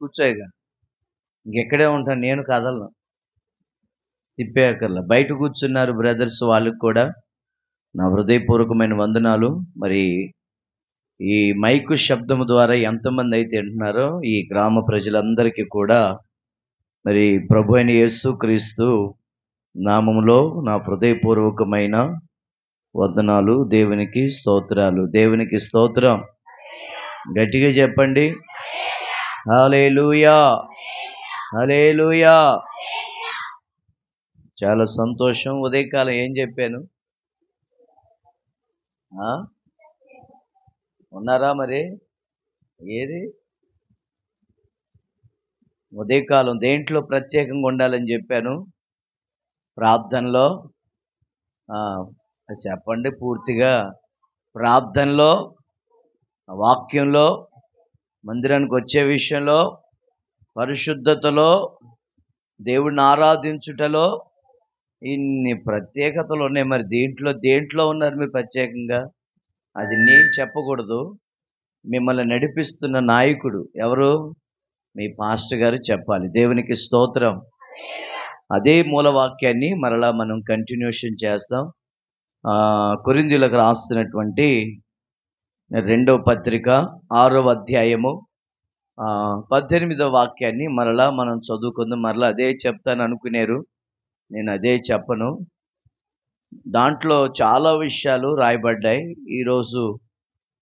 కూర్చోయిగా. ఇంకెక్కడే ఉంటాను, నేను కదలను, తిప్పేయక్కర్లా. బయట కూర్చున్నారు బ్రదర్స్, వాళ్ళకి కూడా నా హృదయపూర్వకమైన వందనాలు. మరి ఈ మైకు శబ్దము ద్వారా ఎంతమంది అయితే వింటున్నారో ఈ గ్రామ ప్రజలందరికీ కూడా మరి ప్రభు అయిన యేసు క్రీస్తు నామములో నా హృదయపూర్వకమైన వందనాలు. దేవునికి స్తోత్రాలు, దేవునికి స్తోత్రం. గట్టిగా చెప్పండి, హల్లెలూయా, హల్లెలూయా. చాలా సంతోషం. ఉదయకాలం ఏం చెప్పాను? ఉన్నారా మరి? ఏది ఉదయకాలం దేంట్లో ప్రత్యేకంగా ఉండాలని చెప్పాను? ప్రార్థనలో. చెప్పండి పూర్తిగా. ప్రార్థనలో, వాక్యంలో, మందిరానికి వచ్చే విషయంలో, పరిశుద్ధతలో, దేవుడిని ఆరాధించుటలో ఇన్ని ప్రత్యేకతలు ఉన్నాయి. మరి దేంట్లో ఉన్నారు మీరు ప్రత్యేకంగా? అది నేను చెప్పకూడదు. మిమ్మల్ని నడిపిస్తున్న నాయకుడు ఎవరు? మీ పాస్టర్ గారు చెప్పాలి. దేవునికి స్తోత్రం. అదే మూలవాక్యాన్ని మరలా మనం కంటిన్యూషన్ చేస్తాం. కొరింథీయులకు రాస్తున్నటువంటి 2వ పత్రిక 6వ అధ్యాయము 18వ వాక్యాన్ని మరలా మనం చదువుకుందాం. మరలా అదే చెప్తాను అనుకునేరు, నేను అదే చెప్పను. దాంట్లో చాలా విషయాలు రాయబడ్డాయి. ఈరోజు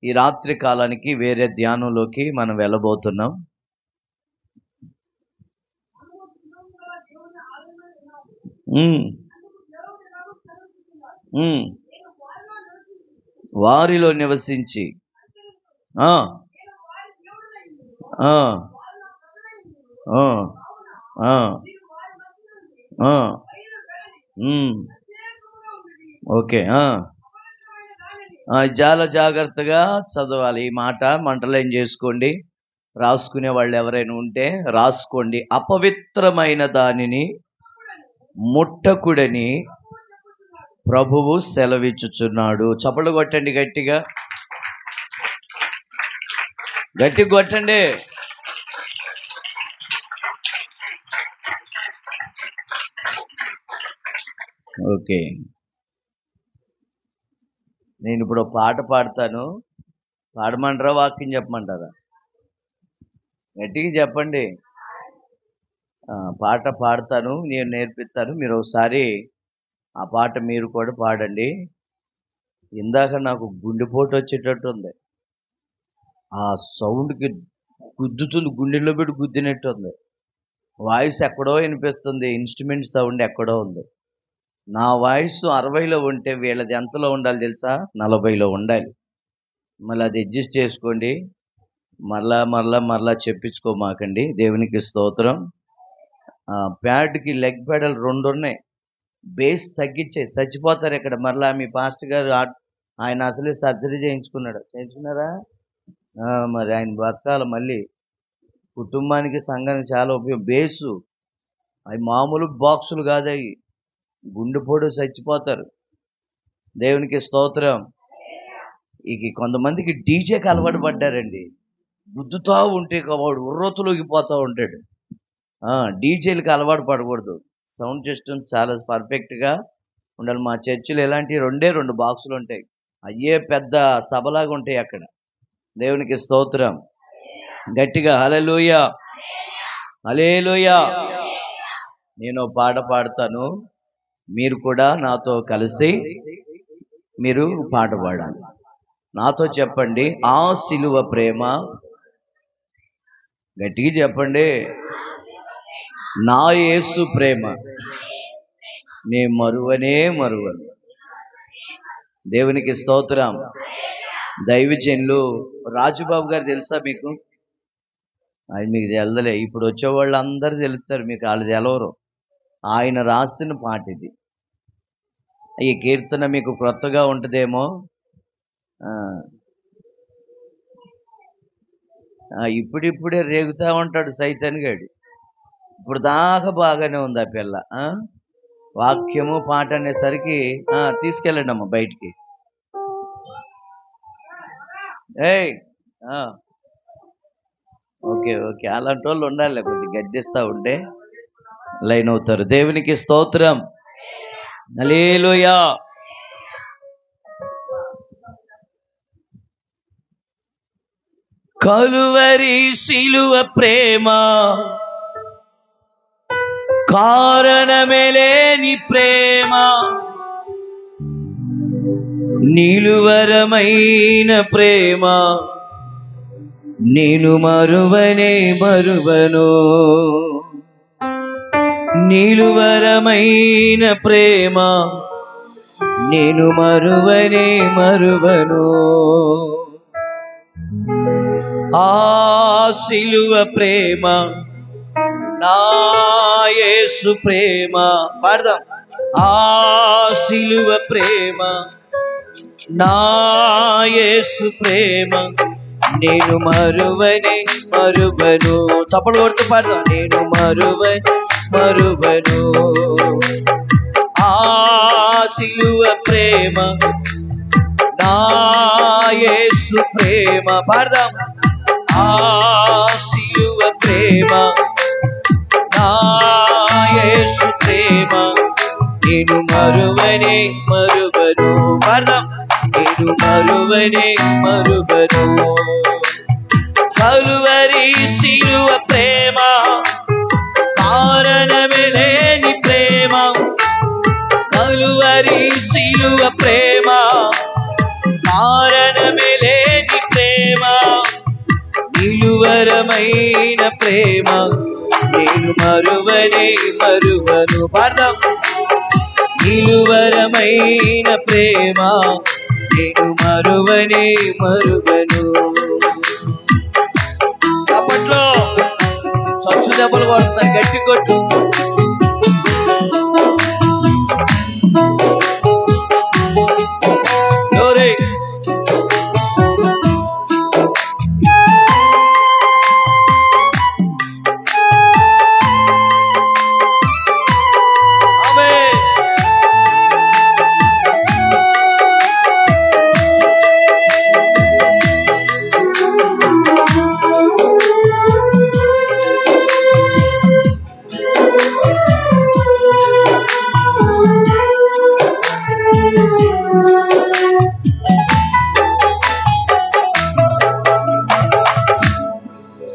ఈ రాత్రి కాలానికి వేరే ధ్యానంలోకి మనం వెళ్ళబోతున్నాం. వారిలో నివసించి ఓకే. చాలా జాగ్రత్తగా చదవాలి. ఈ మాట మంటలేం చేసుకోండి, రాసుకునే వాళ్ళు ఎవరైనా ఉంటే రాసుకోండి. అపవిత్రమైన దానిని ముట్టకుడని ప్రభువు సెలవిచ్చుచున్నాడు. చప్పట్లు కొట్టండి, గట్టిగా గట్టిగా కొట్టండి. ఓకే, నేను ఇప్పుడు పాట పాడతాను. పాడమంటారా, వాక్యం చెప్పమంటారా? గట్టిగా చెప్పండి. పాట పాడతాను, నేను నేర్పిస్తాను. మీరు ఒకసారి ఆ పాట మీరు కూడా పాడండి. ఇందాక నాకు గుండెపోటు వచ్చేటట్టు ఉంది. ఆ సౌండ్కి గుద్దుతుంది, గుండెల్లో పెట్టి గుద్దినట్టు ఉంది. వాయిస్ ఎక్కడో వినిపిస్తుంది, ఇన్స్ట్రుమెంట్ సౌండ్ ఎక్కడో ఉంది. నా వాయిస్ 60లో ఉంటే వీళ్ళది ఎంతలో ఉండాలి తెలుసా? 40లో ఉండాలి. మళ్ళీ అది అడ్జస్ట్ చేసుకోండి. మరలా చెప్పించుకోమాకండి. దేవునికి స్తోత్రం. ప్యాడ్కి లెగ్ పెడల్ 2 ఉన్నాయి. బేస్ తగ్గించే చచ్చిపోతారు ఇక్కడ. మరలా మీ పాస్టర్ గారు ఆయన అసలే సర్జరీ చేయించుకున్నారా? మరి ఆయన బతకాల. మళ్ళీ కుటుంబానికి, సంఘానికి చాలా ఉపయోగం. బేసు అవి మామూలు బాక్సులు కాదు, అవి గుండెపోటు చచ్చిపోతారు. దేవునికి స్తోత్రం. ఇక కొంతమందికి డీజేకి అలవాటు పడ్డారండి. గుద్దుతా ఉంటే వాడు ఉర్రొత్తులోకిపోతూ ఉంటాడు. డీజేలకు అలవాటు పడకూడదు. సౌండ్ సిస్టమ్ చాలా పర్ఫెక్ట్గా ఉండాలి. మా చర్చిలో ఎలాంటి 2 బాక్సులు ఉంటాయి. అయ్యే పెద్ద సభలాగా ఉంటాయి అక్కడ. దేవునికి స్తోత్రం. గట్టిగా హల్లెలూయా, హల్లెలూయా. నేను పాట పాడతాను, మీరు కూడా నాతో కలిసి మీరు పాట పాడాలి. నాతో చెప్పండి, ఆ సిలువ ప్రేమ. గట్టిగా చెప్పండి, నా యేసు ప్రేమ నే మరువనే మరువను. దేవునికి స్తోత్రం. దైవజనులు రాజుబాబు గారు తెలుసా మీకు? ఆయన మీకు తెలదలే. ఇప్పుడు వచ్చేవాళ్ళు అందరూ తెలుస్తారు మీకు, వాళ్ళు తెలవరు. ఆయన రాసిన పాట ఇది. ఈ కీర్తన మీకు క్రొత్తగా ఉంటుందేమో. ఇప్పుడిప్పుడే రేగుతా ఉంటాడు సైతాన్ గాడు. ఇప్పుడు దాకా బాగానే ఉంది ఆ పిల్ల. వాక్యము పాట అనేసరికి తీసుకెళ్ళండి అమ్మ బయటికి. ఓకే ఓకే, అలాంటి వాళ్ళు ఉండాలి, కొద్ది గద్దిస్తా ఉంటే లైన్ అవుతారు. దేవునికి స్తోత్రం, హల్లెలూయా. కలువరి శిలువ ప్రేమ, కారణమేలేని ప్రేమ, నిలువరమైన ప్రేమ, నేను మరువనే మరువను. నిలువరమైన ప్రేమ, నేను మరువనే మరువను. ఆ శిలువ ప్రేమ, నా యేసు ప్రేమ, పాడదాం. ఆ శిలువ ప్రేమ, నా యేసు ప్రేమ, నేను మరువనే మరువను. చప్పలు కొడుతూ పాడదాం. నేను మరువనే మరువను. ఆ శిలువ ప్రేమ, నా యేసు ప్రేమ, పాడదాం. ఆ శిలువ ప్రేమ, నా యేసు ప్రేమ, నేను మరువనే మరువను. పాడదాం. నేను మరువనే మరువను. కలువరి శిలువ ప్రేమ, కారణమేలేని ప్రేమ, కలువరి శిలువ ప్రేమ, కారణమేలేని ప్రేమ, నిలువరమైన ప్రేమ, నేను మరువనే మరువను. పాడదాం. నిలువరమైన ప్రేమ, నేను మరువనే మరువను. అప్పట్లో చచ్చు దెబ్బలు కొడుతున్నారు, గట్టి కొట్టు.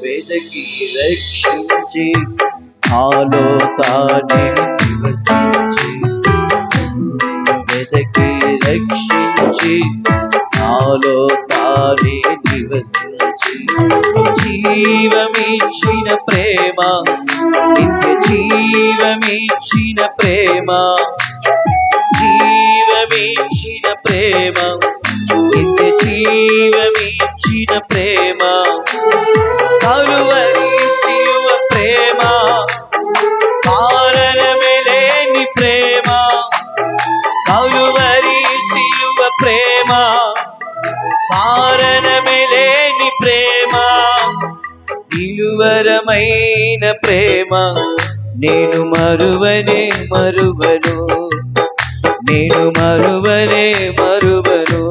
వెదకి రక్షించి నాలో తానే నివసించి, వెదకి రక్షించి నాలో తానే నివసించి, జీవమిచ్చిన ప్రేమ, నిత్య జీవమిచ్చిన ప్రేమ, జీవమిచ్చిన ప్రేమ, నిత్య జీవమిచ్చిన ప్రేమ, కలువరి శిలువ ప్రేమ, కారణమేలేని ప్రేమ, కలువరి శిలువ ప్రేమ, కారణమేలేని ప్రేమ, నిలువరమైన ప్రేమ, నేను మరువనే మరువను. నేను మరువనే మరువను.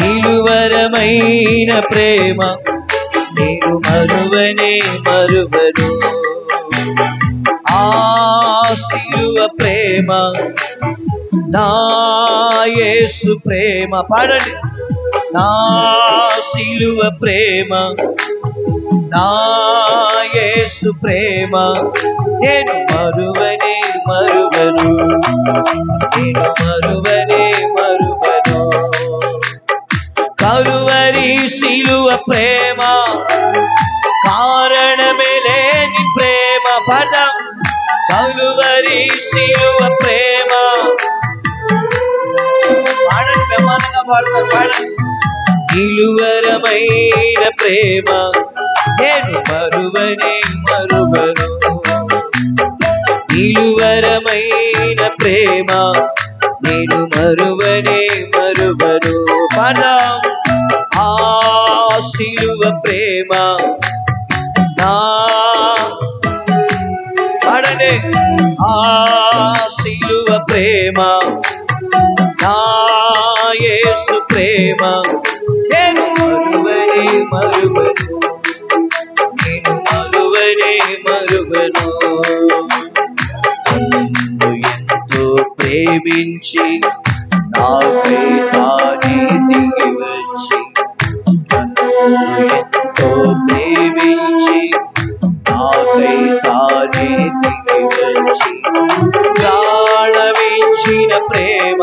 నిలువరమైన ప్రేమ, నేను మరువనే మరువను. ఆ శిలువ ప్రేమ, నా యేసు ప్రేమ, పాడండి. నా శిలువ ప్రేమ, నా యేసు ప్రేమ, నేను మరువనే మరువను. నేను మరువనే మరువను. కలువరి శిలువ ప్రేమ, కారణమేలేని ప్రేమ, పదం. కలువరి శిలువ ప్రేమ, పాడండి, బ్రహ్మాండంగా పాడతారు, పాడండి. నిలువరమైన ప్రేమ, నేను మరువనే మరువను. నిలువరమైన ప్రేమ, నేను మరువనే మరువను. పదం. ఆ శిలువ ప్రేమ, నా పాడండి. ఆ శిలువ ప్రేమ, నా యేసు ప్రేమ, నేను మరువనే మరువను. మరువను. నన్ను ఎంతో ప్రేమించి నాకై తానే దిగి వచ్చి, నన్ను ఎంతో ప్రేమించి నాకై తానే దిగి వచ్చి, ప్రాణమిచ్చిన ప్రేమ,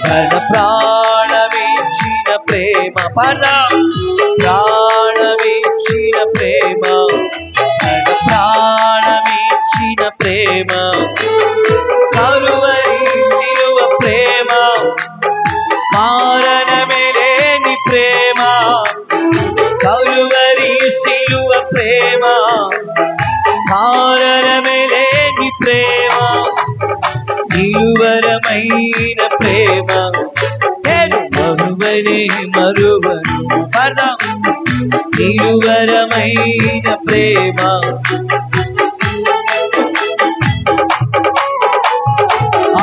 తన ప్రాణమిచ్చిన ప్రేమ, ప్రాణమిచ్చిన ప్రేమ, తన ప్రాణమిచ్చిన ప్రేమ, కలువరి శిలువ ప్రేమ, కారణమే లేని ప్రేమ, కలువరి శిలువ ప్రేమ, కారణమే లేని ప్రేమ, నిలువరమైన ప్రేమ, నేను మరువనే మరువను. నిలువరమైన ప్రేమ, ఆ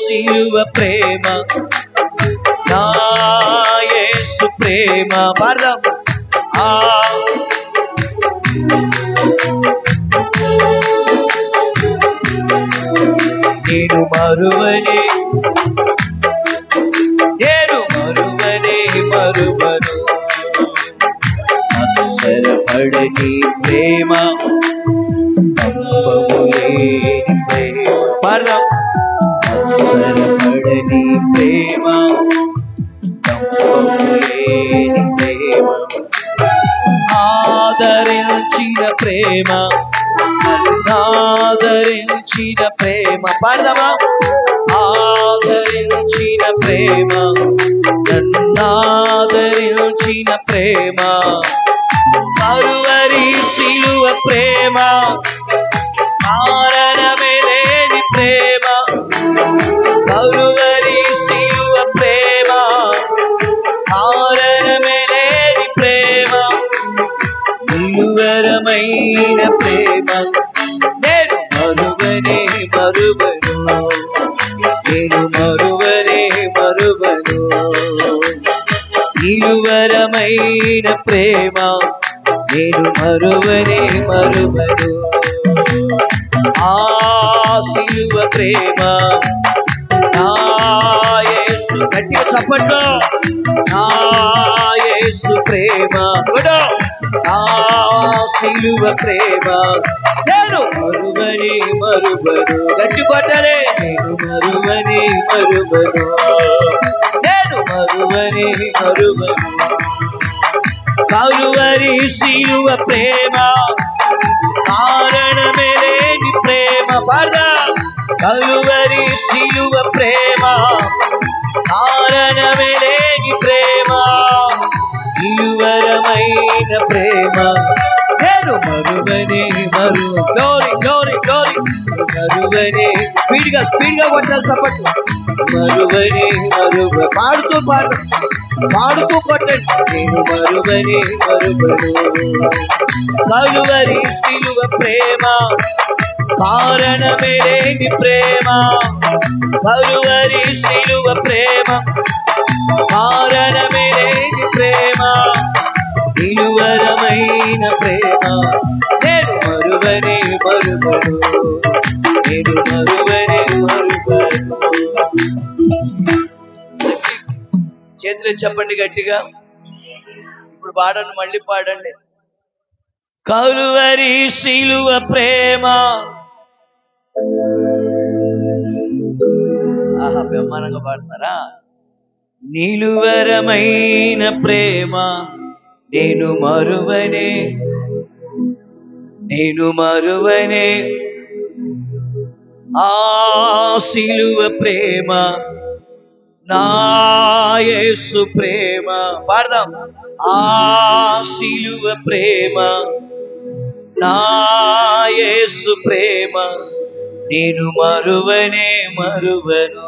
శిలువ ప్రేమ, నా యేసు ప్రేమ, ఆ నేను మరువనే, నేను మరువనే మరువను. అక్షరపడని ప్రేమ, పంపములేని ప్రేమ, అక్షరపడని ప్రేమ, పంపములేని ప్రేమ, ఆదరించిన ప్రేమ, ఆదరించిన ప్రేమ, ఆదరించిన ప్రేమ, నన్నాదరించిన ప్రేమ, కలువరి శిలువ ప్రేమ, కారణమే లేని ప్రేమ, కలువరి శిలువ ప్రేమ, కారణమే లేని ప్రేమ, నిలువరమైన ప్రేమ, నేను మరువనే మరువను. నేను మరువనే మరువను. నిలువరమైన ప్రేమ, నేను మరువనే మరువను. ఆ శిలువ ప్రేమ, నా యేసు, గట్టిగా చప్పట్లో, నా యేసు ప్రేమ, ఆ శిలువ ప్రేమ, నేను మరువనే మరువను. గట్టి పట్టలే, నేను మరువనే మరువను. నేను మరువనే మరువను. కలువరి శిలువ ప్రేమ, కారణమే లేని ప్రేమ, కలువరి శిలువ ప్రేమ, కారణమే లేని ప్రేమ, నిలువరమైన ప్రేమ, నేను మరువనే మరువనే. స్పీడ్గా కొట్టాలి చప్పట్లు. మరువనే మరువ, పాడుతూ కొట్టండి. నేను మరువనే మరువను. కలువరి శిలువ ప్రేమ, కారణమే లేని ప్రేమ, కలువరి శిలువ ప్రేమ, కారణమే లేని ప్రేమ, నిలువరమైన ప్రేమ, నేను మరువనే మరువను. నేను మరువనే మరువను. చేతులు చెప్పండి గట్టిగా. ఇప్పుడు పాడండి, మళ్ళీ పాడండి. కలువరి శిలువ ప్రేమ, ఆహా, బ్రహ్మాండంగా పాడతారా. నిలువరమైన ప్రేమ, నేను మరువనే ఆ శిలువ ప్రేమ, నా యేసు ప్రేమ, పాడదాం. ఆ శిలువ ప్రేమ, నా యేసు ప్రేమ, నేను మరువనే మరువను.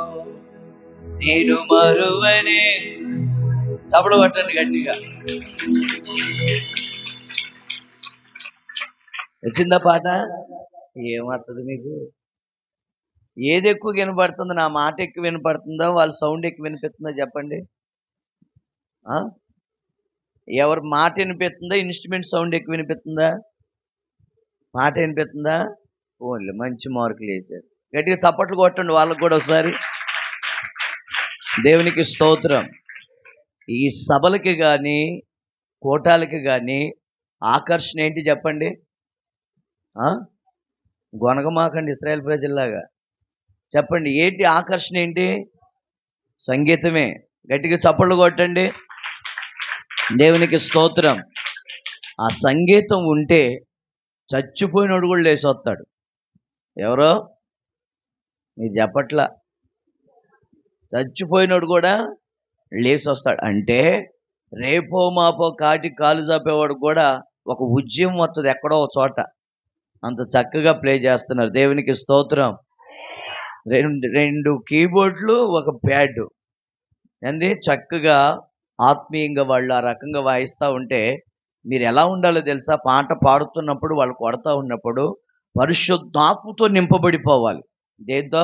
నేను మరువనే. చప్పుడు కొట్టండి గట్టిగా. వచ్చిందా పాట? ఏమవుతుంది మీకు? ఏది ఎక్కువ వినపడుతుంది? నా మాట ఎక్కువ వినపడుతుందా, వాళ్ళ సౌండ్ ఎక్కువ వినిపిస్తుందా చెప్పండి. ఎవరి మాట వినిపిస్తుందా, ఇన్స్ట్రుమెంట్ సౌండ్ ఎక్కువ వినిపిస్తుందా? మాట వినిపిస్తుందా? ఓన్లీ మంచి మార్కులు వేశారు. గట్టిగా చప్పట్లు కొట్టండి వాళ్ళకు కూడా ఒకసారి. దేవునికి స్తోత్రం. ఈ సభలకి కానీ కోటాలకి కానీ ఆకర్షణ ఏంటి చెప్పండి? గొనగమాకండి ఇశ్రాయేల్ ప్రజల్లాగా. చెప్పండి, ఏంటి ఆకర్షణ? ఏంటి? సంగీతమే. గట్టిగా చప్పట్లు కొట్టండి. దేవునికి స్తోత్రం. ఆ సంగీతం ఉంటే చచ్చిపోయినోడు కూడా లేచి వస్తాడు. ఎవరో మీరు చెప్పట్లా, చచ్చిపోయినోడు కూడా లేచి వస్తాడు. అంటే రేపో మాపో కాలు చాపేవాడు కూడా ఒక ఉద్యమం వస్తుంది ఎక్కడో ఒక చోట. అంత చక్కగా ప్లే చేస్తున్నారు. దేవునికి స్తోత్రం. రెండు కీబోర్డ్లు, ఒక ప్యాడ్. ఏంది చక్కగా ఆత్మీయంగా వాళ్ళు ఆ రకంగా వాయిస్తూ ఉంటే మీరు ఎలా ఉండాలో తెలుసా? పాట పాడుతున్నప్పుడు, వాళ్ళు కొడతా ఉన్నప్పుడు పరిశుద్ధాత్మతో నింపబడిపోవాలి. దేంతో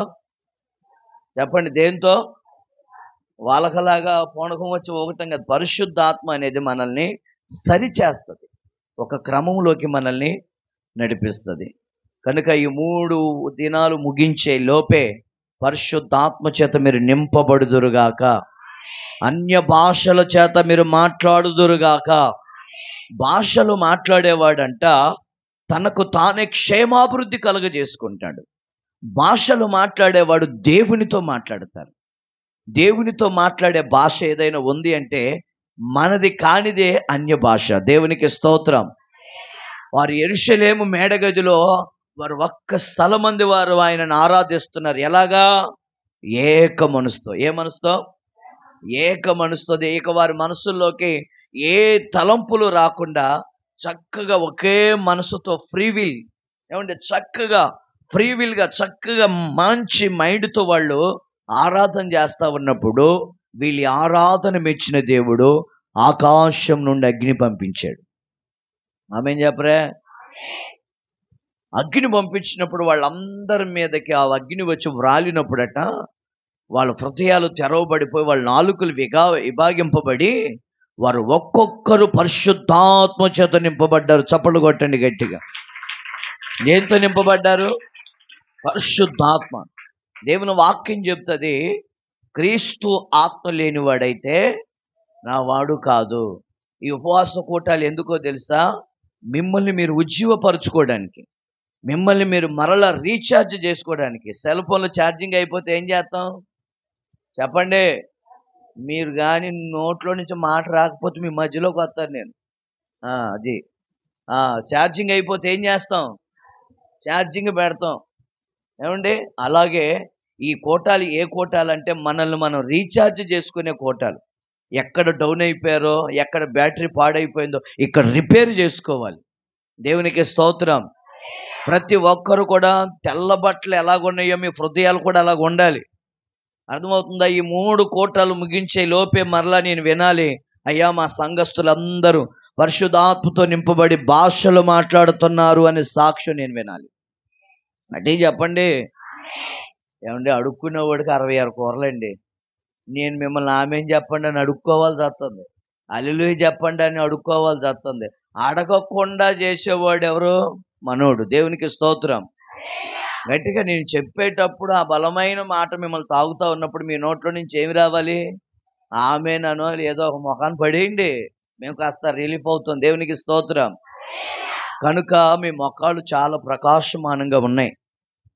చెప్పండి? దేంతో? వాళ్ళకలాగా పూనకం వచ్చి ఒకటం కాదు. పరిశుద్ధాత్మ అనేది మనల్ని సరిచేస్తుంది, ఒక క్రమంలోకి మనల్ని నడిపిస్తుంది. కనుక ఈ 3 దినాలు ముగించే లోపే పరిశుద్ధాత్మ చేత మీరు నింపబడుదురుగాక, అన్య భాషల చేత మీరు మాట్లాడుదురుగాక. భాషలు మాట్లాడేవాడంట తనకు తానే క్షేమాభివృద్ధి కలుగజేసుకుంటాడు. భాషలు మాట్లాడేవాడు దేవునితో మాట్లాడతారు. దేవునితో మాట్లాడే భాష ఏదైనా ఉంది అంటే మనది కానిదే అన్య భాష. దేవునికి స్తోత్రం. వారు యెరూషలేము మేడగదిలో వారు ఒక్క స్థలమంది వారు ఆయనను ఆరాధిస్తున్నారు. ఎలాగా? ఏక మనసుతో. ఏ మనసుతో? ఏక మనసుతో. ఇక వారి మనసుల్లోకి ఏ తలంపులు రాకుండా చక్కగా ఒకే మనసుతో ఫ్రీవిల్, ఏమంటే చక్కగా ఫ్రీవిల్గా చక్కగా మంచి మైండ్తో వాళ్ళు ఆరాధన చేస్తూ ఉన్నప్పుడు వీళ్ళ ఆరాధన మెచ్చిన దేవుడు ఆకాశం నుండి అగ్ని పంపించాడు. ఆమేన్ చెప్పరే? అగ్ని పంపించినప్పుడు వాళ్ళందరి మీదకి ఆ అగ్ని వచ్చి వ్రాలినప్పుడట వాళ్ళ హృదయాలు తెరవబడిపోయి వాళ్ళ నాలుకలు విభాగింపబడి వారు ఒక్కొక్కరు పరిశుద్ధాత్మ చేత నింపబడ్డారు. చప్పట్లు కొట్టండి గట్టిగా. దేంతో నింపబడ్డారు? పరిశుద్ధాత్మ. దేవుని వాక్యం చెప్తుంది, క్రీస్తు ఆత్మ లేనివాడైతే నా వాడు కాదు. ఈ ఉపవాస కూటాలు ఎందుకో తెలుసా? మిమ్మల్ని మీరు ఉజ్జీవపరచుకోవడానికి, మిమ్మల్ని మీరు మరలా రీఛార్జ్ చేసుకోవడానికి. సెల్ ఫోన్లో ఛార్జింగ్ అయిపోతే ఏం చేస్తాం చెప్పండి? మీరు కానీ నోట్లో నుంచి మాట రాకపోతే మీ మధ్యలోకి వస్తాను నేను. అది ఛార్జింగ్ అయిపోతే ఏం చేస్తాం? ఛార్జింగ్ పెడతాం. ఏమండి? అలాగే ఈ కోటాలు ఏ కోటాలు అంటే మనల్ని మనం రీఛార్జ్ చేసుకునే కోటాలు. ఎక్కడ డౌన్ అయిపోయారో, ఎక్కడ బ్యాటరీ పాడైపోయిందో ఇక్కడ రిపేర్ చేసుకోవాలి. దేవునికి స్తోత్రం. ప్రతి ఒక్కరు కూడా తెల్ల బట్టలు ఎలాగున్నాయో మీ హృదయాలు కూడా అలాగ ఉండాలి. అర్థమవుతుందా? ఈ 3 కోటాలు ముగించే లోపే మరలా నేను వినాలి, అయ్యా మా సంఘస్థులందరూ పరిశుద్ధాత్మతో నింపబడి భాషలు మాట్లాడుతున్నారు అనే సాక్ష్యం నేను వినాలి. అంటే చెప్పండి. ఏమండి? అడుక్కునేవాడికి 66 కూరలండి. నేను మిమ్మల్ని ఆమేన్ చెప్పండి అని అడుక్కోవాల్సి వస్తుంది, హల్లెలూయా చెప్పండి అని అడుక్కోవాల్సి వస్తుంది. అడగకుండా చేసేవాడు ఎవరు? మనోడు. దేవునికి స్తోత్రం. గట్టిగా నేను చెప్పేటప్పుడు ఆ బలమైన మాట మిమ్మల్ని తాగుతూ ఉన్నప్పుడు మీ నోట్లో నుంచి ఏమి రావాలి? ఆమేన్ అనో ఏదో ఒక ముఖాన్ని పడేయండి, మేము కాస్త రిలీఫ్ అవుతాం. దేవునికి స్తోత్రం. కనుక మీ ముఖాలు చాలా ప్రకాశమానంగా ఉన్నాయి.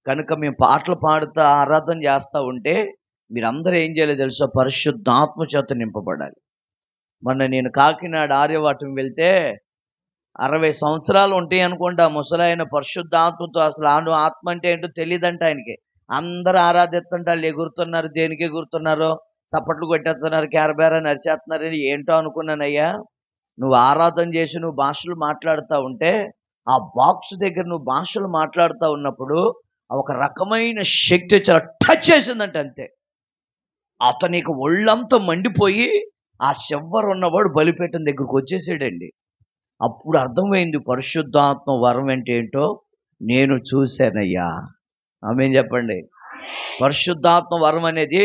కనుక మేము పాటలు పాడుతూ ఆరాధన చేస్తూ ఉంటే మీరందరూ ఏం చేయాలో తెలుసా? పరిశుద్ధాత్మ చేత నింపబడాలి. మొన్న నేను కాకినాడ ఆర్యవాటం వెళ్తే 60 సంవత్సరాలు ఉంటాయి అనుకుంటా ముసలాయన పరిశుద్ధాత్మతో, అసలు ఆత్మ అంటే ఏంటో తెలియదంట ఆయనకి. అందరూ ఆరాధిస్తుంటే వాళ్ళు ఎగురుతున్నారు. దేనికి ఎగురుతున్నారో? చప్పట్లు కొట్టేస్తున్నారు, క్యారబేరా నరిచేస్తున్నారు. ఏంటో అనుకున్నానయ్యా. నువ్వు ఆరాధన చేసి నువ్వు భాషలు మాట్లాడుతూ ఉంటే ఆ బాక్స్ దగ్గర నువ్వు భాషలు మాట్లాడుతూ ఉన్నప్పుడు ఒక రకమైన శక్తి చాలా టచ్ చేసిందంటే అంతే. అతనికి ఒళ్ళంతా మండిపోయి ఆ శవ్వరు ఉన్నవాడు బలిపీఠం దగ్గరకు వచ్చేసాడండి. అప్పుడు అర్థమైంది పరిశుద్ధాత్మ వరం అంటే ఏంటో నేను చూశానయ్యా. ఆమేన్ చెప్పండి. పరిశుద్ధాత్మ వరం అనేది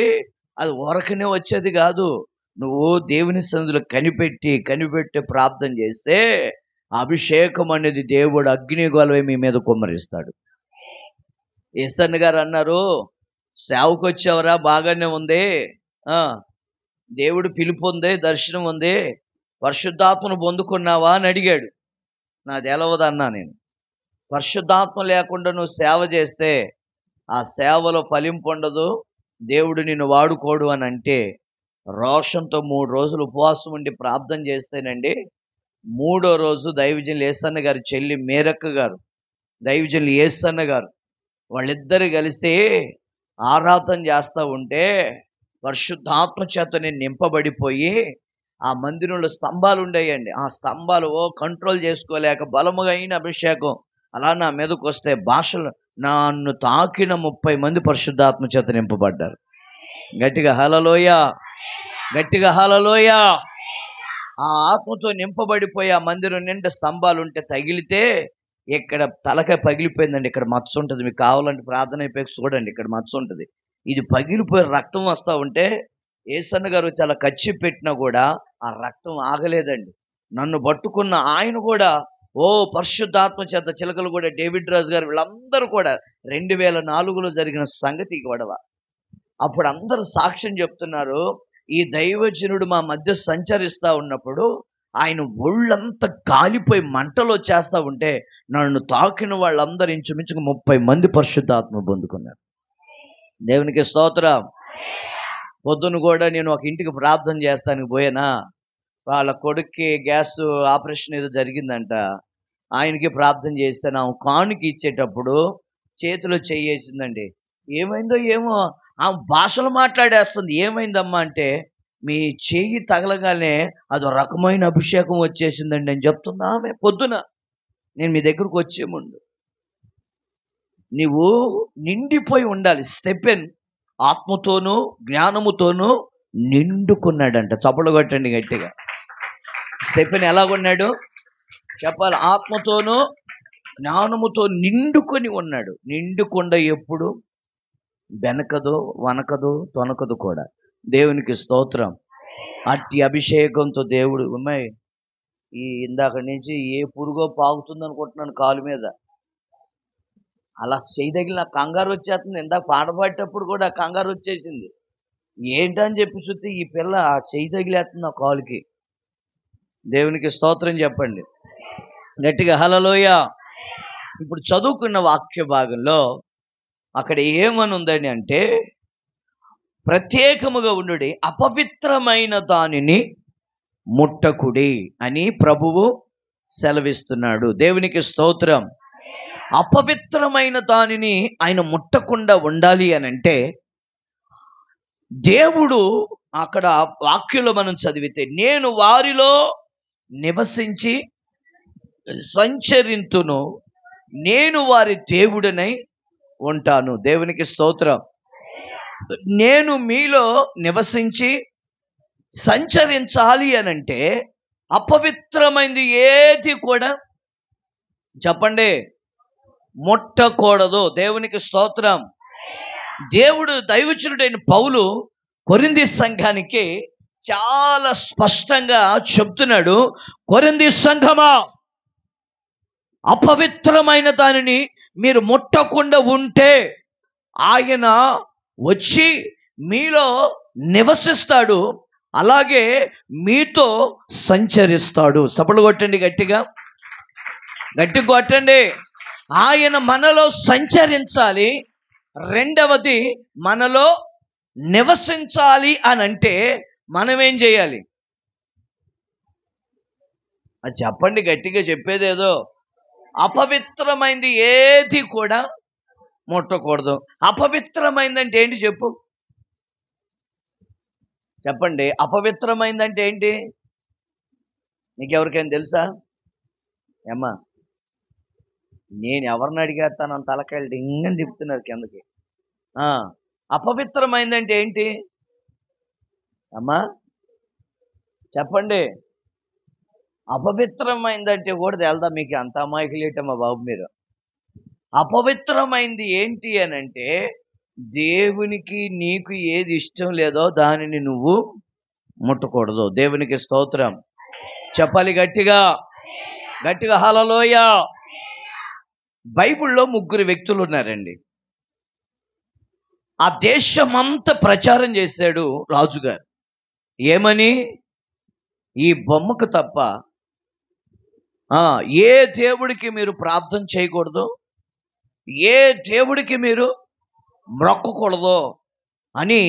అది ఊరకనే వచ్చేది కాదు. నువ్వు దేవుని సన్నిధిలో కనిపెట్టి ప్రార్థన చేస్తే అభిషేకం అనేది దేవుడు అగ్నిగోళమై మీ మీద కుమ్మరిస్తాడు. యేసన్న గారు అన్నారు, సేవకు వచ్చావరా, బాగానే ఉంది, దేవుడు పిలుపు ఉంది, దర్శనం ఉంది, పరిశుద్ధాత్మను పొందుకున్నావా అని అడిగాడు. నాది ఎలవదన్నా నేను. పరిశుద్ధాత్మ లేకుండా నువ్వు సేవ చేస్తే ఆ సేవలో ఫలింపు ఉండదు, దేవుడు నిన్ను వాడుకోడు అని అంటే, రోషంతో 3 రోజులు ఉపవాసం ఉండి ప్రార్థన చేస్తేనండి, 3వ రోజు దైవజనులు యేసన్న గారి చెల్లి మేరక్క గారు, దైవజనులు యేసన్న గారు, వాళ్ళిద్దరు కలిసి ఆరాధన చేస్తూ ఉంటే పరిశుద్ధాత్మ చేత నేను నింపబడిపోయి, ఆ మందిరంలో స్తంభాలు ఉండేయండి, ఆ స్తంభాలు కంట్రోల్ చేసుకోలేక బలముగా అయిన అభిషేకం అలా నా మీదకి వస్తే భాషలు నన్ను తాకిన 30 మంది పరిశుద్ధాత్మ చేత నింపబడ్డారు. గట్టిగా హల్లెలూయ, గట్టిగా హల్లెలూయ. ఆ ఆత్మతో నింపబడిపోయి ఆ మందిరం నిండా స్తంభాలు ఉంటే తగిలితే ఇక్కడ తలకాయ పగిలిపోయిందండి. ఇక్కడ మచ్చ ఉంటుంది, మీకు కావాలంటే ప్రార్థన అయిపోయి చూడండి, ఇక్కడ మచ్చ ఉంటుంది. ఇది పగిలిపోయి రక్తం వస్తూ ఉంటే యేసన్న గారు చాలా ఖర్చు పెట్టినా కూడా ఆ రక్తం ఆగలేదండి. నన్ను పట్టుకున్న ఆయన కూడా పరిశుద్ధాత్మ చేత చిలకలు కూడా, డేవిడ్ రాజు గారు, వీళ్ళందరూ కూడా 2004లో జరిగిన సంగతి గొడవ. అప్పుడు అందరూ సాక్ష్యం చెప్తున్నారు, ఈ దైవజనుడు మా మధ్య సంచరిస్తూ ఉన్నప్పుడు ఆయన ఒళ్ళంతా కాలిపోయి మంటలో చేస్తూ ఉంటే నన్ను తాకిన వాళ్ళందరూ ఇంచుమించుగా 30 మంది పరిశుద్ధాత్మ పొందుకున్నారు. దేవునికి స్తోత్రం. పొద్దున కూడా నేను ఒక ఇంటికి ప్రార్థన చేస్తానికి పోయానా, వాళ్ళ కొడుక్కి గ్యాస్ ఆపరేషన్ ఏదో జరిగిందంట, ఆయనకి ప్రార్థన చేస్తాను. ఆమె కానుక ఇచ్చేటప్పుడు చేతిలో చెయ్యేసిందండి. ఏమైందో ఏమో, ఆమె భాషలు మాట్లాడేస్తుంది. ఏమైందమ్మా అంటే, మీ చెయ్యి తగలగానే అదో రకమైన అభిషేకం వచ్చేసిందండి అని చెప్తున్నా ఆమె. పొద్దున నేను మీ దగ్గరకు వచ్చే ముందు, నీవు నిండిపోయి ఉండాలి. స్టెఫెన్ ఆత్మతోనూ జ్ఞానముతోనూ నిండుకున్నాడంట. చప్పట్లు కొట్టండి గట్టిగా. స్టెఫెన్ ఎలాగున్నాడు చెప్పాలి? ఆత్మతోనూ జ్ఞానముతో నిండుకొని ఉన్నాడు. నిండుకుండా ఎప్పుడు వెనకదు, వనకదు, తొనకదు కూడా. దేవునికి స్తోత్రం. అట్టి అభిషేకంతో దేవుడు ఉన్నాయి. ఈ ఇందాక నుంచి ఏ పురుగో పాగుతుంది అనుకుంటున్నాను కాలు మీద, అలా చేయదగిన నాకు కంగారు వచ్చేస్తుంది. ఇందాక పాట పాడేటప్పుడు కూడా కంగారు వచ్చేసింది. ఏంటని చెప్పి చూస్తే ఈ పిల్ల ఆ చేయి తగిలేస్తుంది ఆ కాలుకి. దేవునికి స్తోత్రం చెప్పండి గట్టిగా హల్లెలూయ. ఇప్పుడు చదువుకున్న వాక్య భాగంలో అక్కడ ఏమని ఉందని అంటే, ప్రత్యేకముగా ఉండుడి, అపవిత్రమైన దానిని ముట్టకుడి అని ప్రభువు సెలవిస్తున్నాడు. దేవునికి స్తోత్రం. అపవిత్రమైన దానిని ఆయన ముట్టకుండా ఉండాలి అని అంటే, దేవుడు అక్కడ వాక్యంలో మనం చదివితే, నేను వారిలో నివసించి సంచరింతును, నేను వారి దేవుడనై ఉంటాను. దేవునికి స్తోత్రం. నేను మీలో నివసించి సంచరించాలి అనంటే అపవిత్రమైనది ఏది కూడా చెప్పండి ముట్టకూడదు. దేవునికి స్తోత్రం. దేవుడు దైవజనుడైన పౌలు కొరింథీ సంఘానికి చాలా స్పష్టంగా చెప్తున్నాడు, కొరింథీ సంఘమా, అపవిత్రమైన దానిని మీరు ముట్టకుండా ఉంటే ఆయన వచ్చి మీలో నివసిస్తాడు, అలాగే మీతో సంచరిస్తాడు. చప్పట్లు కొట్టండి గట్టిగా, గట్టిగా కొట్టండి. ఆయన మనలో సంచరించాలి, రెండవది మనలో నివసించాలి అని అంటే మనం ఏం చేయాలి? అది చెప్పండి గట్టిగా, చెప్పేదేదో. అపవిత్రమైంది ఏది కూడా ముట్టకూడదు. అపవిత్రమైందంటే ఏంటి చెప్పు, చెప్పండి. అపవిత్రమైందంటే ఏంటి? నీకెవరికైనా తెలుసా? ఏమ్మా, నేను ఎవరిని అడిగేస్తాను అంత తలకాయలు డింగని తిప్పుతున్నారు కిందకి. అపవిత్రమైందంటే ఏంటి అమ్మా చెప్పండి. అపవిత్రమైందంటే కూడా తెలుదా మీకు? అంత అమాయకులేటమ్మా బాబు మీరు. అపవిత్రమైంది ఏంటి అని అంటే, దేవునికి నీకు ఏది ఇష్టం లేదో దానిని నువ్వు ముట్టకూడదు. దేవునికి స్తోత్రం చెప్పాలి గట్టిగా. గట్టిగా హల్లెలూయా. బైబిల్లో ముగ్గురు వ్యక్తులు ఉన్నారండి. ఆ దేశమంతా ప్రచారం చేశాడు రాజుగారు. ఏమని? ఈ బొమ్మకు తప్ప ఏ దేవుడికి మీరు ప్రార్థన చేయకూడదు, ఏ దేవుడికి మీరు మొక్కకూడదు అని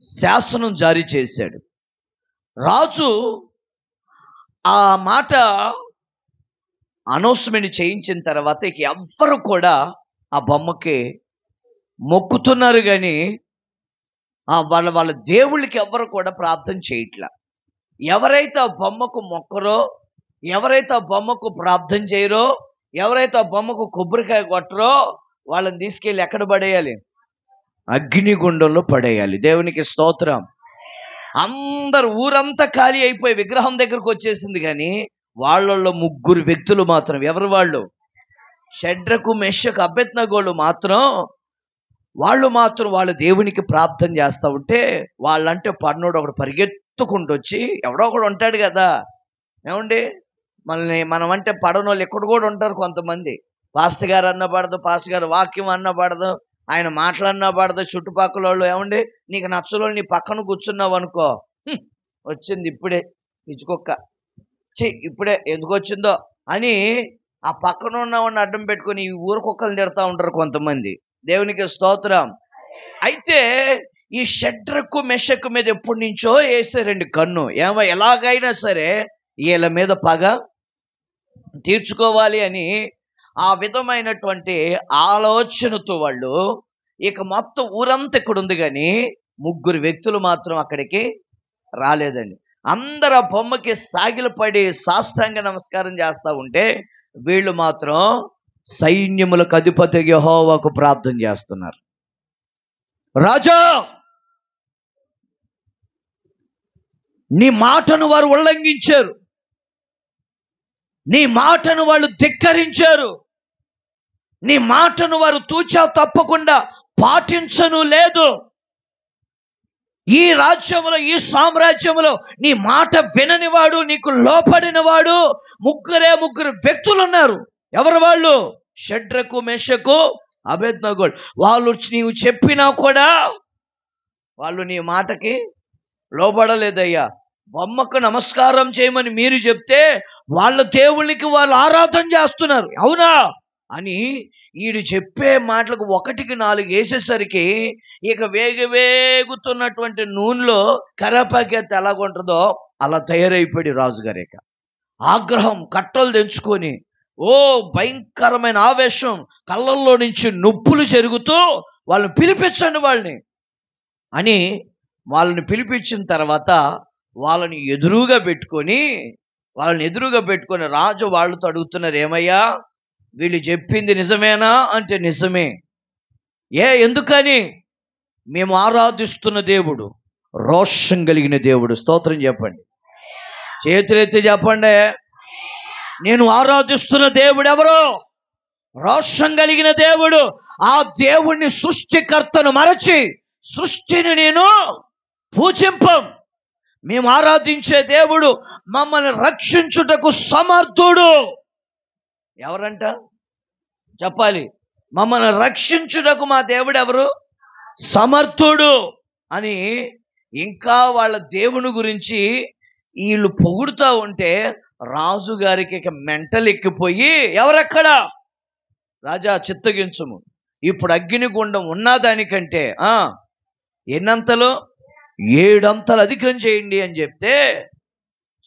శాసనం జారీ చేశాడు. రాజు ఆ మాట అనౌన్స్మెంట్ చేయించిన తర్వాత ఇక ఎవ్వరు కూడా ఆ బొమ్మకి మొక్కుతున్నారు కానీ వాళ్ళ దేవుళ్ళకి ఎవ్వరు కూడా ప్రార్థన చేయట్లా. ఎవరైతే ఆ బొమ్మకు మొక్కరో, ఎవరైతే ఆ బొమ్మకు ప్రార్థన చేయరో, ఎవరైతే ఆ బొమ్మకు కొబ్బరికాయ కొట్టరో వాళ్ళని తీసుకెళ్ళి ఎక్కడ పడేయాలి? అగ్నిగుండంలో పడేయాలి. దేవునికి స్తోత్రం. అందరు ఊరంతా ఖాళీ అయిపోయి విగ్రహం దగ్గరకు వచ్చేసింది కానీ వాళ్ళల్లో ముగ్గురు వ్యక్తులు మాత్రం, ఎవరు వాళ్ళు? షడ్రకు మెషకు అబేద్నెగోలు మాత్రం, వాళ్ళు మాత్రం వాళ్ళ దేవునికి ప్రార్థన చేస్తూ ఉంటే వాళ్ళంటే పన్నోడు ఒకడు పరిగెత్తుకుంటూ వచ్చి, ఎవడో ఒకడు ఉంటాడు కదా ఏమండి, మనం అంటే పడనోళ్ళు ఎక్కడ కూడా ఉంటారు కొంతమంది. పాస్టర్ గారు అన్నపడదు, పాస్టర్ గారు వాక్యం అన్నపడదు, ఆయన మాట్లాడినా పడదు. చుట్టుపక్కల వాళ్ళు ఏమండి, నీకు నచ్చలో నీ పక్కన కూర్చున్నావు అనుకో, వచ్చింది ఇప్పుడే పిచ్చుకొక్క, ఇప్పుడే ఎందుకు వచ్చిందో అని ఆ పక్కన ఉన్నవాడిని అడ్డం పెట్టుకొని ఈ ఊరికొక్కలు తిడతా ఉంటారు కొంతమంది. దేవునికి స్తోత్రం. అయితే ఈ షడ్రకు మెషకు మీద ఎప్పటి నుంచో వేసారండి కన్ను. ఎలాగైనా సరే వీళ్ళ మీద పగ తీర్చుకోవాలి అని ఆ విధమైనటువంటి ఆలోచనతో వాళ్ళు ఇక మొత్తం ఊరంతా ఇక్కడ ఉంది కానీ ముగ్గురు వ్యక్తులు మాత్రం అక్కడికి రాలేదండి. అందరు ఆ బొమ్మకి సాగిలపడి సాష్టాంగ నమస్కారం చేస్తూ ఉంటే వీళ్ళు మాత్రం సైన్యములకు అధిపతి యెహోవాకు ప్రార్థన చేస్తున్నారు. రాజా, నీ మాటను వారు ఉల్లంఘించారు, నీ మాటను వాళ్ళు ధిక్కరించారు, నీ మాటను వారు తూచా తప్పకుండా పాటించను లేదు. ఈ రాజ్యములో, ఈ సామ్రాజ్యములో నీ మాట విననివాడు, నీకు లోపడినవాడు ముగ్గురు వ్యక్తులు ఉన్నారు. ఎవరు వాళ్ళు? షడ్రకు మెషకు అబేద్నెగోలు. వాళ్ళు నీవు చెప్పినా కూడా వాళ్ళు నీ మాటకి లోబడలేదయ్యా. బొమ్మకు నమస్కారం చేయమని మీరు చెప్తే వాళ్ళ దేవుళ్ళకి వాళ్ళు ఆరాధన చేస్తున్నారు, అవునా అని వీడు చెప్పే మాటలకు 1కి 4 వేసేసరికి ఇక వేగుతున్నటువంటి నూనెలో కరేపాకేత్తే ఎలాగుంటుందో అలా తయారైపోయాడు రాజుగారు. ఇక ఆగ్రహం కట్టలు తెంచుకొని భయంకరమైన ఆవేశం, కళ్ళల్లో నుంచి నొప్పులు జరుగుతూ వాళ్ళని పిలిపించండి వాళ్ళని పిలిపించిన తర్వాత వాళ్ళని ఎదురుగా పెట్టుకొని రాజు వాళ్ళతో అడుగుతున్నారు, ఏమయ్యా వీళ్ళు చెప్పింది నిజమేనా అంటే నిజమే. ఎందుకని? మేము ఆరాధిస్తున్న దేవుడు రోషం కలిగిన దేవుడు. స్తోత్రం చెప్పండి, చేతులెత్తి చెప్పండి. నేను ఆరాధిస్తున్న దేవుడు ఎవరు? రోషం కలిగిన దేవుడు. ఆ దేవుణ్ణి, సృష్టికర్తను మరచి సృష్టిని నేను పూజింపం. మేము ఆరాధించే దేవుడు మమ్మల్ని రక్షించుటకు సమర్థుడు. ఎవరంట చెప్పాలి? మమ్మల్ని రక్షించుటకు మా దేవుడు ఎవరు? సమర్థుడు అని ఇంకా వాళ్ళ దేవుని గురించి వీళ్ళు పొగుడుతూ ఉంటే రాజుగారికి ఇక మెంటల్ ఎక్కిపోయి, ఎవరెక్కడ రాజా చిత్తగించుము, ఇప్పుడు అగ్నిగుండం ఉన్నదానికంటే ఎన్నంతలు 7 అంతలు అధికం చేయండి అని చెప్తే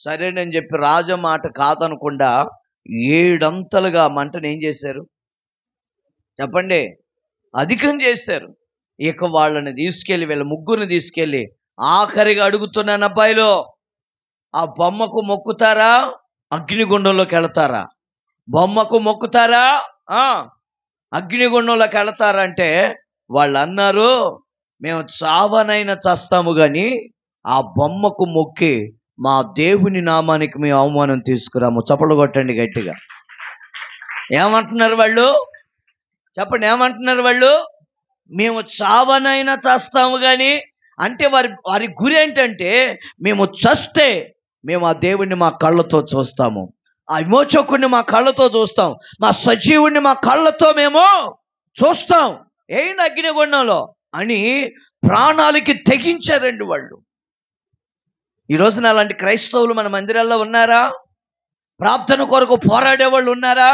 సరేనని చెప్పి రాజు మాట కాదనకుండా 7 అంతలుగా మంటను ఏం చేశారు చెప్పండి? అధికం చేశారు. ఇక వాళ్ళని తీసుకెళ్ళి, వీళ్ళ ముగ్గురిని తీసుకెళ్ళి ఆఖరిగా అడుగుతున్నాను, అబ్బాయిలో ఆ బొమ్మకు మొక్కుతారా, అగ్నిగుండంలోకి వెళతారా? బొమ్మకు మొక్కుతారా, అగ్నిగుండంలోకి వెళతారా అంటే వాళ్ళు అన్నారు, మేము చావనైనా చస్తాము కానీ ఆ బొమ్మకు మొక్కి మా దేవుని నామానికి మేము అవమానం తీసుకురాము. చప్పట్లు కొట్టండి గట్టిగా. ఏమంటున్నారు వాళ్ళు? చెప్పండి, ఏమంటున్నారు వాళ్ళు? మేము చావనైనా చస్తాము కానీ, అంటే వారి గురి ఏంటంటే మేము చస్తే మేము ఆ దేవుణ్ణి మా కళ్ళతో చూస్తాము, ఆ విమోచకుడిని మా కళ్ళతో చూస్తాం, మా సజీవుడిని మా కళ్ళతో మేము చూస్తాం ఏంటి అగ్నిగుండంలో అని ప్రాణాలకి తెగించారండి వాళ్ళు. ఈ రోజున అలాంటి క్రైస్తవులు మన మందిరాల్లో ఉన్నారా? ప్రార్థన కొరకు పోరాడే వాళ్ళు ఉన్నారా?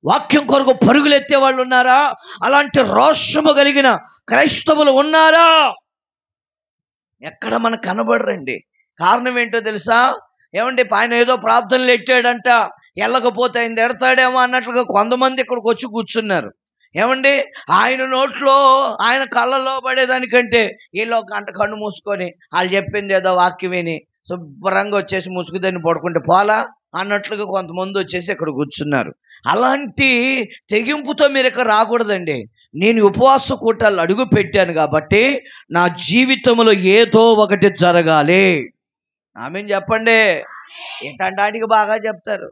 వాక్యం కొరకు పరుగులు ఎత్తే వాళ్ళు ఉన్నారా? అలాంటి రోషము కలిగిన క్రైస్తవులు ఉన్నారా? ఎక్కడ మనకు కనబడరండి. కారణం ఏంటో తెలుసా? ఏమండి, ఆయన ఏదో ప్రార్థనలు ఎట్టాడంట, వెళ్ళకపోతే ఆయన ఎడతాడేమో అన్నట్లుగా కొంతమంది ఇక్కడికి వచ్చి కూర్చున్నారు. ఏమండి, ఆయన నోట్లో ఆయన కళ్ళలో పడేదానికంటే వీళ్ళు ఒక గంట కన్ను మూసుకొని వాళ్ళు చెప్పింది ఏదో వాక్యం విని శుభ్రంగా వచ్చేసి ముసుగుదాన్ని పడుకుంటే పోలా అన్నట్లుగా కొంతమంది వచ్చేసి ఇక్కడ కూర్చున్నారు. అలాంటి తెగింపుతో మీరు ఇక్కడ రాకూడదండి. నేను ఉపవాస కూటాలు అడుగు పెట్టాను కాబట్టి నా జీవితంలో ఏదో ఒకటి జరగాలి. ఆమేన్ చెప్పండి. ఏంటంటానికి బాగా చెప్తారు.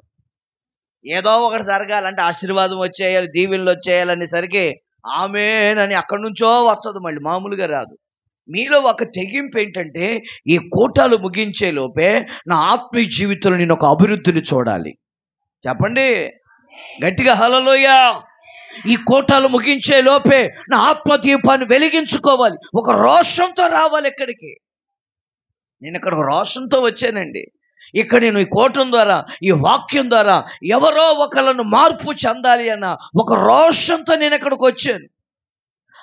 ఏదో ఒకటి జరగాలంటే ఆశీర్వాదం వచ్చేయాలి, దీవెనలు వచ్చేయాలనేసరికి ఆమేన్ అని అక్కడి నుంచో వస్తుంది, మళ్ళీ మామూలుగా రాదు. మీలో ఒక తెగింపు ఏంటంటే ఈ కూటాలు ముగించే లోపే నా ఆత్మీయ జీవితంలో నేను ఒక అభివృద్ధిని చూడాలి. చెప్పండి గట్టిగా హల్లెలూయా. ఈ కూటాలు ముగించే లోపే నా ఆత్మదీపాన్ని వెలిగించుకోవాలి, ఒక రోషంతో రావాలి ఇక్కడికి. నేను ఇక్కడ రోషంతో వచ్చానండి. ఇక్కడ నేను ఈ కూటం ద్వారా, ఈ వాక్యం ద్వారా ఎవరో ఒకళ్ళను మార్పు చెందాలి అన్న ఒక రోషంతో నేను ఇక్కడికి వచ్చాను.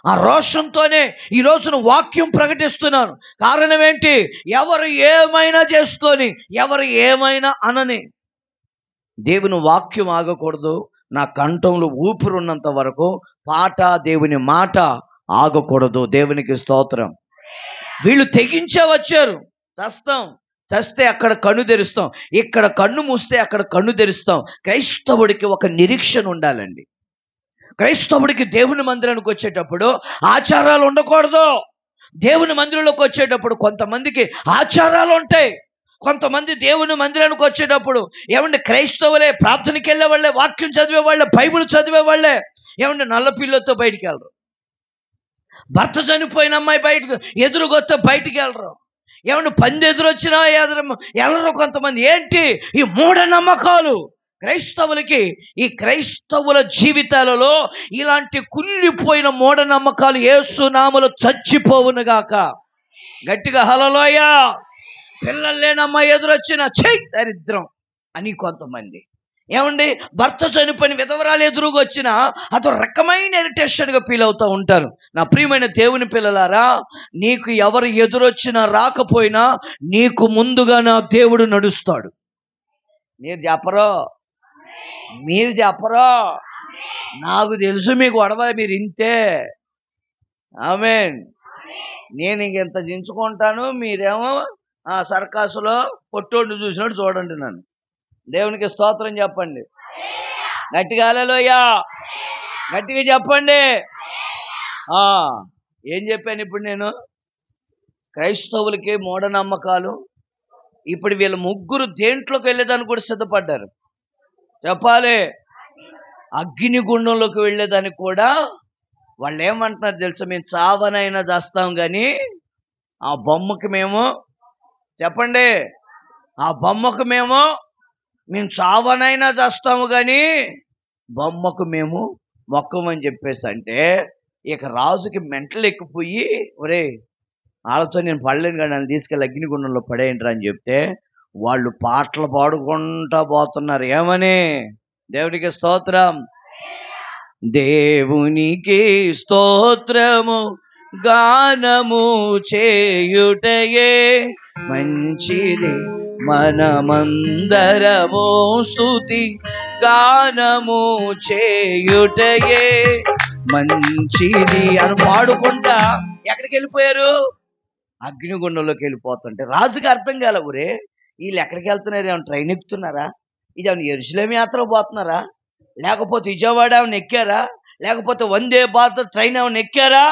ఆ రోషంతోనే ఈ రోజున వాక్యం ప్రకటిస్తున్నాను. కారణం ఏంటి? ఎవరు ఏమైనా చేసుకొని, ఎవరు ఏమైనా అనని, దేవుని వాక్యం ఆగకూడదు. నా కంఠంలో ఊపిరున్నంత వరకు పాట, దేవుని మాట ఆగకూడదు. దేవునికి స్తోత్రం. వీళ్ళు తెగించే వచ్చారు. చస్తే అక్కడ కన్ను తెరుస్తాం, ఇక్కడ కన్ను మూస్తే అక్కడ కన్ను తెరుస్తాం. క్రైస్తవుడికి ఒక నిరీక్షణ ఉండాలండి. క్రైస్తవుడికి దేవుని మందిరానికి వచ్చేటప్పుడు ఆచారాలు ఉండకూడదు. దేవుని మందిరంలోకి వచ్చేటప్పుడు కొంతమందికి ఆచారాలు ఉంటాయి. కొంతమంది దేవుని మందిరానికి వచ్చేటప్పుడు ఏమంటే క్రైస్తవులే, ప్రార్థనకి వెళ్ళే వాళ్ళే, వాక్యం చదివే వాళ్ళే, బైబిల్ చదివే వాళ్ళే, ఏమంటే నల్ల పిల్లలతో బయటికి వెళ్ళరు. భర్త చనిపోయిన అమ్మాయి బయటకు ఎదురుగొస్తే బయటికి వెళ్ళరు. ఏమంటే పంది ఎదురొచ్చినా వెళ్ళరు కొంతమంది. ఏంటి ఈ మూఢనమ్మకాలు? క్రైస్తవులకి, ఈ క్రైస్తవుల జీవితాలలో ఇలాంటి కుళ్ళిపోయిన మూఢనమ్మకాలు యేసు నామములో చచ్చిపోవును గాక. గట్టిగా హల్లెలూయా. పిల్లలు లేని అమ్మాయి ఎదురొచ్చిన చెయ్ దరిద్రం అని కొంతమంది. ఏమండి, భర్త చనిపోయిన విధవరాలు ఎదురుగా వచ్చినా అదో రకమైన ఇరిటేషన్గా ఫీల్ అవుతూ ఉంటారు. నా ప్రియమైన దేవుని పిల్లలారా, నీకు ఎవరు ఎదురొచ్చినా రాకపోయినా నీకు ముందుగా నా దేవుడు నడుస్తాడు. మీరు చెప్పరో నాకు తెలుసు, మీకు గొడవ మీరు ఇంతే. ఆమేన్. నేను ఇంకెంత దించుకుంటాను, మీరేమో సర్కాసులో పొట్టోడిని చూసినట్టు చూడండి నన్ను. దేవునికి స్తోత్రం చెప్పండి. గట్టిగా హల్లెలూయా. గట్టిగా చెప్పండి. ఏం చెప్పాను ఇప్పుడు నేను? క్రైస్తవులకి మూఢనమ్మకాలు. ఇప్పుడు వీళ్ళ ముగ్గురు దేంట్లోకి వెళ్ళేదానికి కూడా సిద్ధపడ్డారు. చెప్పాలి, అగ్నిగుండంలోకి వెళ్ళేదానికి కూడా వాళ్ళు ఏమంటున్నారు తెలుసా? మేము చావనైనా చేస్తాం కానీ ఆ బొమ్మకి మేము, చెప్పండి, ఆ బొమ్మకు మేము చావనైనా చేస్తాము కానీ బొమ్మకు మేము మొక్కమని చెప్పేసి అంటే ఇక రాజుకి మెంటలు ఎక్కిపోయి, ఒరే వాళ్ళతో నేను పడలేను కానీ నన్ను తీసుకెళ్ళి అగ్నిగుండంలో పడేయండి అని చెప్తే వాళ్ళు పాటలు పాడుకుంటా పోతున్నారు. ఏమని? దేవునికి స్తోత్రం, దేవునికి స్తోత్రము గానము చేయుటయే మంచిది, మనమందరము స్తుతి గానము చేయుటయే మంచిది అని పాడుకుంటా ఎక్కడికి వెళ్ళిపోయారు? అగ్నిగుండంలోకి వెళ్ళిపోతుంటే రాజుకి అర్థం కాల, ఊరే వీళ్ళు ఎక్కడికి వెళ్తున్నారు? ఏమైనా ట్రైన్ ఎక్కుతున్నారా? ఇదేమన్నా యెరూషలేము యాత్ర పోతున్నారా? లేకపోతే విజయవాడ ఏమైనా ఎక్కారా? లేకపోతే వందే భారత్ ట్రైన్ ఏమైనా ఎక్కారా?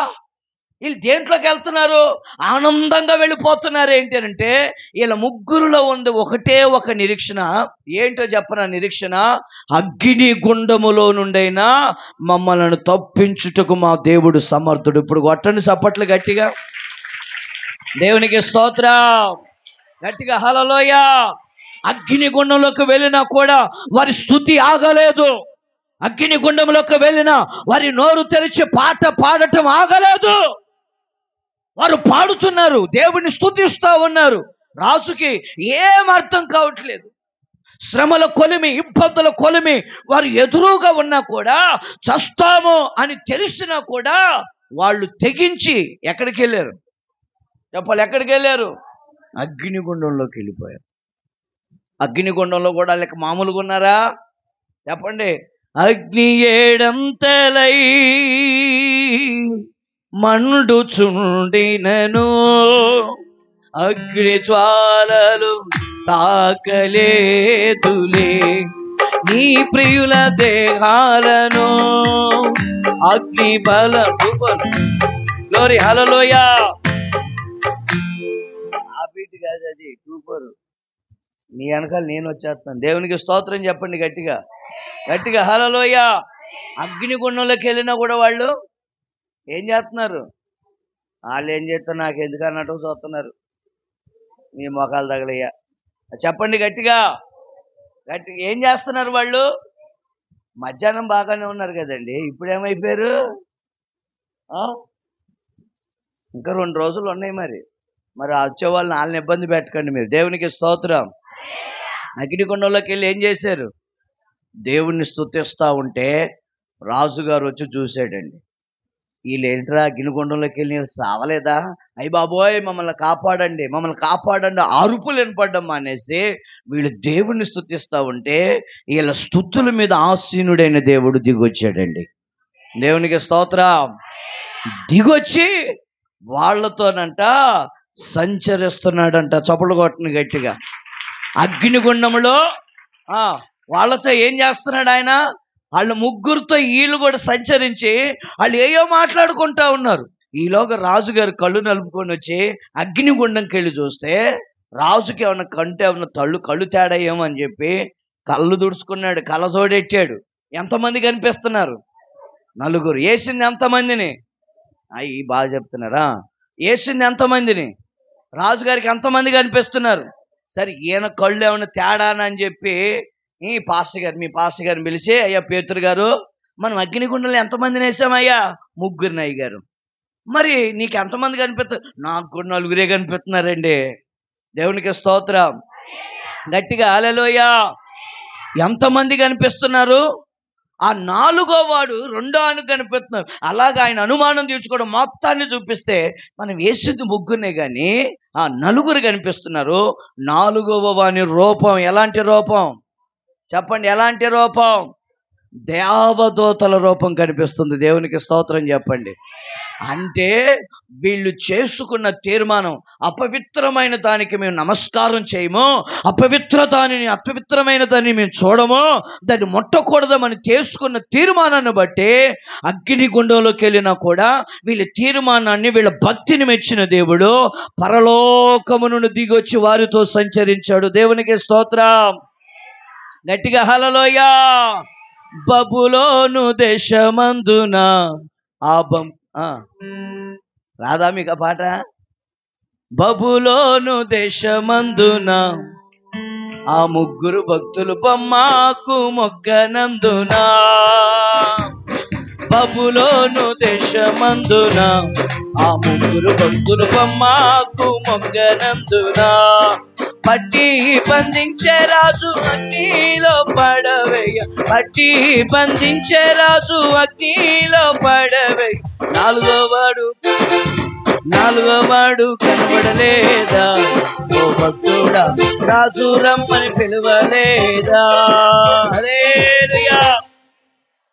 వీళ్ళు దేంట్లోకి వెళ్తున్నారు? ఆనందంగా వెళ్ళిపోతున్నారు. ఏంటంటే వీళ్ళ ముగ్గురులో ఉంది ఒకటే ఒక నిరీక్షణ. ఏంటో చెప్పనా నిరీక్షణ? అగ్ని గుండములో నుండైనా మమ్మల్ని తప్పించుటకు మా దేవుడు సమర్థుడు. ఇప్పుడు కొట్టండి చప్పట్లు గట్టిగా. దేవునికి స్తోత్రం. గట్టిగా హల్లెలూయా. అగ్నిగుండంలోకి వెళ్ళినా కూడా వారి స్తుతి ఆగలేదు. అగ్నిగుండంలోకి వెళ్ళినా వారి నోరు తెరిచి పాట పాడటం ఆగలేదు. వారు పాడుతున్నారు, దేవుని స్తుతిస్తూ ఉన్నారు. రాజుకి ఏం అర్థం కావట్లేదు. శ్రమల కొలిమి, ఇబ్బందుల కొలిమి వారు ఎదురుగా ఉన్నా కూడా, చస్తాము అని తెలిసినా కూడా వాళ్ళు తెగించి ఎక్కడికి వెళ్ళారు చెప్పాలి? ఎక్కడికి వెళ్ళారు? అగ్నిగుండంలోకి వెళ్ళిపోయారు. అగ్నిగుండంలో కూడా లేక మామూలుగా ఉన్నారా? చెప్పండి. అగ్ని ఏడంతలై మండుచుండినను, అగ్ని జ్వాలలు తాకలేదులే నీ ప్రియుల దేహాలను, అగ్ని బలము. గ్లోరీ, హల్లెలూయా. ఆ బీట్ కాదు అది, సూపర్. నీ వెనకాల నేను వచ్చేస్తాను. దేవునికి స్తోత్రం చెప్పండి గట్టిగా, గట్టిగా హల్లెలూయా. అగ్నిగుండంలోకి వెళ్ళినా కూడా వాళ్ళు ఏం చేస్తున్నారు? వాళ్ళు ఏం చేస్తున్నారు నాకు ఎందుకు అన్నట్టు చూస్తున్నారు. మీ మొఖాలు తగలయ్యా, చెప్పండి గట్టిగా, గట్టిగా. ఏం చేస్తున్నారు వాళ్ళు? మధ్యాహ్నం బాగానే ఉన్నారు కదండి, ఇప్పుడు ఏమైపోయారు? ఇంకా 2 రోజులు ఉన్నాయి. మరి వచ్చే వాళ్ళని వాళ్ళని ఇబ్బంది పెట్టకండి మీరు. దేవునికి స్తోత్రం. అగ్నిగుండంలోకి వెళ్ళి ఏం చేశారు? దేవుణ్ణి స్తుతిస్తూ ఉంటే రాజుగారు వచ్చి చూశాడండి. వీళ్ళేంట్రా అగ్నిగుండంలోకి వెళ్ళి సావలేదా? అయ్య బాబోయ్ మమ్మల్ని కాపాడండి, మమ్మల్ని కాపాడండి అరుపులు వినపడ్డం మానేసి వీళ్ళు దేవుణ్ణి స్తుతిస్తూ ఉంటే వీళ్ళ స్తుతుల మీద ఆసీనుడైన దేవుడు దిగొచ్చాడండి. దేవునికి స్తోత్రం. దిగొచ్చి వాళ్ళతోనంట సంచరిస్తున్నాడంట. చప్పట్లు కొట్టను గట్టిగా. అగ్నిగుండంలో వాళ్ళతో ఏం చేస్తున్నాడు ఆయన? వాళ్ళ ముగ్గురితో వీళ్ళు కూడా సంచరించి వాళ్ళు ఏయో మాట్లాడుకుంటా ఉన్నారు. ఈలోగా రాజుగారు కళ్ళు నలుపుకొని వచ్చి అగ్నిగుండంకి వెళ్ళి చూస్తే రాజుకి ఏమన్నా కంటే ఏమన్నా కళ్ళు తేడా ఏమో అని చెప్పి కళ్ళు దుడుచుకున్నాడు, కళ్ళజోడెట్టాడు. ఎంతమంది కనిపిస్తున్నారు? 4. వేసింది ఎంతమందిని? అయ్యి బాగా చెప్తున్నారా? వేసింది ఎంతమందిని? రాజుగారికి ఎంతమంది కనిపిస్తున్నారు? సరే ఈయన కళ్ళు ఏమన్నా తేడానని చెప్పి మీ పాస్టర్ గారిని పిలిచి, అయ్యా పేతురు గారు, మనం అగ్నిగుండంలో ఎంతమందిని వేసామయ్యా? 3 అయ్యగారు. మరి నీకు ఎంతమంది కనిపిస్తారు? నాకు కూడా 4 కనిపిస్తున్నారండి. దేవునికి స్తోత్రం. గట్టిగా హల్లెలూయా. ఎంతమంది కనిపిస్తున్నారు? ఆ 4వ వాడు 2 కనిపిస్తున్నారు. అలాగా ఆయన అనుమానం తీర్చుకోవడం మొత్తాన్ని చూపిస్తే మనం వేసింది 3 కానీ ఆ 4 కనిపిస్తున్నారు. 4వ వాని రూపం ఎలాంటి రూపం చెప్పండి? ఎలాంటి రూపం? దేవదూతల రూపం కనిపిస్తుంది. దేవునికి స్తోత్రం చెప్పండి. అంటే వీళ్ళు చేసుకున్న తీర్మానం, అపవిత్రమైన దానికి మేము నమస్కారం చేయము, అపవిత్రమైన దాన్ని మేము చూడము, దాన్ని ముట్టకూడదని చేసుకున్న తీర్మానాన్ని బట్టి అగ్నిగుండంలోకి వెళ్ళినా కూడా వీళ్ళ తీర్మానాన్ని, వీళ్ళ భక్తిని మెచ్చిన దేవుడు పరలోకము నుండి దిగొచ్చి వారితో సంచరించాడు. దేవునికి స్తోత్రం. గట్టిగా హల్లెలూయా. బబులోను దేశమందున రాదా మీకు ఆ పాట? బబులోను దేశమందున ఆ 3 భక్తులు బొమ్మకు మొగ్గనందున, బబులోను దేశమందున ఆ 3 భక్తులు బొమ్మకు మొగ్గనందున, పట్టి బంధించే రాజు అగ్నిలో పడవేయ, పట్టి బంధించే రాజు అగ్నిలో పడవేయ. 4వ వాడు కనబడలేదా? ఓ భక్తుడా, రాజు రమ్మని పిలవలేదా? హల్లెలూయా.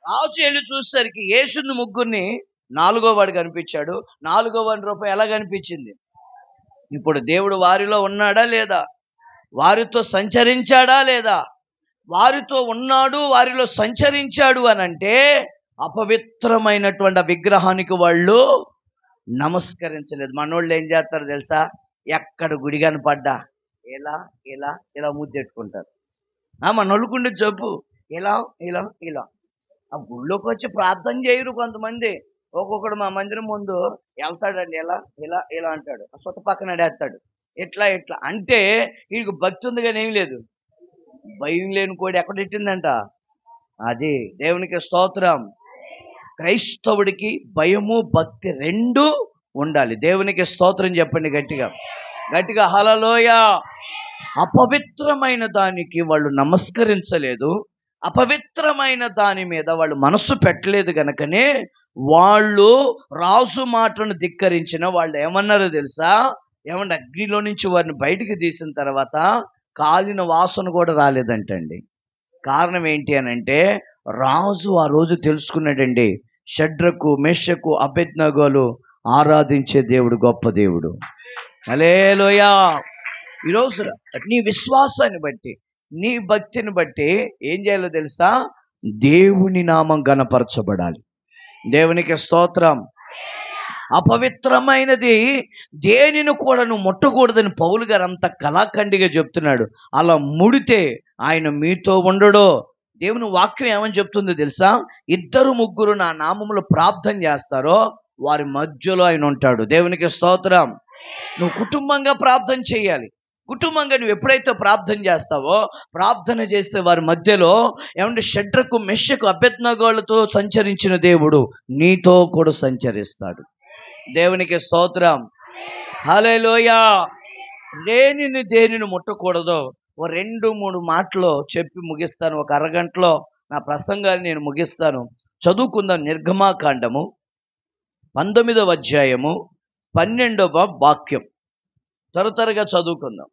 రాజు వెళ్ళి చూసేసరికి యేసుని 3 4వ వాడు కనిపించాడు. 4వ వాడి రూపం ఎలా కనిపించింది? ఇప్పుడు దేవుడు వారిలో ఉన్నాడా లేదా? వారితో సంచరించాడా లేదా? వారితో ఉన్నాడు, వారిలో సంచరించాడు అని అంటే అపవిత్రమైనటువంటి విగ్రహానికి వాళ్ళు నమస్కరించలేదు. మనోళ్ళు ఏం చేస్తారు తెలుసా? ఎక్కడ గుడి కనపడ్డా ఇలా ఇలా ఇలా ముద్దెట్టుకుంటారు. మనోళ్ళకుండే జబ్బు. ఇలా ఇలా ఇలా ఆ గుళ్ళోకి వచ్చి ప్రార్థన చేయరు కొంతమంది. ఒక్కొక్కడు మా మందిరం ముందు వెళ్తాడండి, ఇలా ఇలా ఇలా అంటాడు, చుట్ట పక్కన నడేస్తాడు, ఇట్లా ఇట్లా అంటే వీడికి భక్తి ఉంది కానీ ఏం లేదు. భయం లేని కోడి ఎక్కడెట్టిందంట? అది. దేవునికి స్తోత్రం. క్రైస్తవుడికి భయము భక్తి రెండు ఉండాలి. దేవునికి స్తోత్రం చెప్పండి గట్టిగా. గట్టిగా హల్లెలూయా. అపవిత్రమైన దానికి వాళ్ళు నమస్కరించలేదు, అపవిత్రమైన దాని మీద వాళ్ళు మనస్సు పెట్టలేదు గనుకనే వాళ్ళు రాజు మాటను ధిక్కరించిన వాళ్ళు ఏమన్నారో తెలుసా? ఏమన్నా అగ్నిలో నుంచి వారిని బయటికి తీసిన తర్వాత కాలిన వాసన కూడా రాలేదంటండి. కారణం ఏంటి అని అంటే, రాజు ఆ రోజు తెలుసుకున్నాడండి, షడ్రకు మెషకు అబేద్నెగోలు ఆరాధించే దేవుడు గొప్ప దేవుడు. హల్లెలూయా. ఈరోజు నీ విశ్వాసాన్ని బట్టి, నీ భక్తిని బట్టి ఏం చేయాలో తెలుసా? దేవుని నామం గణపరచబడాలి. దేవునికి స్తోత్రం. అపవిత్రమైనది దేనిని కూడా నువ్వు ముట్టకూడదని పౌలు గారు అంత కళాఖండిగా చెప్తున్నాడు. అలా ముడితే ఆయన మీతో ఉండడో. దేవుని వాక్యం ఏమని చెప్తుందో తెలుసా? 2-3 నా నామములో ప్రార్థన చేస్తారో వారి మధ్యలో ఆయన ఉంటాడు. దేవునికి స్తోత్రం. నువ్వు కుటుంబంగా ప్రార్థన చేయాలి. కుటుంబంగా నువ్వు ఎప్పుడైతే ప్రార్థన చేస్తావో, ప్రార్థన చేసే వారి మధ్యలో ఏమంటే షడ్రకు మెషకు అబేద్నెగోలతో సంచరించిన దేవుడు నీతో కూడా సంచరిస్తాడు. దేవునికి స్తోత్రం. హల్లెలూయా. దేనిని ముట్టకూడదో ఓ 2-3 మాటలు చెప్పి ముగిస్తాను. ఒక అరగంటలో నా ప్రసంగాన్ని నేను ముగిస్తాను. చదువుకుందాం. నిర్గమాకాండము 19వ అధ్యాయము 12వ వాక్యం. త్వరగా చదువుకుందాం.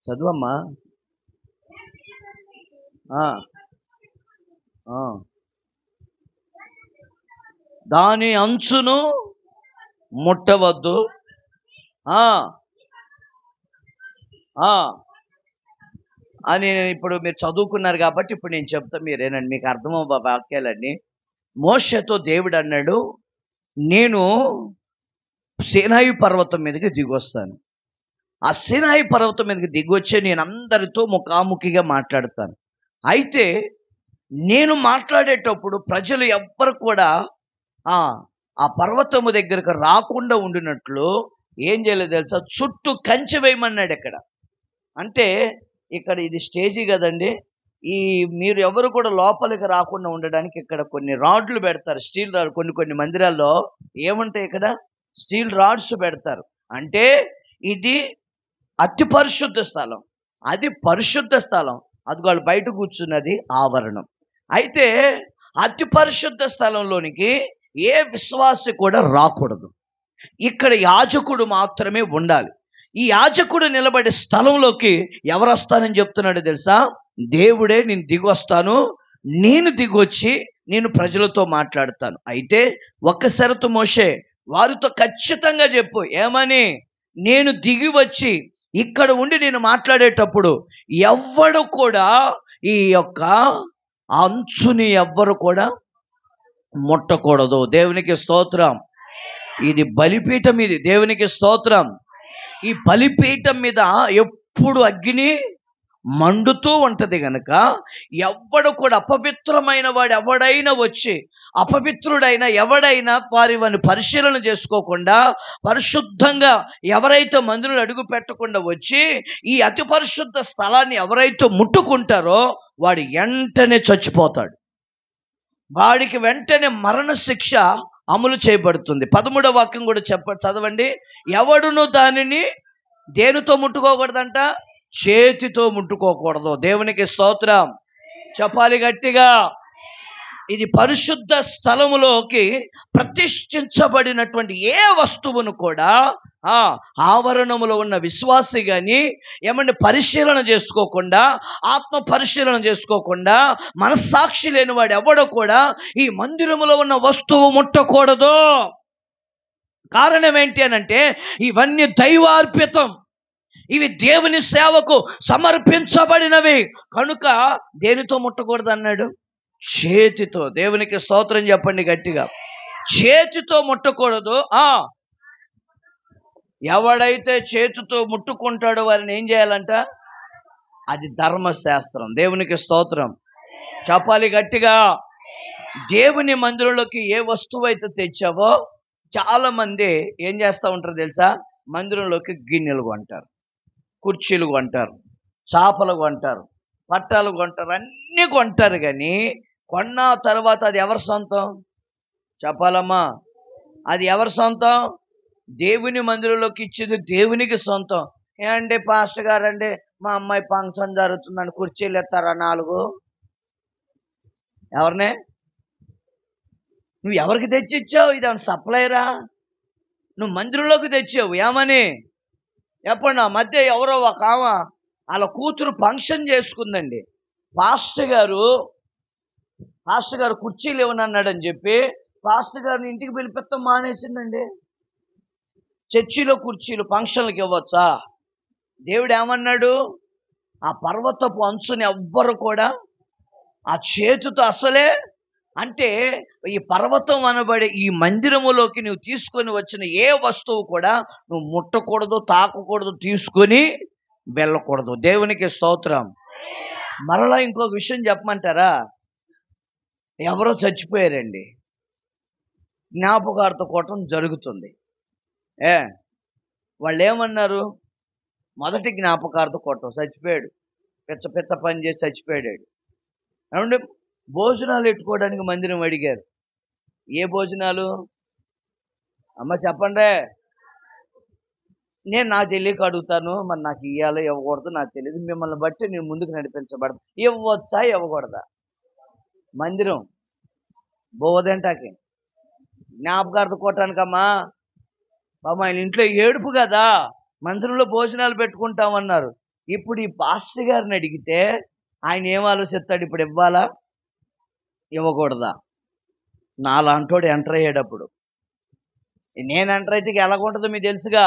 చదువమ్మా. దాని అంచును ముట్టవద్దు. అని ఇప్పుడు మీరు చదువుకున్నారు కాబట్టి ఇప్పుడు నేను చెప్తా, మీరేనండి, మీకు అర్థమవ్వ వాక్యాలన్నీ. మోషేతో దేవుడు అన్నాడు, నేను సీనాయి పర్వతం మీదకి దిగొస్తాను. ఆ సీనాయి పర్వతం మీదకి దిగొచ్చే నేను అందరితో ముఖాముఖిగా మాట్లాడతాను. అయితే నేను మాట్లాడేటప్పుడు ప్రజలు ఎవ్వరు కూడా ఆ పర్వతము దగ్గరకు రాకుండా ఉండినట్లు ఏం చేయలేదు తెలుసా? చుట్టూ కంచె వేయమన్నాడు. ఇక్కడ అంటే ఇక్కడ ఇది స్టేజీ కదండి. మీరు ఎవరు కూడా లోపలికి రాకుండా ఉండడానికి ఇక్కడ కొన్ని రాడ్లు పెడతారు, స్టీల్ రాడ్. కొన్ని మందిరాల్లో ఏముంటాయి, ఇక్కడ స్టీల్ రాడ్స్ పెడతారు. అంటే ఇది అతి పరిశుద్ధ స్థలం, అది పరిశుద్ధ స్థలం. అది వాళ్ళు బయట కూర్చున్నది ఆవరణం. అయితే అతి పరిశుద్ధ స్థలంలోనికి ఏ విశ్వాసి కూడా రాకూడదు. ఇక్కడ యాజకుడు మాత్రమే ఉండాలి. ఈ యాజకుడు నిలబడే స్థలంలోకి ఎవరు వస్తానని చెప్తున్నాడు తెలుసా? దేవుడే, నేను దిగొస్తాను, నేను దిగొచ్చి నేను ప్రజలతో మాట్లాడతాను. అయితే ఒక్క షరతు మోషే, వారితో ఖచ్చితంగా చెప్పు, ఏమని? నేను దిగి వచ్చి ఇక్కడ ఉండి నేను మాట్లాడేటప్పుడు ఎవ్వడు కూడా ఈ యొక్క అంచుని ఎవ్వరు కూడా ముట్టకూడదు. దేవునికి స్తోత్రం. ఇది బలిపీఠం, ఇది దేవునికి స్తోత్రం. ఈ బలిపీఠం మీద ఎప్పుడు అగ్ని మండుతూ ఉంటది గనక ఎవ్వడు కూడా, అపవిత్రమైన వాడు ఎవడైనా వచ్చి, అపవిత్రుడైన ఎవడైనా వారిని పరిశీలన చేసుకోకుండా, పరిశుద్ధంగా ఎవరైతే మందిరంలో అడుగు పెట్టకుండా వచ్చి ఈ అతి పరిశుద్ధ స్థలాన్ని ఎవరైతే ముట్టుకుంటారో వాడు వెంటనే చచ్చిపోతాడు. వాడికి వెంటనే మరణ శిక్ష అమలు చేయబడుతుంది. 13వ వాక్యం కూడా చదవండి. ఎవడును దానిని దేనితో ముట్టుకోకూడదంట? చేతితో ముట్టుకోకూడదు. దేవునికి స్తోత్రం. చెప్పాలి గట్టిగా. ఇది పరిశుద్ధ స్థలములోకి ప్రతిష్ఠించబడినటువంటి ఏ వస్తువును కూడా ఆవరణములో ఉన్న విశ్వాసి కానీ ఏమంటే పరిశీలన చేసుకోకుండా, ఆత్మ పరిశీలన చేసుకోకుండా, మనస్సాక్షి లేని వాడు ఎవడో కూడా ఈ మందిరములో ఉన్న వస్తువు ముట్టకూడదు. కారణం ఏంటి అనంటే ఇవన్నీ దైవార్పితం, ఇవి దేవుని సేవకు సమర్పించబడినవి కనుక దేనితో ముట్టకూడదు అన్నాడు? చేతితో. దేవునికి స్తోత్రం చెప్పండి గట్టిగా. చేతితో ముట్టకూడదు. ఎవడైతే చేతితో ముట్టుకుంటాడో వారిని ఏం చేయాలంట? అది ధర్మశాస్త్రం. దేవునికి స్తోత్రం. చెప్పాలి గట్టిగా. దేవుని మందిరంలోకి ఏ వస్తువు అయితే తెచ్చావో, చాలా మంది ఏం చేస్తూ ఉంటారు తెలుసా? మందిరంలోకి గిన్నెలు కొంటారు. కుర్చీలు కొంటారు, చాపలు కొంటారు, పట్టాలు కొంటారు, అన్నీ కొంటారు. కానీ కొన్న తర్వాత అది ఎవరి సొంతం చెప్పాలమ్మా? అది ఎవరి సొంతం? దేవుని మందిరంలోకి ఇచ్చేది దేవునికి సొంతం. ఏమంటే పాస్టర్ గారండి, మా అమ్మాయి ఫంక్షన్ జరుగుతుందని కుర్చీలు ఎత్తారా 4? ఎవరినే? నువ్వు ఎవరికి తెచ్చి ఇచ్చావు? ఇది ఏమన్నా సప్లైరా? నువ్వు మందిరంలోకి తెచ్చావు. ఏమని చెప్పండి? ఆ మధ్య ఎవరో ఒక ఆమె వాళ్ళ కూతురు ఫంక్షన్ చేసుకుందండి. పాస్టర్ గారు కుర్చీలు ఇవ్వనన్నాడని చెప్పి పాస్టర్ గారిని ఇంటికి పిలిపిస్తాం మానేసిందండి. చర్చిలో కుర్చీలు ఫంక్షన్లకు ఇవ్వచ్చా? దేవుడు ఏమన్నాడు? ఆ పర్వతపు అంచుని ఎవ్వరు కూడా ఆ చేతితో అసలే, అంటే ఈ పర్వతం అనబడే ఈ మందిరములోకి నువ్వు తీసుకొని వచ్చిన ఏ వస్తువు కూడా నువ్వు ముట్టకూడదు, తాకకూడదు, తీసుకొని వెళ్ళకూడదు. దేవునికి స్తోత్రం. మరలా ఇంకొక విషయం చెప్పమంటారా? ఎవరో చచ్చిపోయారండి, జ్ఞాపకార్థ కూటం జరుగుతుంది. వాళ్ళు ఏమన్నారు? మొదటి జ్ఞాపకార్థ కూటం, చచ్చిపోయాడు, పిచ్చ పని చేసి చచ్చిపోయాడు. ఏమంటే భోజనాలు పెట్టుకోవడానికి మందిరం అడిగారు. ఏ భోజనాలు అమ్మ చెప్పండి? నేను నాకు తెలియక అడుగుతాను, మరి నాకు ఇవ్వాలో ఇవ్వకూడదు నాకు తెలియదు. మిమ్మల్ని బట్టి నేను ముందుకు నడిపించబడదు. ఇవ్వచ్చా ఇవ్వకూడదా? మందిరం బోధంటాకి జ్ఞాపకార్థ కూటానికమ్మా. పాపం ఆయన ఇంట్లో ఏడుపు కదా, మందిరంలో భోజనాలు పెట్టుకుంటామన్నారు. ఇప్పుడు ఈ పాస్టర్ గారిని అడిగితే ఆయన ఏం ఆలోచిస్తాడు? ఇప్పుడు ఇవ్వాలా ఇవ్వకూడదా? నాలాంటోడు ఎంటర్ అయ్యేటప్పుడు, నేను ఎంటర్ అయితే ఎలాగుంటుందో మీకు తెలుసుగా.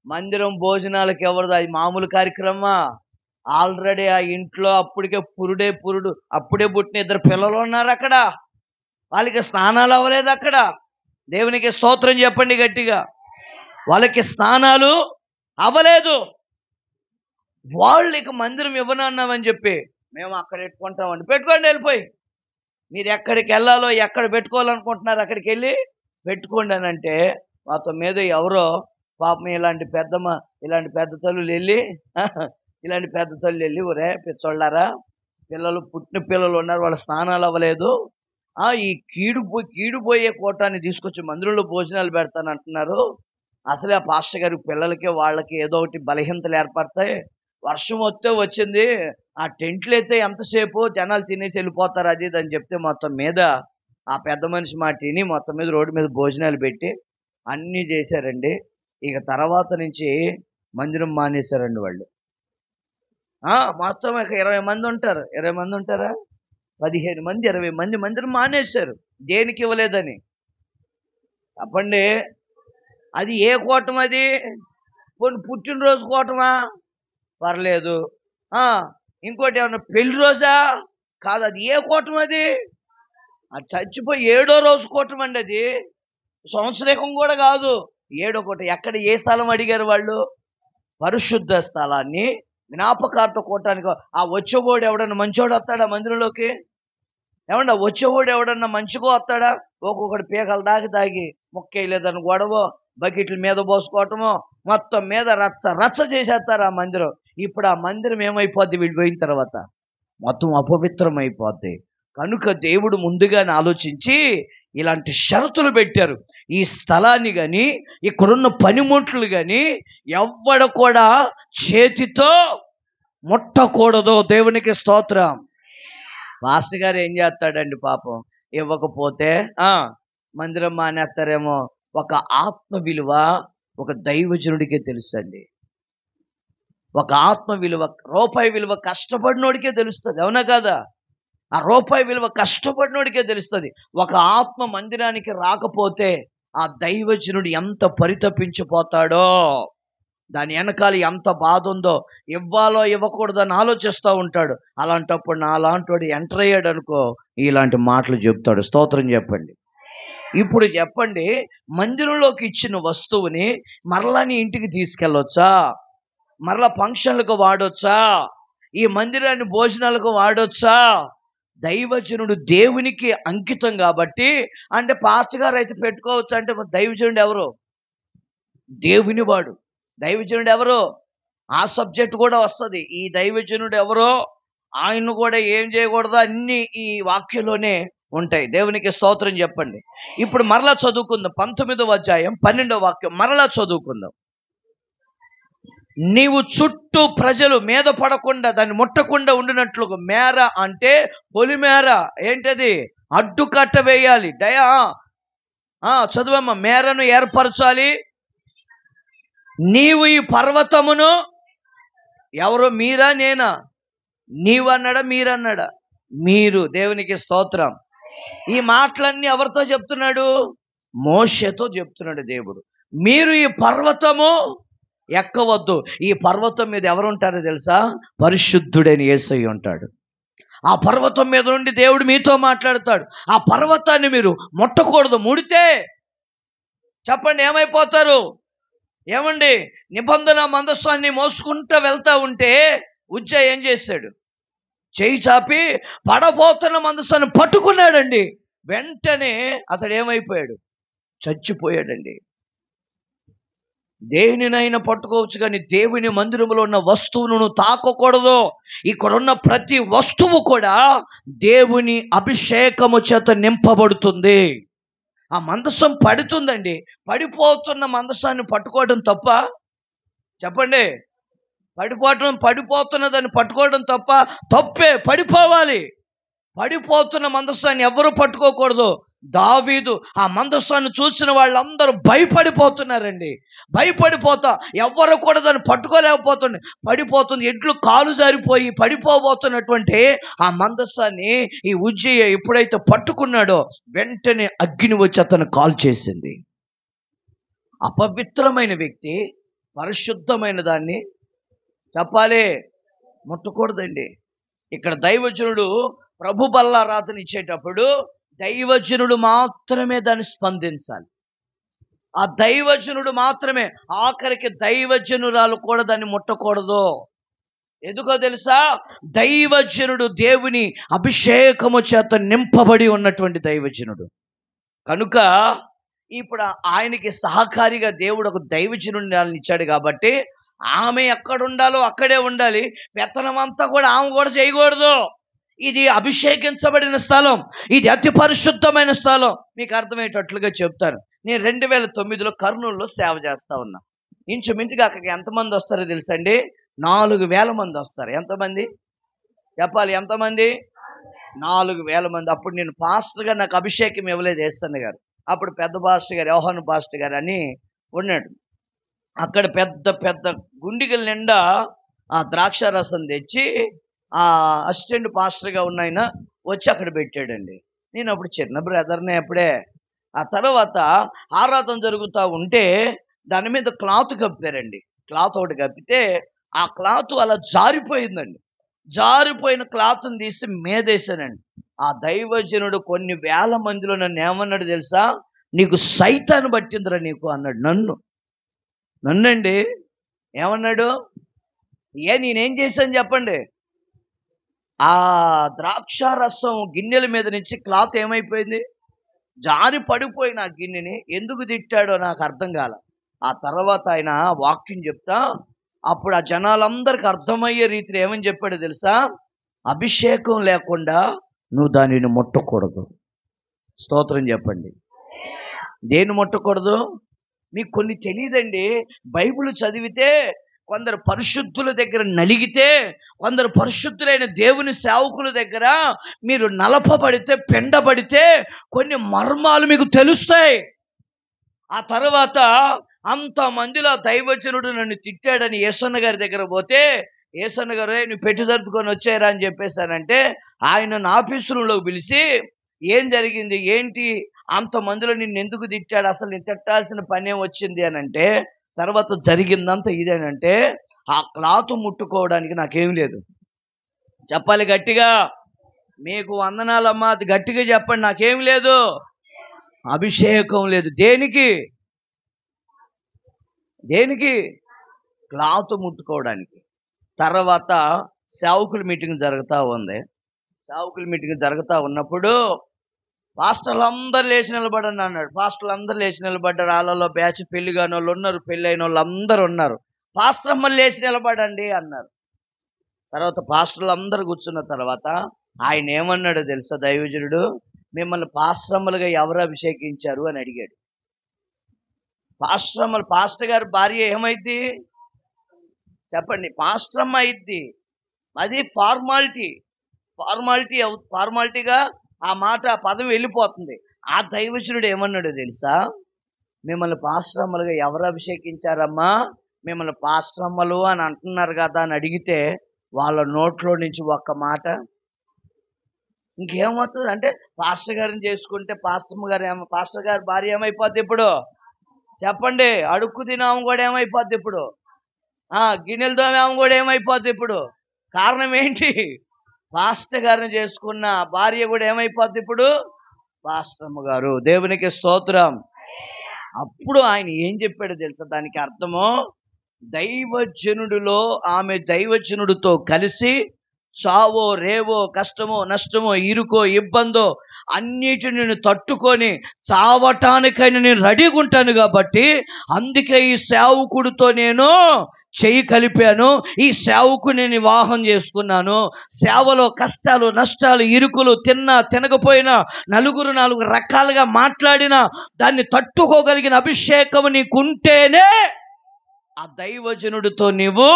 మందిరం భోజనాలకు ఎవరిది? అది మామూలు కార్యక్రమా? ఆల్రెడీ ఆ ఇంట్లో అప్పటికే పురుడు అప్పుడే పుట్టిన 2 పిల్లలు ఉన్నారు అక్కడ. వాళ్ళకి స్నానాలు అవ్వలేదు అక్కడ. దేవునికి స్తోత్రం చెప్పండి గట్టిగా. వాళ్ళకి స్నానాలు అవ్వలేదు. వాళ్ళు ఇక మందిరం ఇవ్వనన్నామని చెప్పి మేము అక్కడ పెట్టుకుంటామండి. పెట్టుకోండి, వెళ్ళిపోయి మీరు ఎక్కడికి వెళ్ళాలో, ఎక్కడ పెట్టుకోవాలనుకుంటున్నారు అక్కడికి వెళ్ళి పెట్టుకోండి అని అంటే, మాతో మీద ఎవరో పాపం ఇలాంటి పెద్ద తల్లులు వెళ్ళి ఒరే పిచ్చోళ్ళారా, పుట్టిన పిల్లలు ఉన్నారు, వాళ్ళ స్నానాలు అవ్వలేదు, ఈ కీడుపోయే కూటాన్ని తీసుకొచ్చి మందిరంలో భోజనాలు పెడతాను అంటున్నారు. అసలే ఆ పాస్టర్ గారి పిల్లలకి వాళ్ళకి ఏదో ఒకటి బలహీనతలు ఏర్పడతాయి. వర్షం వస్తే వచ్చింది, ఆ టెంట్లు అయితే ఎంతసేపు జనాలు తినేసి వెళ్ళిపోతారు, అది అని చెప్తే మొత్తం మీద ఆ పెద్ద మనిషి మాట విని మొత్తం మీద రోడ్డు మీద భోజనాలు పెట్టి అన్నీ చేశారండి. ఇక తర్వాత నుంచి మందిరం మానేశారండి వాళ్ళు. మొత్తం ఇక 20 మంది ఉంటారు. 20 మంది ఉంటారా? 15 మంది 20 మంది మందిరం మానేశారు. దేనికి ఇవ్వలేదని చెప్పండి? అది ఏ కూటం? అది పుట్టినరోజు కూటమా? పర్లేదు. ఇంకోటి ఏమన్నా పెళ్లి రోజా? కాదు. అది ఏ కూటం? అది చచ్చిపోయి 7వ రోజు కూటం అండి. అది సంవత్సరకం కూడా కాదు, 7వ కూటం. ఎక్కడ ఏ స్థలం అడిగారు వాళ్ళు? పరిశుద్ధ స్థలాన్ని జ్ఞాపకార్థ కూటానికి. ఆ వచ్చేవాడు ఎవడన్నా మంచోడు వస్తాడా మందిరంలోకి? ఏమన్నా వచ్చేవాడు ఎవడన్నా మంచిగా వస్తాడా? ఒక్కొక్కటి పీకలు తాగి ముక్కేయలేదని గొడవ, బకెట్ల మీద పోసుకోవటము, మొత్తం మీద రచ్చ చేసేస్తారు ఆ మందిరం. ఇప్పుడు ఆ మందిరం ఏమైపోద్ది? వీళ్ళు పోయిన తర్వాత మొత్తం అపవిత్రం అయిపోద్ది. కనుక దేవుడు ముందుగానే ఆలోచించి ఇలాంటి షరతులు పెట్టారు. ఈ స్థలాన్ని కానీ, ఇక్కడున్న పనిముట్లు కానీ ఎవ్వడు కూడా చేతితో ముట్టకూడదు. దేవునికి స్తోత్రం. పాస్టర్ గారు ఏం చేస్తాడండి పాపం? ఇవ్వకపోతే మందిరం మానేస్తారేమో. ఒక ఆత్మ విలువ ఒక దైవజనుడికే తెలుసండి. ఒక ఆత్మ విలువ, రూపాయి విలువ కష్టపడినోడికే తెలుస్తుంది. అవునా కదా? ఆ రూపాయి విలువ కష్టపడినోడికే తెలుస్తుంది. ఒక ఆత్మ మందిరానికి రాకపోతే ఆ దైవజనుడు ఎంత పరితపించిపోతాడో, దాని వెనకాల ఎంత బాధ ఉందో, ఇవ్వాలో ఇవ్వకూడదని ఆలోచిస్తూ ఉంటాడు. అలాంటప్పుడు నాలాంటి ఎంటర్ అయ్యాడు అనుకో, ఇలాంటి మాటలు చెప్తాడు. స్తోత్రం చెప్పండి. ఇప్పుడు చెప్పండి, మందిరంలోకి ఇచ్చిన వస్తువుని మరలా నీ ఇంటికి తీసుకెళ్ళొచ్చా? మరలా ఫంక్షన్లకు వాడొచ్చా? ఈ మందిరాన్ని భోజనాలకు వాడొచ్చా? దైవజనుడు దేవునికి అంకితం కాబట్టి, అంటే పాస్టర్ గారు అయితే పెట్టుకోవచ్చు అంటే దైవజనుడు ఎవరు? దేవుని వాడు. దైవజనుడు ఎవరు? ఆ సబ్జెక్ట్ కూడా వస్తుంది. ఈ దైవజనుడు ఎవరో, ఆయన కూడా ఏం చేయకూడదో అన్నీ ఈ వాక్యంలోనే ఉంటాయి. దేవునికి స్తోత్రం చెప్పండి. ఇప్పుడు మరలా చదువుకుందాం. 19వ అధ్యాయం 12వ వాక్యం మరలా చదువుకుందాం. నీవు చుట్టూ ప్రజలు మీద పడకుండా దాన్ని ముట్టకుండా ఉండినట్లు మేర అంటే పొలిమేర, ఏంటది? అడ్డుకట్ట వేయాలి. చదువమ్మ. మేరను ఏర్పరచాలి. నీవు ఈ పర్వతమును, ఎవరు? మీరా నేనా? నీవు అన్నాడా మీరన్నాడా? మీరు. దేవునికి స్తోత్రం. ఈ మాటలన్నీ ఎవరితో చెప్తున్నాడు? మోషేతో చెప్తున్నాడు దేవుడు. మీరు ఈ పర్వతము ఎక్కవద్దు. ఈ పర్వతం మీద ఎవరుంటారో తెలుసా? పరిశుద్ధుడైన యేసయ్య ఉంటాడు. ఆ పర్వతం మీద నుండి దేవుడు మీతో మాట్లాడతాడు. ఆ పర్వతాన్ని మీరు ముట్టకూడదు. ముడితే చెప్పండి ఏమైపోతారు? ఏమండి, నిబంధన మందస్సాన్ని మోసుకుంటూ వెళ్తా ఉంటే ఉజ్జా ఏం చేశాడు? చేయి చాపి పడబోతున్న మందస్సాన్ని పట్టుకున్నాడండి. వెంటనే అతడు ఏమైపోయాడు? చచ్చిపోయాడండి. దేనినైనా పట్టుకోవచ్చు, కానీ దేవుని మందిరంలో ఉన్న వస్తువును నువ్వు తాకకూడదు. ఇక్కడున్న ప్రతి వస్తువు కూడా దేవుని అభిషేకము చేత నింపబడుతుంది. ఆ మందసం పడుతుందండి. పడిపోతున్న మందసాన్ని పట్టుకోవడం తప్ప? చెప్పండి. పడిపోతున్న దాన్ని పట్టుకోవడం తప్ప? తప్పే. పడిపోవాలి. పడిపోతున్న మందసాన్ని ఎవరు పట్టుకోకూడదు. దావీదు ఆ మందసాన్ని చూసిన వాళ్ళందరూ భయపడిపోతున్నారండి. భయపడిపోతా ఎవరు కూడా దాన్ని పట్టుకోలేకపోతుంది. పడిపోతుంది. ఎడ్లు కాలు జారిపోయి పడిపోబోతున్నటువంటి ఆ మందసాన్ని ఈ ఉజ్జయ్య ఎప్పుడైతే పట్టుకున్నాడో వెంటనే అగ్ని వచ్చి అతను కాల్ చేసింది. అపవిత్రమైన వ్యక్తి పరిశుద్ధమైన దాన్ని చెప్పాలి ముట్టకూడదండి. ఇక్కడ దైవజనుడు ప్రభు బల్లారాధన ఇచ్చేటప్పుడు దైవజనుడు మాత్రమే దాన్ని స్పందించాలి. ఆ దైవజనుడు మాత్రమే. ఆఖరికి దైవజనురాలు కూడా దాన్ని ముట్టకూడదు. ఎందుకో తెలుసా? దైవజనుడు దేవుని అభిషేకము చేత నింపబడి ఉన్నటువంటి దైవజనుడు కనుక ఇప్పుడు ఆయనకి సహకారిగా దేవుడు ఒక దైవజనుడిని ఇచ్చాడు కాబట్టి ఆమె ఎక్కడ ఉండాలో అక్కడే ఉండాలి. పెత్తనం అంతా కూడా ఆమె కూడా చేయకూడదు. ఇది అభిషేకించబడిన స్థలం. ఇది అతి పరిశుద్ధమైన స్థలం. మీకు అర్థమయ్యేటట్లుగా చెప్తాను. నేను 2009లో కర్నూలులో సేవ చేస్తా ఉన్నా. ఇంచుమించుగా అక్కడికి ఎంతమంది వస్తారో తెలుసండి? 4000 మంది వస్తారు. ఎంతమంది చెప్పాలి? ఎంతమంది? 4000 మంది. అప్పుడు నేను పాస్టర్గా నాకు అభిషేకం ఇవ్వలేదు యేసన్న గారు. అప్పుడు పెద్ద పాస్టర్ గారు, యోహాను పాస్టర్ గారు అని ఉన్నాడు. అక్కడ పెద్ద పెద్ద గుండిగల నిండా ఆ ద్రాక్ష రసం తెచ్చి ఆ అసిస్టెంట్ పాస్టర్గా ఉన్న ఆయన వచ్చి అక్కడ పెట్టాడండి. నేను అప్పుడు చిన్న బ్రదర్నే అప్పుడే. ఆ తర్వాత ఆరాధన జరుగుతూ ఉంటే దాని మీద క్లాత్ కప్పారండి. క్లాత్ ఒకటి కప్పితే ఆ క్లాత్ అలా జారిపోయిందండి. జారిపోయిన క్లాత్ని తీసి మీదేశానండి. ఆ దైవజనుడు కొన్ని వేల మందిలో నన్ను ఏమన్నాడు తెలుసా? నీకు సైతాన్ని పట్టిందిరా నీకు అన్నాడు. నన్నండి. ఏమన్నాడు? నేనేం చేశాను చెప్పండి? ఆ ద్రాక్ష రసం గిన్నెల మీద నుంచి క్లాత్ ఏమైపోయింది? జారి పడిపోయిన ఆ గిన్నెని ఎందుకు తిట్టాడో నాకు అర్థం కాల. ఆ తర్వాత ఆయన వాక్యం చెప్తా అప్పుడు ఆ జనాలందరికి అర్థమయ్యే రీతిలో ఏమని చెప్పాడో తెలుసా? అభిషేకం లేకుండా నువ్వు దానిని ముట్టకూడదు. స్తోత్రం చెప్పండి. దేన్ని ముట్టకూడదు? మీకు కొన్ని తెలియదండి. బైబిల్ చదివితే కొందరు పరిశుద్ధుల దగ్గర నలిగితే, కొందరు పరిశుద్ధులైన దేవుని సేవకుల దగ్గర మీరు నలపబడితే, పెండబడితే కొన్ని మర్మాలు మీకు తెలుస్తాయి. ఆ తర్వాత అంతమందిలో దైవజనుడు నన్ను తిట్టాడని యేసన్న గారి దగ్గర పోతే, యేసన్న గారు నువ్వు పెట్టి సర్దుకొని వచ్చారా అని చెప్పేశానంటే ఆయన నా ఆఫీస్ రూమ్లోకి పిలిచి ఏం జరిగింది, ఏంటి, అంతమందిలో నిన్ను ఎందుకు తిట్టాడు, అసలు నేను తిట్టాల్సిన పని ఏం వచ్చింది అని అంటే, తర్వాత జరిగిందంతా ఇదేనంటే ఆ క్లాత్ ముట్టుకోవడానికి నాకేం లేదు. చెప్పాలి గట్టిగా. మీకు వందనాలమ్మా, అది గట్టిగా చెప్పండి. నాకేం లేదు, అభిషేకం లేదు. దేనికి? క్లాత్ ముట్టుకోవడానికి. తర్వాత సేవకుల మీటింగ్ జరుగుతూ ఉంది. సేవకుల మీటింగ్ జరుగుతూ ఉన్నప్పుడు పాస్టర్లు అందరూ లేచి నిలబడండి అన్నాడు. పాస్టర్లు అందరూ లేచి నిలబడ్డారు. వాళ్ళలో బ్యాచ్ పెళ్లి కాని వాళ్ళు ఉన్నారు, పెళ్ళి అయిన వాళ్ళు అందరూ ఉన్నారు. పాస్టరమ్మలు లేచి నిలబడండి అన్నారు. తర్వాత పాస్టర్లు అందరు కూర్చున్న తర్వాత ఆయన ఏమన్నాడో తెలుసా దైవజనుడు? మిమ్మల్ని పాస్టరమ్మలుగా ఎవరు అభిషేకించారు అని అడిగాడు. పాస్టర్ గారి భార్య ఏమైద్ది చెప్పండి? పాస్టరమ్మ అయిద్ది. అది ఫార్మాలిటీగా ఆ మాట పదవి వెళ్ళిపోతుంది. ఆ దైవజనుడు ఏమన్నాడో తెలుసా? మిమ్మల్ని పాస్టరమ్మలుగా ఎవరు అభిషేకించారమ్మా? మిమ్మల్ని పాస్టరమ్మలు అని అంటున్నారు కదా అని అడిగితే వాళ్ళ నోట్లో నుంచి ఒక్క మాట ఇంకేమవుతుంది అంటే, పాస్టర్ గారిని చేసుకుంటే పాస్టర్ గారి భార్య ఏమైపోద్ది ఇప్పుడు చెప్పండి? అడుక్కు తినాము కూడా ఏమైపోద్ది ఇప్పుడు? గిన్నెలు దోమేమో కూడా ఏమైపోద్ది ఇప్పుడు? కారణం ఏంటి? పాస్టర్ గారిని చేసుకున్న భార్య కూడా ఏమైపోద్ది ఇప్పుడు? పాస్టరమ్మ గారు. దేవునికి స్తోత్రం. అప్పుడు ఆయన ఏం చెప్పాడో తెలుసా దానికి అర్థము? దైవజనుడిలో ఆమె దైవజనుడితో కలిసి చావో రేవో కష్టమో నష్టమో ఇరుకో ఇబ్బందో అన్నిటిని తట్టుకొని చావటానికైనా నేను రెడీగా ఉంటాను కాబట్టి అందుకే ఈ సేవకుడితో నేను చెయ్యి కలిపాను, ఈ సేవకుని వివాహం చేసుకున్నాను. సేవలో కష్టాలు నష్టాలు ఇరుకులు తినకపోయినా నాలుగు రకాలుగా మాట్లాడినా దాన్ని తట్టుకోగలిగిన అభిషేకం నీకుంటేనే ఆ దైవజనుడితో నీవు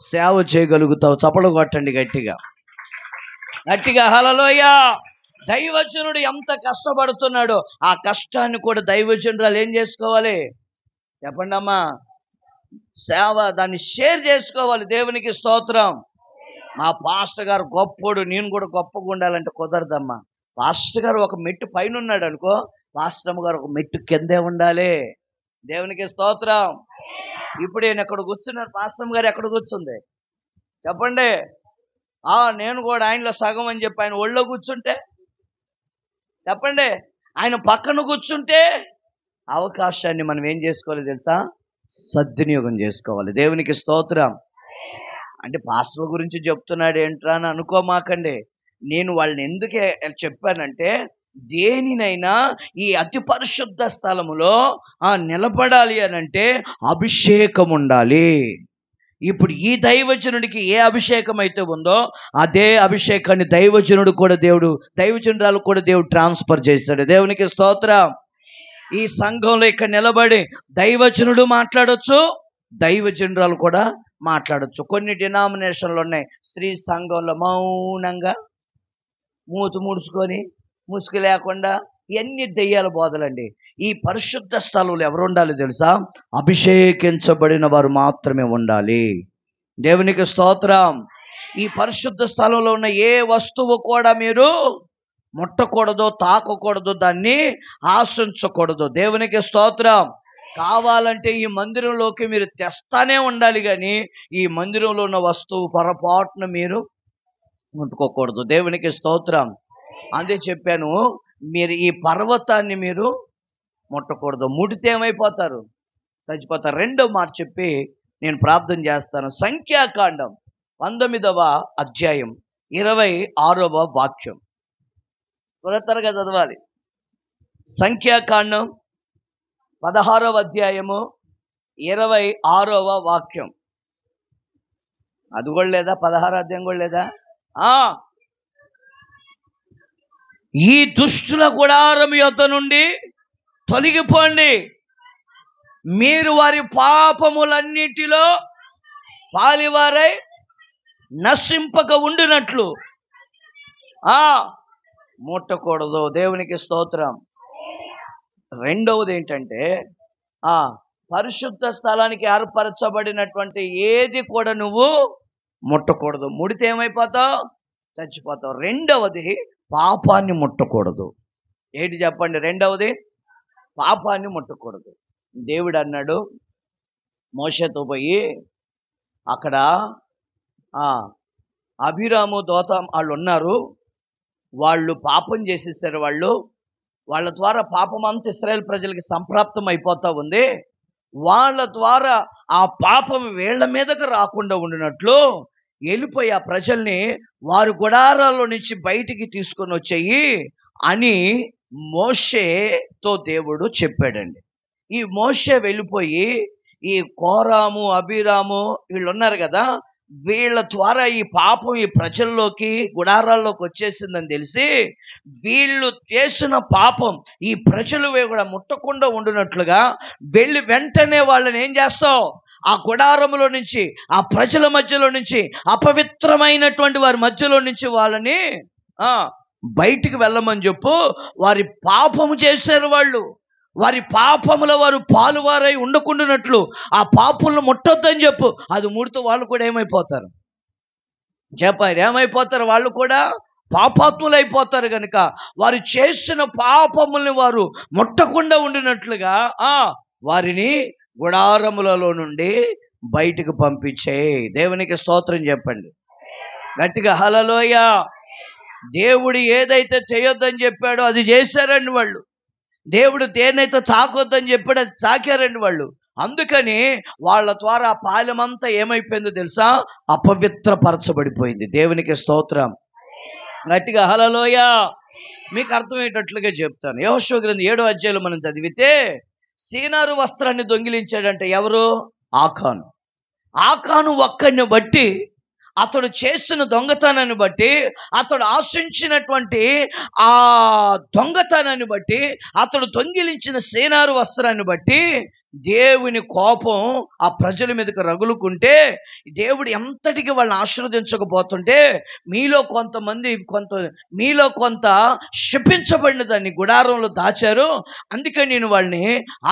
సేవ చేయగలుగుతావు. చప్పలు కొట్టండి గట్టిగా హల్లెలూయా. దైవజనుడు ఎంత కష్టపడుతున్నాడో ఆ కష్టాన్ని కూడా దైవజనురాలు ఏం చేసుకోవాలి చెప్పండి అమ్మా? సేవ దాన్ని షేర్ చేసుకోవాలి. దేవునికి స్తోత్రం. మా పాస్టర్ గారు గొప్పోడు, నేను కూడా గొప్పగా ఉండాలంటే కుదరదమ్మా. పాస్టర్ గారు ఒక మెట్టు పైన ఉన్నాడు అనుకో, పాస్టర్ గారు ఒక మెట్టు కిందే ఉండాలి. దేవునికి స్తోత్రం. ఇప్పుడు నేను ఎక్కడ కూర్చున్నాను, పాస్టర్ గారు ఎక్కడ కూర్చుంది చెప్పండి? నేను కూడా ఆయనలో సగం అని చెప్పి ఆయన ఒళ్ళో కూర్చుంటే చెప్పండి, ఆయన పక్కన కూర్చుంటే అవకాశాన్ని మనం ఏం చేసుకోవాలి తెలుసా? సద్వినియోగం చేసుకోవాలి. దేవునికి స్తోత్రం. అంటే పాస్టర్ గురించి చెప్తున్నాడు ఏంట్రా అని అనుకోమాకండి. నేను వాళ్ళని ఎందుకే చెప్పానంటే, దేనినైనా ఈ అతి పరిశుద్ధ స్థలములో నిలబడాలి అని అంటే అభిషేకం ఉండాలి. ఇప్పుడు ఈ దైవజనుడికి ఏ అభిషేకం అయితే ఉందో అదే అభిషేకాన్ని దైవజనురాలు కూడా దేవుడు ట్రాన్స్ఫర్ చేశాడు. దేవునికి స్తోత్రం. ఈ సంఘంలో ఇక్కడ నిలబడి దైవజనుడు మాట్లాడొచ్చు, దైవజనురాలు కూడా మాట్లాడొచ్చు. కొన్ని డినామినేషన్లు ఉన్నాయి, స్త్రీ సంఘంలో మౌనంగా మూతి ముడుచుకొని ముసుగు లేకుండా ఇవన్నీ దెయ్యాల బోధలండి. ఈ పరిశుద్ధ స్థలంలో ఎవరు ఉండాలి తెలుసా? అభిషేకించబడిన వారు మాత్రమే ఉండాలి. దేవునికి స్తోత్రం. ఈ పరిశుద్ధ స్థలంలో ఉన్న ఏ వస్తువు కూడా మీరు ముట్టకూడదు, తాకకూడదు, దాన్ని ఆశించకూడదు. దేవునికి స్తోత్రం. కావాలంటే ఈ మందిరంలోకి మీరు తెస్తానే ఉండాలి, కానీ ఈ మందిరంలో ఉన్న వస్తువు పొరపాటున మీరు ముట్టుకోకూడదు. దేవునికి స్తోత్రం. అదే చెప్పాను, మీరు ఈ పర్వతాన్ని మీరు ముట్టకూడదు. ముడితే ఏమైపోతారు? చచ్చిపోతారు. రెండో మాట చెప్పి నేను ప్రార్థన చేస్తాను. సంఖ్యాకాండం 19వ అధ్యాయం 26వ వాక్యం త్వరగా చదవాలి. సంఖ్యాకాండం 16వ అధ్యాయము 26వ వాక్యం. అది కూడా లేదా? 16వ అధ్యాయం కూడా లేదా? ఈ దుష్టుల గుడారం యొద్ద నుండి తొలగిపోండి, మీరు వారి పాపములన్నిటిలో పాలివారై నశింపక ఉండినట్లు ముట్టకూడదు. దేవునికి స్తోత్రం. రెండవది ఏంటంటే, పరిశుద్ధ స్థలానికి ఏర్పరచబడినటువంటి ఏది కూడా నువ్వు ముట్టకూడదు. ముడితే ఏమైపోతావు? చచ్చిపోతావు. రెండవది పాపాన్ని ముట్టకూడదు. ఏంటి చెప్పండి? రెండవది పాపాన్ని ముట్టకూడదు. దేవుడు అన్నాడు మోషేతో పోయి, అక్కడ అభిరాము దోతాం వాళ్ళు ఉన్నారు, వాళ్ళు పాపం చేసేసారు, వాళ్ళ ద్వారా పాపం అంతా ఇశ్రాయేల్ ప్రజలకి సంప్రాప్తం అయిపోతా ఉంది. వాళ్ళ ద్వారా ఆ పాపం వీళ్ళ మీదకి రాకుండా ఉండినట్లు వెళ్ళిపోయి ఆ ప్రజల్ని వారి గుడారాల్లో నుంచి బయటికి తీసుకొని వచ్చేయి అని మోషేతో దేవుడు చెప్పాడండి. ఈ మోషే వెళ్ళిపోయి ఈ కోరాము అభిరాము వీళ్ళు ఉన్నారు కదా, వీళ్ళ ద్వారా ఈ పాపం ఈ ప్రజల్లోకి గుడారాల్లోకి వచ్చేసిందని తెలిసి వీళ్ళు చేసిన పాపం ఈ ప్రజలు కూడా ముట్టకుండా ఉండునట్లుగా వెళ్ళి వెంటనే వాళ్ళని ఏం చేస్తావు, ఆ గుడారములో నుంచి, ఆ ప్రజల మధ్యలో నుంచి, అపవిత్రమైనటువంటి వారి మధ్యలో నుంచి వాళ్ళని బయటికి వెళ్ళమని చెప్పు. వారి పాపము చేశారు వాళ్ళు, వారి పాపముల వారు పాలువారై ఉండకుండానట్లు ఆ పాపులను ముట్టొద్దని చెప్పు. అది ముడితో వాళ్ళు కూడా ఏమైపోతారు చెప్పారు, ఏమైపోతారు, వాళ్ళు కూడా పాపాత్ములు అయిపోతారు. కనుక వారు చేసిన పాపముల్ని వారు ముట్టకుండా ఉండినట్లుగా వారిని గుడారములలో నుండి బయటకు పంపించే. దేవునికి స్తోత్రం చెప్పండి గట్టిగా, హల్లెలూయా. దేవుడు ఏదైతే చేయొద్దని చెప్పాడో అది చేశారండి వాళ్ళు. దేవుడు దేన్నైతే తాకొద్దని చెప్పాడు అది తాకారండి వాళ్ళు. అందుకని వాళ్ళ ద్వారా ఆ పాలెమంతా ఏమైపోయిందో తెలుసా, అపవిత్రపరచబడిపోయింది. దేవునికి స్తోత్రం గట్టిగా, హల్లెలూయా. మీకు అర్థమయ్యేటట్లుగా చెప్తాను. యెహోషువ గ్రంథం 7వ అధ్యాయంలో మనం చదివితే సీనారు వస్త్రాన్ని దొంగిలించాడంటే ఎవరు, ఆకాను. ఆకాను ఒక్కడిని బట్టి, అతడు చేసిన దొంగతనాన్ని బట్టి, అతడు ఆశించినటువంటి ఆ దొంగతనాన్ని బట్టి, అతడు దొంగిలించిన సీనారు వస్త్రాన్ని బట్టి దేవుని కోపం ఆ ప్రజల మీదకి రగులుకుంటే, దేవుడు ఎంతటికి వాళ్ళని ఆశీర్వదించకపోతుంటే మీలో కొంత శపించబడిన దాన్ని గుడారంలో దాచారు. అందుకని నేను వాళ్ళని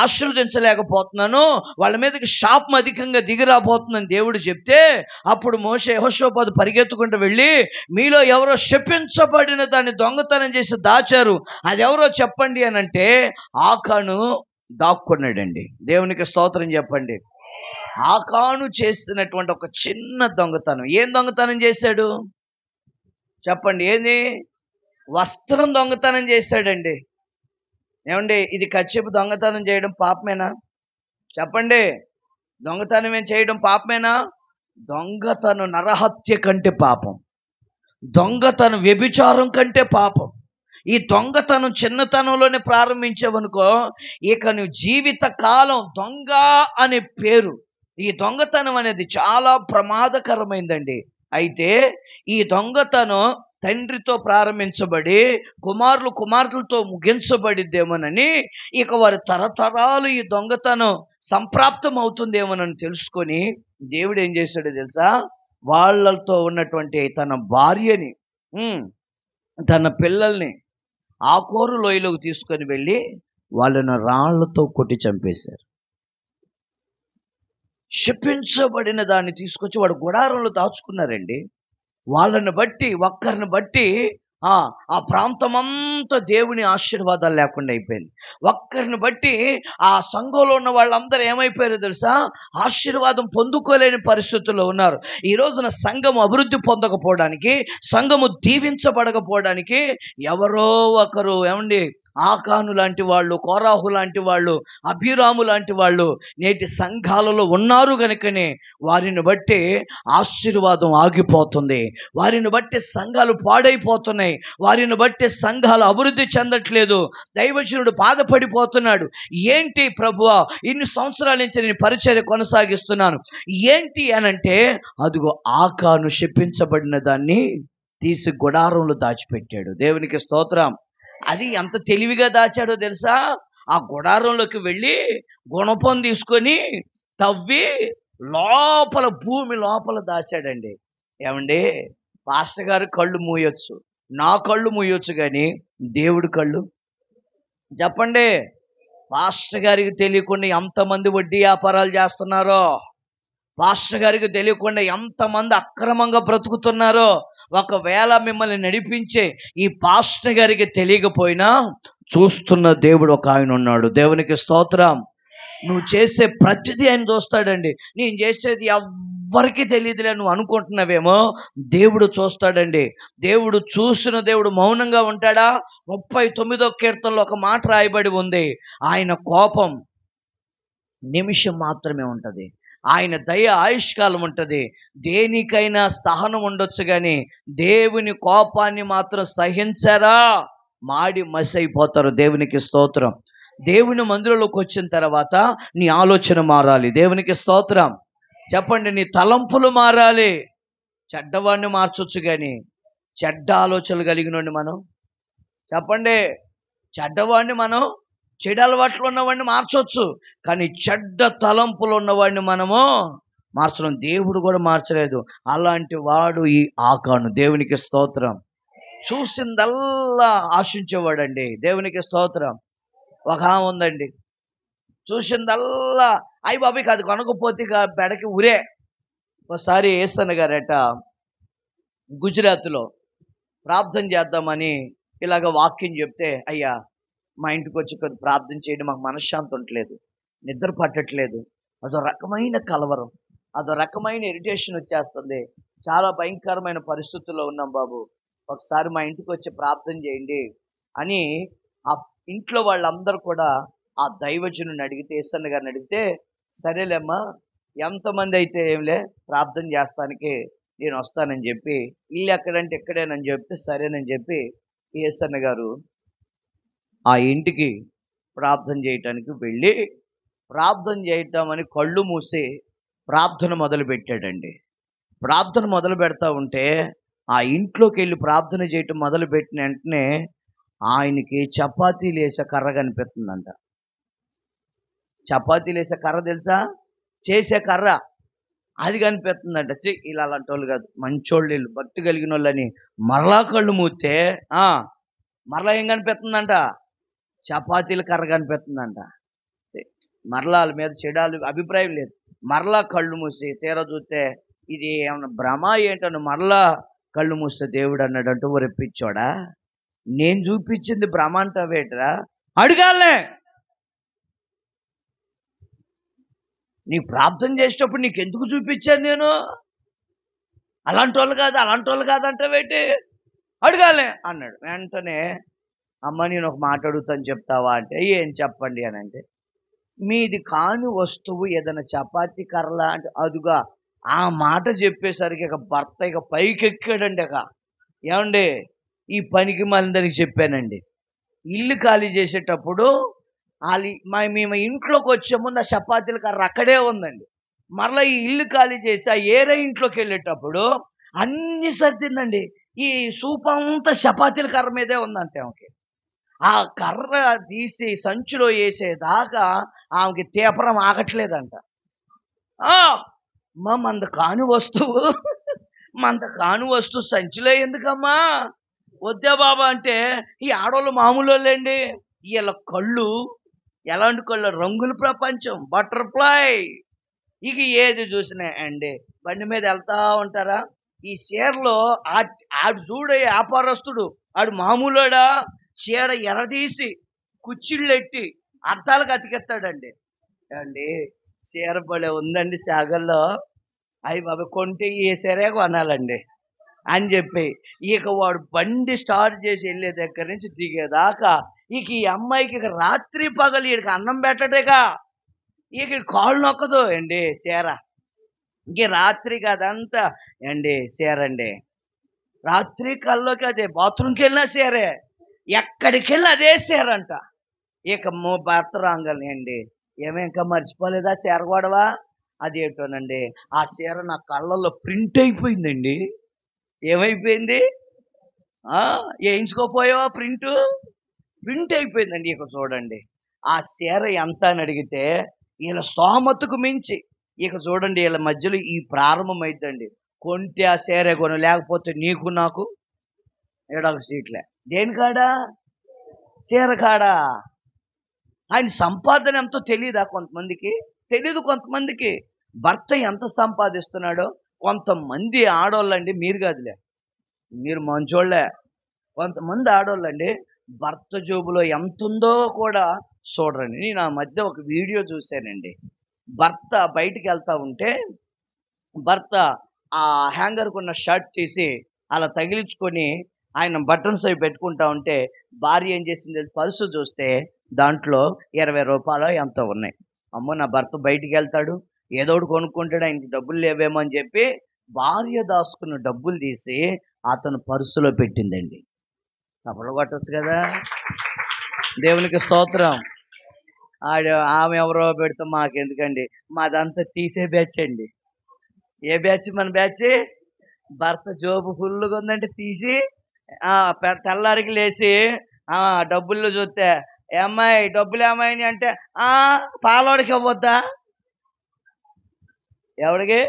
ఆశీర్వదించలేకపోతున్నాను, వాళ్ళ మీదకి శాపం అధికంగా దిగిరాబోతుందని దేవుడు చెప్తే, అప్పుడు మోషే యెహోషువ పరిగెత్తుకుంటూ వెళ్ళి, మీలో ఎవరో శపించబడిన దాన్ని దొంగతనం చేసి దాచారు, అది ఎవరో చెప్పండి అని అంటే ఆకాను దాక్కున్నాడండి. దేవునికి స్తోత్రం చెప్పండి. ఆకాను చేసినటువంటి ఒక చిన్న దొంగతనం. ఏం దొంగతనం చేశాడు చెప్పండి, ఏంది, వస్త్రం దొంగతనం చేశాడండి. ఏమండి, ఇది కచ్చిపు దొంగతనం చేయడం పాపమేనా చెప్పండి? దొంగతనం చేయడం పాపమేనా? దొంగతనం నరహత్య కంటే పాపం, దొంగతనం వ్యభిచారం కంటే పాపం. ఈ దొంగతనం చిన్నతనంలోనే ప్రారంభించావనుకో, ఇక నువ్వు జీవిత కాలం దొంగ అనే పేరు. ఈ దొంగతనం అనేది చాలా ప్రమాదకరమైందండి. అయితే ఈ దొంగతనం తండ్రితో ప్రారంభించబడి కుమార్తెలతో ముగించబడిద్దేమోనని, ఇక వారి తరతరాలు ఈ దొంగతనం సంప్రాప్తం అవుతుందేమోనని తెలుసుకొని దేవుడు ఏం చేశాడో తెలుసా, వాళ్ళతో ఉన్నటువంటి తన భార్యని, తన పిల్లల్ని ఆకోరు లోయలోకి తీసుకొని వెళ్ళి వాళ్ళను రాళ్లతో కొట్టి చంపేశారు. శపించబడిన దాన్ని తీసుకొచ్చి వాడు గుడారంలో దాచుకున్నారండి. వాళ్ళని బట్టి, ఒక్కరిని బట్టి ఆ ప్రాంతమంతా దేవుని ఆశీర్వాదాలు లేకుండా అయిపోయింది. ఒక్కరిని బట్టి ఆ సంఘంలో ఉన్న వాళ్ళందరూ ఏమైపోయారో తెలుసా, ఆశీర్వాదం పొందుకోలేని పరిస్థితుల్లో ఉన్నారు. ఈ రోజున సంఘము అభివృద్ధి పొందకపోవడానికి, సంఘము దీవించబడకపోవడానికి ఎవరో ఒకరు, ఏమండి, ఆకాను లాంటి వాళ్ళు, కోరాహు లాంటి వాళ్ళు, అభిరాము లాంటి వాళ్ళు నేటి సంఘాలలో ఉన్నారు. కనుకనే వారిని బట్టి ఆశీర్వాదం ఆగిపోతుంది, వారిని బట్టి సంఘాలు పాడైపోతున్నాయి, వారిని బట్టి సంఘాలు అభివృద్ధి చెందట్లేదు. దైవజనుడు బాధపడిపోతున్నాడు. ఏంటి ప్రభువా, ఇన్ని సంవత్సరాల నుంచి నేను పరిచర్య కొనసాగిస్తున్నాను, ఏంటి అనంటే, అదిగో ఆకాను శపించబడిన దాన్ని తీసి గుడారంలో దాచిపెట్టాడు. దేవునికి స్తోత్రం. అది ఎంత తెలివిగా దాచాడో తెలుసా, ఆ గుడారంలోకి వెళ్ళి గుణపం తీసుకొని తవ్వి లోపల, భూమి లోపల దాచాడండి. ఏమండి, పాస్టర్ గారు కళ్ళు మూయొచ్చు, నా కళ్ళు మూయొచ్చు, కానీ దేవుడి కళ్ళు చెప్పండి. పాస్టర్ గారికి తెలియకుండా ఎంతమంది వడ్డీ వ్యాపారాలు చేస్తున్నారో, పాస్టర్ గారికి తెలియకుండా ఎంతమంది అక్రమంగా బ్రతుకుతున్నారో, ఒకవేళ మిమ్మల్ని నడిపించే ఈ పాస్టర్ గారికి తెలియకపోయినా చూస్తున్న దేవుడు ఒక ఆయన ఉన్నాడు. దేవునికి స్తోత్రం. నువ్వు చేసే ప్రతిదీ ఆయన చూస్తాడండి. నేను చేసేది ఎవ్వరికి తెలియదులే నువ్వు అనుకుంటున్నావేమో, దేవుడు చూస్తాడండి. దేవుడు చూసిన దేవుడు మౌనంగా ఉంటాడా? 39వ కీర్తనలో ఒక మాట రాయబడి ఉంది, ఆయన కోపం నిమిషం మాత్రమే ఉంటుంది, ఆయన దయ ఆయుష్కాలం ఉంటుంది. దేనికైనా సహనం ఉండొచ్చు, కానీ దేవుని కోపాన్ని మాత్రం సహించరా, మాడి మసి అయిపోతారు. దేవునికి స్తోత్రం. దేవుని మందిరంలోకి వచ్చిన తర్వాత నీ ఆలోచన మారాలి. దేవునికి స్తోత్రం. చెప్పండి, నీ తలంపులు మారాలి. చెడ్డవాడిని మార్చొచ్చు కానీ చెడ్డ ఆలోచనలు కలిగినోడిని మనం, చెప్పండి, చెడ్డవాడిని మనం, చెడు అలవాట్లు ఉన్నవాడిని మార్చొచ్చు కానీ చెడ్డ తలంపులు ఉన్నవాడిని మనము మార్చడం. దేవుడు కూడా మార్చలేదు. అలాంటి వాడు ఈ ఆకాను. దేవునికి స్తోత్రం. చూసిందల్లా ఆశించేవాడండి. దేవునికి స్తోత్రం. ఒక ఆమె ఉందండి, చూసిందల్లా అయ్యి బాబాయ్ కాదు కొనకపోతే బెడకి ఉరే. ఒకసారి ఏసన్న గారట గుజరాత్లో ప్రార్థన చేద్దామని ఇలాగ వాక్యం చెప్తే, అయ్యా మా ఇంటికి వచ్చి కొద్ది ప్రార్థన చేయండి, మాకు మనశ్శాంతి ఉండట్లేదు, నిద్ర పట్టట్లేదు, అదో రకమైన కలవరం, అదో రకమైన ఇరిటేషన్ వచ్చేస్తుంది, చాలా భయంకరమైన పరిస్థితుల్లో ఉన్నాం బాబు, ఒకసారి మా ఇంటికి వచ్చి ప్రార్థన చేయండి అని ఆ ఇంట్లో వాళ్ళందరూ కూడా ఆ దైవజనుని అడిగితే, ఏసన్న గారిని అడిగితే, సరేలేమ్మా ఎంతమంది అయితే ఏంలే ప్రార్థన చేస్తానికి నేను వస్తానని చెప్పి, ఇల్లు ఎక్కడంటే ఎక్కడేనని చెప్తే సరేనని చెప్పి ఏసన్న గారు ఆ ఇంటికి ప్రార్థన చేయటానికి వెళ్ళి ప్రార్థన చేయటమని కళ్ళు మూసి ప్రార్థన మొదలు పెట్టాడండి. ప్రార్థన మొదలు పెడతా ఉంటే ఆ ఇంట్లోకి వెళ్ళి ప్రార్థన చేయటం మొదలు పెట్టిన వెంటనే ఆయనకి చపాతీలు వేసే కర్ర కనిపిస్తుందంట. చపాతీలు వేసే కర్ర తెలుసా, చేసే కర్ర, అది కనిపిస్తుందంట. ఇలా అలాంటి వాళ్ళు కాదు, మంచోళ్ళు వీళ్ళు, భక్తి కలిగిన వాళ్ళని మరలా కళ్ళు మూస్తే మరలా ఏం కనిపిస్తుందంట, చపాతీల కర్ర కనిపిస్తుందంట. మరలా వాళ్ళ మీద చెడాలు అభిప్రాయం లేదు. మరలా కళ్ళు మూసి తీరా చూస్తే ఇది ఏమన్నా భ్రమ ఏంటను, మరలా కళ్ళు మూస్తే దేవుడు అన్నాడంటూ ఒరెప్పించోడా, నేను చూపించింది భ్రమ అంటావేట్రా, అడగాలే. నీకు ప్రార్థన చేసేటప్పుడు నీకు ఎందుకు చూపించాను నేను, అలాంటి వాళ్ళు కాదంటావేటి, అడగాలే అన్నాడు. వెంటనే అమ్మ నేను ఒక మాట అడుగుతాను చెప్తావా అంటే, ఏం చెప్పండి అని అంటే, మీది కాని వస్తువు ఏదైనా చపాతీ కర్రలా అంటే, అదుగా ఆ మాట చెప్పేసరికి ఇక భర్త ఇక పైకెక్కాడండి. ఏమండి ఈ పనికి మళ్ళీ చెప్పానండి, ఇల్లు ఖాళీ చేసేటప్పుడు మేము ఇంట్లోకి వచ్చే ముందు ఆ చపాతీల కర్ర అక్కడే ఉందండి. మరలా ఈ ఇల్లు ఖాళీ చేసి ఆ ఏరే ఇంట్లోకి వెళ్ళేటప్పుడు అన్ని సర్దిందండి. ఈ సూపంతా చపాతీల కర్ర మీదే ఉందంటే ఆమెకి. ఆ కర్ర తీసి సంచిలో వేసేదాకా ఆమెకి తీపరం ఆగట్లేదంట. మంద కాని వస్తువు సంచిలో ఎందుకమ్మా, వద్దే బాబా అంటే, ఈ ఆడవాళ్ళు మామూలు వాళ్ళండి, వీళ్ళ కళ్ళు ఎలాంటి కళ్ళు, రంగుల ప్రపంచం, బటర్ఫ్లై. ఇక ఏది చూసినా అండి బండి మీద వెళ్తా ఉంటారా, ఈ చీరలో ఆడు చూడే వ్యాపారస్తుడు, ఆడు మామూలుడా, చీర ఎరదీసి కుచ్చిళ్ళెట్టి అర్థాలకు అతికెత్తాడండి. అండి చీర భలే ఉందండి సాగర్లో, అయ్యి బాబా కొంటే ఏ సరే కొనాలండి అని చెప్పి ఇక వాడు బండి స్టార్ట్ చేసి వెళ్ళే దగ్గర నుంచి దిగేదాకా ఇక ఈ అమ్మాయికి ఇక రాత్రి పగలు ఇక అన్నం పెట్టటేగా, ఇక కాళ్ళు నొక్కదు అండి చీర. ఇంక రాత్రికి అదంతా అండి చీర అండి, రాత్రి కల్లోకి అదే, బాత్రూమ్కి వెళ్ళినా చీరే, ఎక్కడికి వెళ్ళి అదే చీర అంట. ఇక భర్త రాంగల్ని అండి, ఇంకా మర్చిపోలేదా చీర గొడవా, అదేంటోనండి ఆ చీర నా కళ్ళల్లో ప్రింట్ అయిపోయిందండి. ఏమైపోయింది, వేయించుకోపోయావా, ప్రింట్ అయిపోయిందండి. ఇక చూడండి ఆ చీర ఎంత అని అడిగితే వీళ్ళ స్తోమతకు మించి ఇక చూడండి వీళ్ళ మధ్యలో ఈ ప్రారంభమైందండి. కొంటే ఆ చీర కొను, లేకపోతే నీకు నాకు ఏడొక సీట్లే. దేనికాడా, చీర కాడా. ఆయన సంపాదన ఎంతో తెలియదా కొంతమందికి, తెలీదు కొంతమందికి. భర్త ఎంత సంపాదిస్తున్నాడో కొంతమంది ఆడవాళ్ళండి, మీరు కాదులే, మీరు మంచోళ్ళే, కొంతమంది ఆడవాళ్ళండి భర్త జోబులో ఎంత ఉందో కూడా చూడరండి. నేను ఆ మధ్య ఒక వీడియో చూశానండి. భర్త బయటికి వెళ్తా ఉంటే భర్త ఆ హ్యాంగర్కు ఉన్న షర్ట్ తీసి అలా తగిలించుకొని ఆయన బటన్స్ అవి పెట్టుకుంటా ఉంటే భార్య ఏం చేసింది, పర్సు చూస్తే దాంట్లో 20 రూపాయలు ఎంతో ఉన్నాయి. అమ్మో నా భర్త బయటికి వెళ్తాడు, ఏదో ఒకటి కొనుక్కుంటాడు, ఆయనకి డబ్బులు లేవేమో అని చెప్పి భార్య దాచుకున్న డబ్బులు తీసి అతను పర్సులో పెట్టిందండి. తప్పలు కొట్టచ్చు కదా. దేవునికి స్తోత్రం. ఆమె ఎవరో పెడితే మాకెందుకండి, మాదంతా తీసే బ్యాచ్ అండి. ఏ బ్యాచ్ మన బ్యాచ్? భర్త జోబు ఫుల్గా ఉందంటే తీసి తెల్లారికి లేచి డబ్బుల్లో చూస్తే, ఏ అమ్మాయి డబ్బులు ఏమైనాయి అంటే, పాలోడికి ఇవ్వద్దా? ఎవడికి?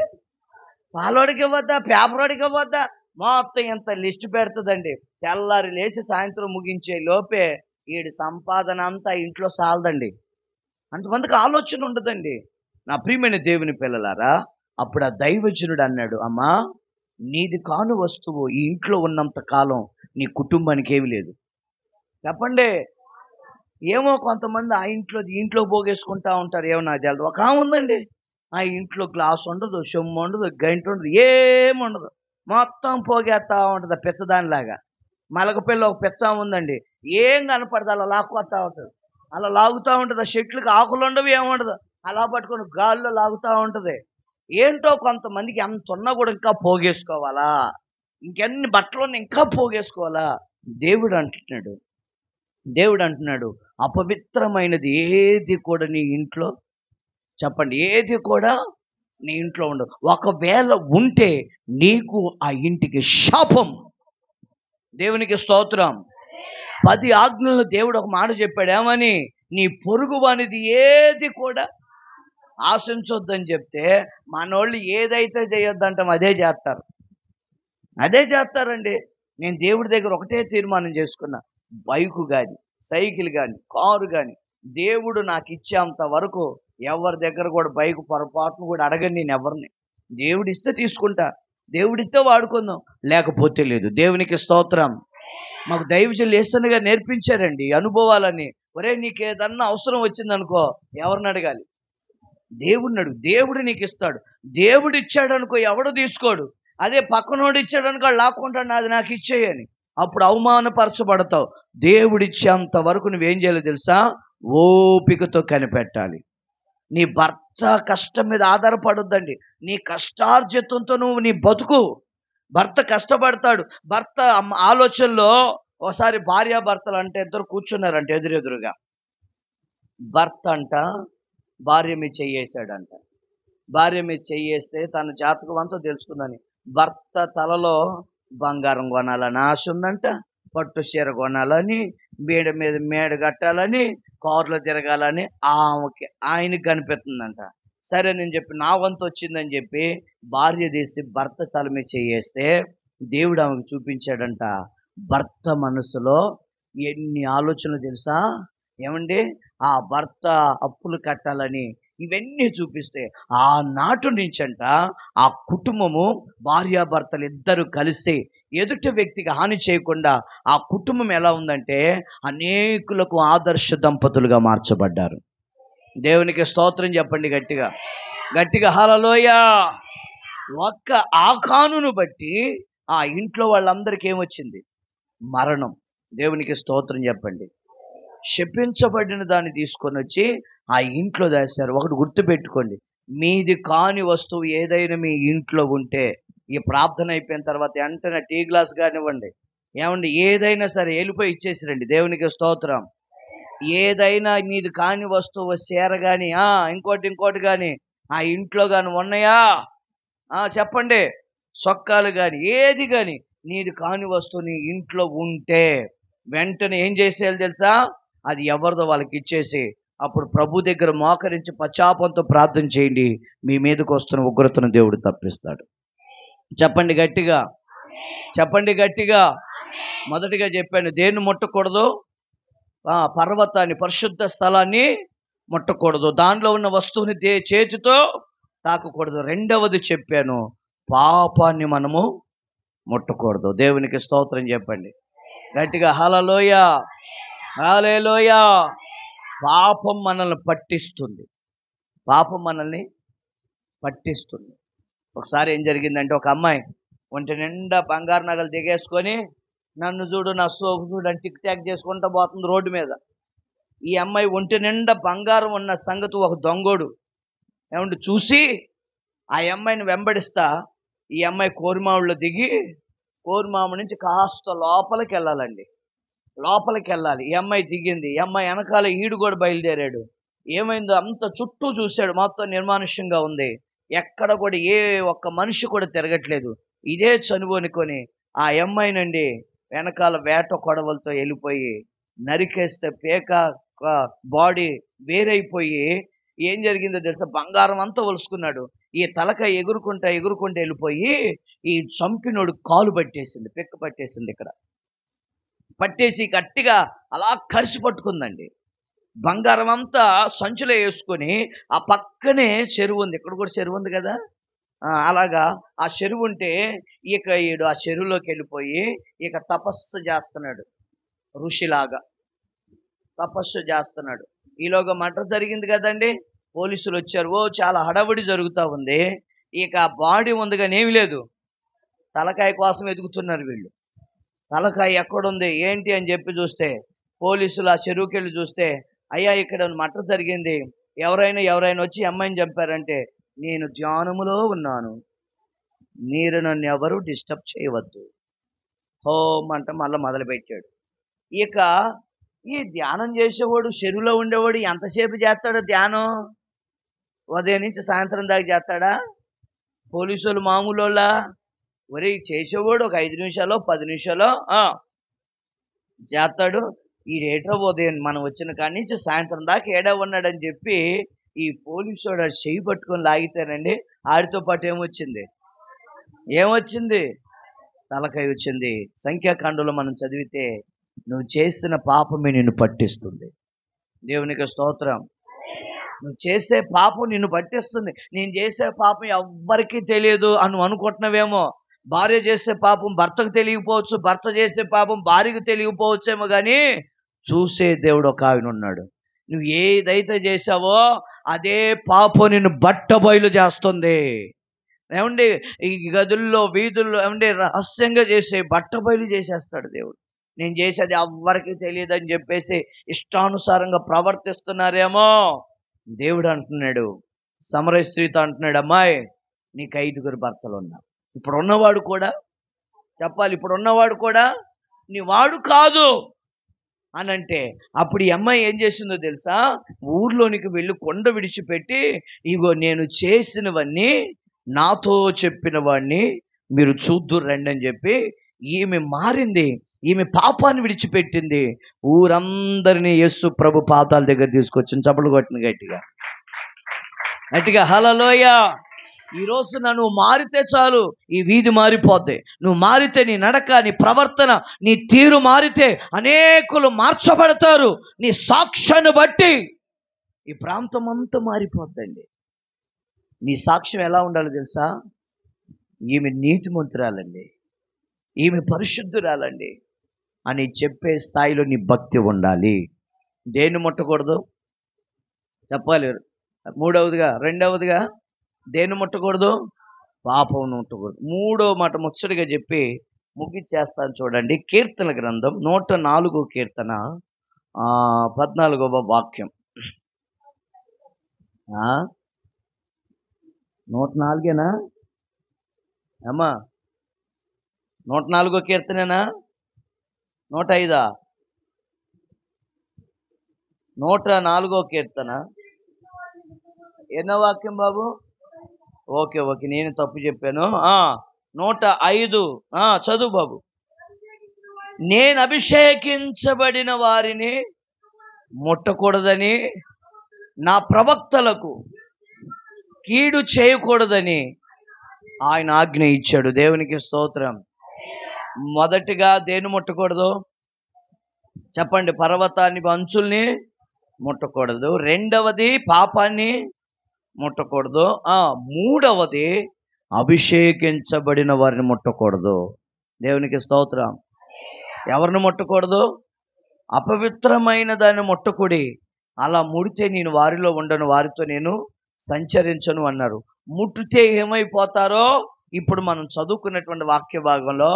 పాలోడికి ఇవ్వద్దా? పేపరోడికి ఇవ్వద్దా? మొత్తం ఇంత లిస్ట్ పెడుతుందండి. తెల్లారి లేచి సాయంత్రం ముగించే లోపే వీడి సంపాదన అంతా ఇంట్లో సాలదండి. అంతమందికి ఆలోచన ఉండదండి. నా ప్రియమైన దేవుని పిల్లలారా, అప్పుడు ఆ దైవజనుడు అన్నాడు, అమ్మా, నీది కాను వస్తువు ఈ ఇంట్లో ఉన్నంత కాలం నీ కుటుంబానికి ఏమి లేదు. చెప్పండి. ఏమో కొంతమంది ఆ ఇంట్లో పోగేసుకుంటా ఉంటారు. ఏమో నాకు తెలియదు. ఒక ఆమె ఉందండి, ఆ ఇంట్లో గ్లాస్ ఉండదు, సొమ్ము ఉండదు, గంట ఉండదు, ఏముండదు, మొత్తం పోగేస్తా ఉంటుంది పిచ్చదానిలాగా. మలకపిల్ల ఒక పిచ్చ ఉందండి, ఏం కనపడదు, అలా లాక్కొస్తా ఉంటుంది. అలా లాగుతూ ఉంటుంది. ఆ చెట్లకు ఆకులు ఉండవు, ఏముండదు, అలా పట్టుకొని గాల్లో లాగుతూ ఉంటుంది. ఏంటో కొంతమందికి ఎంత ఉన్నా కూడా ఇంకా పోగేసుకోవాలా, ఇంకెన్ని బట్టలు ఇంకా పోగేసుకోవాలా. దేవుడు అంటున్నాడు అపవిత్రమైనది ఏది కూడా నీ ఇంట్లో, చెప్పండి, ఏది కూడా నీ ఇంట్లో ఉండదు. ఒకవేళ ఉంటే నీకు ఆ ఇంటికి శాపం. దేవునికి స్తోత్రం. 10 ఆజ్ఞలు దేవుడు ఒక మాట చెప్పాడు, ఏమని? నీ పొరుగు వానిది ఏది కూడా ఆశించొద్దని చెప్తే మనోళ్ళు ఏదైతే చేయొద్దంటాం అదే చేస్తారండి. నేను దేవుడి దగ్గర ఒకటే తీర్మానం చేసుకున్నా, బైకు కానీ, సైకిల్ కానీ, కారు కానీ దేవుడు నాకు ఇచ్చేంత వరకు ఎవరి దగ్గర కూడా బైక్ పొరపాటును కూడా అడగను నేను ఎవరిని. దేవుడిస్తే తీసుకుంటా, దేవుడిస్తే వాడుకుందాం, లేకపోతే లేదు. దేవునికి స్తోత్రం. మాకు దైవజనులు యేసన్నగా నేర్పించారండి అనుభవాలని. ఒరే, నీకు ఏదన్నా అవసరం వచ్చిందనుకో ఎవరిని అడగాలి? దేవుడిని అడుగు, దేవుడు నీకు ఇస్తాడు. దేవుడు ఇచ్చాడు అనుకో ఎవడు తీసుకోడు. అదే పక్కనోడు ఇచ్చాడు అనుకో లాక్కుంటాడు, నాది నాకు ఇచ్చేయని. అప్పుడు అవమానపరచబడతావు. దేవుడిచ్చేంత వరకు నువ్వేం చేయాలో తెలుసా? ఓపికతో కనిపెట్టాలి. నీ భర్త కష్టం మీద ఆధారపడొద్దండి. నీ కష్టార్జితంతో నువ్వు నీ బతుకు. భర్త కష్టపడతాడు. భర్త ఆలోచనలో ఒకసారి భార్యాభర్తలు అంటే ఇద్దరు కూర్చున్నారంట ఎదురెదురుగా. భర్త అంట భార్య మీద చెయ్యేశాడంట. భార్య మీద చెయ్యేస్తే తన జాతకం అంతా తెలుసుకుందని భర్త తలలో బంగారం కొనాలని ఆశ ఉందంట, పట్టు చీర కొనాలని, మేడ మీద మేడ కట్టాలని, కారులో తిరగాలని ఆయనకి కనిపిస్తుందంట. సరే నేను చెప్పి నా వంతు వచ్చిందని చెప్పి భార్య తీసి భర్త తల మీద చేయేస్తే దేవుడు ఆమెకు చూపించాడంట, భర్త మనసులో ఎన్ని ఆలోచనలు తెలుసా? ఏమండి, ఆ భర్త అప్పులు కట్టాలని ఇవన్నీ చూపిస్తే ఆనాటి నుంచంట ఆ కుటుంబము, భార్యాభర్తలు ఇద్దరు కలిసి ఎదుటి వ్యక్తికి హాని చేయకుండా ఆ కుటుంబం ఎలా ఉందంటే అనేకులకు ఆదర్శ దంపతులుగా మార్చబడ్డారు. దేవునికి స్తోత్రం చెప్పండి గట్టిగా గట్టిగా హల్లెలూయా. ఒక్క ఆకానును బట్టి ఆ ఇంట్లో వాళ్ళందరికీ ఏమొచ్చింది? మరణం. దేవునికి స్తోత్రం చెప్పండి. శపించబడిన దాన్ని తీసుకొని వచ్చి ఆ ఇంట్లో దాచారు. ఒకటి గుర్తుపెట్టుకోండి, మీది కాని వస్తువు ఏదైనా మీ ఇంట్లో ఉంటే ఈ ప్రార్థన అయిపోయిన తర్వాత వెంటనే టీ గ్లాస్ కానివ్వండి, ఏమండి, ఏదైనా సరే వెళ్ళిపోయి ఇచ్చేసిరండి. దేవునికి స్తోత్రం. ఏదైనా మీది కాని వస్తువు, చీర కానీ ఇంకోటి కానీ ఆ ఇంట్లో కానీ ఉన్నాయా? చెప్పండి. సొక్కాలు కానీ ఏది కానీ నీది కాని వస్తువు నీ ఇంట్లో ఉంటే వెంటనే ఏం చేసేయాలి తెలుసా? అది ఎవరిదో వాళ్ళకి ఇచ్చేసి అప్పుడు ప్రభు దగ్గర మోకరించి పశ్చాత్తాపంతో ప్రార్థన చేయండి. మీ మీదకి వస్తున్న ఉగ్రతను దేవుడు తప్పిస్తాడు. చెప్పండి గట్టిగా, చెప్పండి గట్టిగా. మొదటిగా చెప్పాను, దేన్ని ముట్టకూడదు? పర్వతాన్ని, పరిశుద్ధ స్థలాన్ని ముట్టకూడదు. దానిలో ఉన్న వస్తువుని చేతితో తాకకూడదు. రెండవది చెప్పాను, పాపాన్ని మనము ముట్టకూడదు. దేవునికి స్తోత్రం చెప్పండి గట్టిగా హల్లెలూయా, హల్లెలూయా. పాపం మనల్ని పట్టిస్తుంది. పాపం మనల్ని పట్టిస్తుంది. ఒకసారి ఏం జరిగిందంటే, ఒక అమ్మాయి ఒంటి నిండా బంగారు నగలు దిగేసుకొని నన్ను చూడు, నా సోకు చూడు అని టిక్ టాక్ చేసుకుంటూ పోతుంది రోడ్డు మీద. ఈ అమ్మాయి ఒంటి నిండా బంగారం ఉన్న సంగతి ఒక దొంగోడు ఏమంటే చూసి ఆ అమ్మాయిని వెంబడిస్తా ఈ అమ్మాయి కోరిమావుల్లో దిగి కోరిమాము నుంచి కాస్త లోపలికి వెళ్ళాలండి. లోపలికి వెళ్ళాలి. ఈ అమ్మాయి దిగింది. ఈ అమ్మాయి వెనకాల ఈడు కూడా బయలుదేరాడు. ఏమైందో అంత చుట్టూ చూశాడు, మొత్తం నిర్మానుష్యంగా ఉంది. ఎక్కడ కూడా ఏ ఒక్క మనిషి కూడా తిరగట్లేదు. ఇదే చనువు అనుకొని ఆ అమ్మాయినండి వెనకాల వేట కొడవలతో వెళ్ళిపోయి నరికేస్తే పేక బాడీ వేరైపోయి ఏం జరిగిందో తెలుసా, బంగారం అంతా ఒలుసుకున్నాడు. ఈ తలకాయ ఎగురుకుంటా వెళ్ళిపోయి ఈ చంపినోడు కాలు పట్టేసింది, పిక్క పట్టేసింది. ఇక్కడ పట్టేసి గట్టిగా అలా కరిసి పట్టుకుందండి. బంగారం అంతా సంచులో వేసుకొని ఆ పక్కనే చెరువు ఉంది, ఇక్కడ కూడా చెరువు ఉంది కదా, అలాగా ఆ చెరువు ఉంటే ఇక ఈడు ఆ చెరువులోకి వెళ్ళిపోయి ఇక తపస్సు చేస్తున్నాడు, ఋషిలాగా తపస్సు చేస్తున్నాడు. ఈలోగా మర్డర్ జరిగింది కదండి, పోలీసులు వచ్చారు. చాలా హడావుడి జరుగుతూ ఉంది. ఇక బాడీ ఉంది కానీ ఏమి లేదు, తలకాయ కోసం ఎదుగుతున్నారు వీళ్ళు. తలకాయ ఎక్కడుంది ఏంటి అని చెప్పి చూస్తే పోలీసులు ఆ చెరువుకి వెళ్ళి చూస్తే, అయ్యా ఇక్కడ మర్డర్ జరిగింది, ఎవరైనా వచ్చి అమ్మాయిని చంపారంటే, నేను ధ్యానములో ఉన్నాను, మీరు నన్ను ఎవరు డిస్టర్బ్ చేయవద్దు, హోమ్ అంట మళ్ళీ మొదలుపెట్టాడు. ఇక ఈ ధ్యానం చేసేవాడు, చెరువులో ఉండేవాడు ఎంతసేపు చేస్తాడో ధ్యానం? ఉదయం నుంచి సాయంత్రం దాకా చేస్తాడా? పోలీసు వాళ్ళు మామూలు వాళ్ళ? ఒరే చేసేవాడు ఒక 5 నిమిషాలు 10 నిమిషాలు చేస్తాడు. ఈ రేటో ఉదయం మనం వచ్చిన కాడి నుంచి సాయంత్రం దాకా ఏడా ఉన్నాడని చెప్పి ఈ పోలీసు వాడు చెయ్యి పట్టుకొని లాగితేనండి, ఆడితో పాటు ఏమొచ్చింది? తలకాయ వచ్చింది. సంఖ్యాకాండంలో మనం చదివితే నువ్వు చేసిన పాపమే నిన్ను పట్టిస్తుంది. దేవునికి స్తోత్రం. నువ్వు చేసే పాపం నిన్ను పట్టిస్తుంది. నేను చేసే పాపం ఎవ్వరికీ తెలియదు అని అనుకుంటున్నావేమో. భార్య చేసే పాపం భర్తకు తెలియకపోవచ్చు, భర్త చేసే పాపం భార్యకు తెలియకపోవచ్చేమో, కానీ చూసే దేవుడు ఒక ఆయన ఉన్నాడు. నువ్వు ఏదైతే చేసావో అదే పాపం నిన్ను బట్టబయలు చేస్తుంది. ఏమండి ఈ గదుల్లో వీధుల్లో ఏమండి రహస్యంగా చేసే బట్టబయలు చేసేస్తాడు దేవుడు. నేను చేసేది ఎవ్వరికి తెలియదని చెప్పేసి ఇష్టానుసారంగా ప్రవర్తిస్తున్నారేమో. దేవుడు అంటున్నాడు, సమరయ స్త్రీతో అంటున్నాడు, అమ్మాయి నీకు 5 భర్తలు ఉన్నారు. ఇప్పుడు ఉన్నవాడు కూడా చెప్పాలి, ఇప్పుడు ఉన్నవాడు కూడా నీ వాడు కాదు అని అంటే, అప్పుడు ఈ అమ్మాయి ఏం చేసిందో తెలుసా, ఊర్లోనికి వెళ్ళి కొండ విడిచిపెట్టి, ఇగో నేను చేసినవన్నీ నాతో చెప్పిన వాడిని మీరు చూద్దురు రండి అని చెప్పి ఈమె మారింది. ఈమె పాపాన్ని విడిచిపెట్టింది. ఊరందరినీ యేసు ప్రభు పాదాల దగ్గర తీసుకొచ్చింది. చప్పట్లు కొట్టిన గట్టిగా హల్లెలూయా. ఈ రోజున నువ్వు మారితే చాలు, ఈ వీధి మారిపోద్ది. నువ్వు మారితే నీ నడక, నీ ప్రవర్తన, నీ తీరు మారితే అనేకులు మార్చబడతారు. నీ సాక్ష్యాన్ని బట్టి ఈ ప్రాంతం అంతా మారిపోద్దండి. నీ సాక్ష్యం ఎలా ఉండాలో తెలుసా? ఈమె నీతిమంతురాలండి, ఈమె పరిశుద్ధురాలండి అని చెప్పే స్థాయిలో నీ భక్తి ఉండాలి. దేన్ని ముట్టకూడదు చెప్పాలి. రెండవదిగా దేన్ని ముట్టకూడదు? పాపం ముట్టకూడదు. 3వ మాట ముచ్చటగా చెప్పి ముగిచ్చేస్తాను చూడండి. కీర్తన గ్రంథం 104 కీర్తన 14వ వాక్యం. 104 అమ్మా? 104 కీర్తనేనా? 105? 104 కీర్తన ఎన్నో వాక్యం బాబు? ఓకే నేను తప్పు చెప్పాను. 105 చదువు బాబు. నేను అభిషేకించబడిన వారిని ముట్టకూడదని, నా ప్రవక్తలకు కీడు చేయకూడదని ఆయన ఆజ్ఞ ఇచ్చాడు. దేవునికి స్తోత్రం. మొదటిగా దేన్ని ముట్టకూడదు చెప్పండి? పర్వతాన్ని అంచుల్ని ముట్టకూడదు. రెండవది పాపాన్ని ముట్టకూడదు. 3వది అభిషేకించబడిన వారిని ముట్టకూడదు. దేవునికి స్తోత్రం. ఎవరిని ముట్టకూడదు? అపవిత్రమైన దాన్ని ముట్టకూడి, అలా ముడితే నేను వారిలో ఉండను, వారితో నేను సంచరించను అన్నారు. ముట్టితే ఏమైపోతారో ఇప్పుడు మనం చదువుకున్నటువంటి వాక్య భాగంలో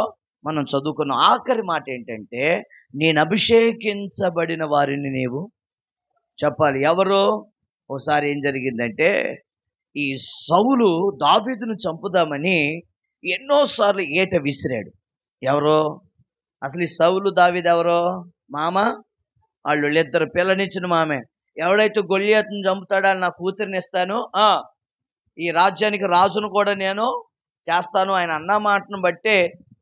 మనం చదువుకున్న ఆఖరి మాట ఏంటంటే, నేను అభిషేకించబడిన వారిని నీవు చెప్పాలి. ఎవరు? ఒకసారి ఏం జరిగిందంటే, ఈ సౌలు దావీదును చంపుదామని ఎన్నోసార్లు ఏట విసిరాడు. ఎవరో అసలు ఈ సౌలు దావీదు ఎవరో? మామ. వాళ్ళు 2 పిల్లనిచ్చిన మామే. ఎవడైతే గొల్లియాతుని చంపుతాడో నా కూతురిని ఇస్తాను, ఈ రాజ్యానికి రాజును కూడా నేను చేస్తాను ఆయన అన్న మాటను బట్టే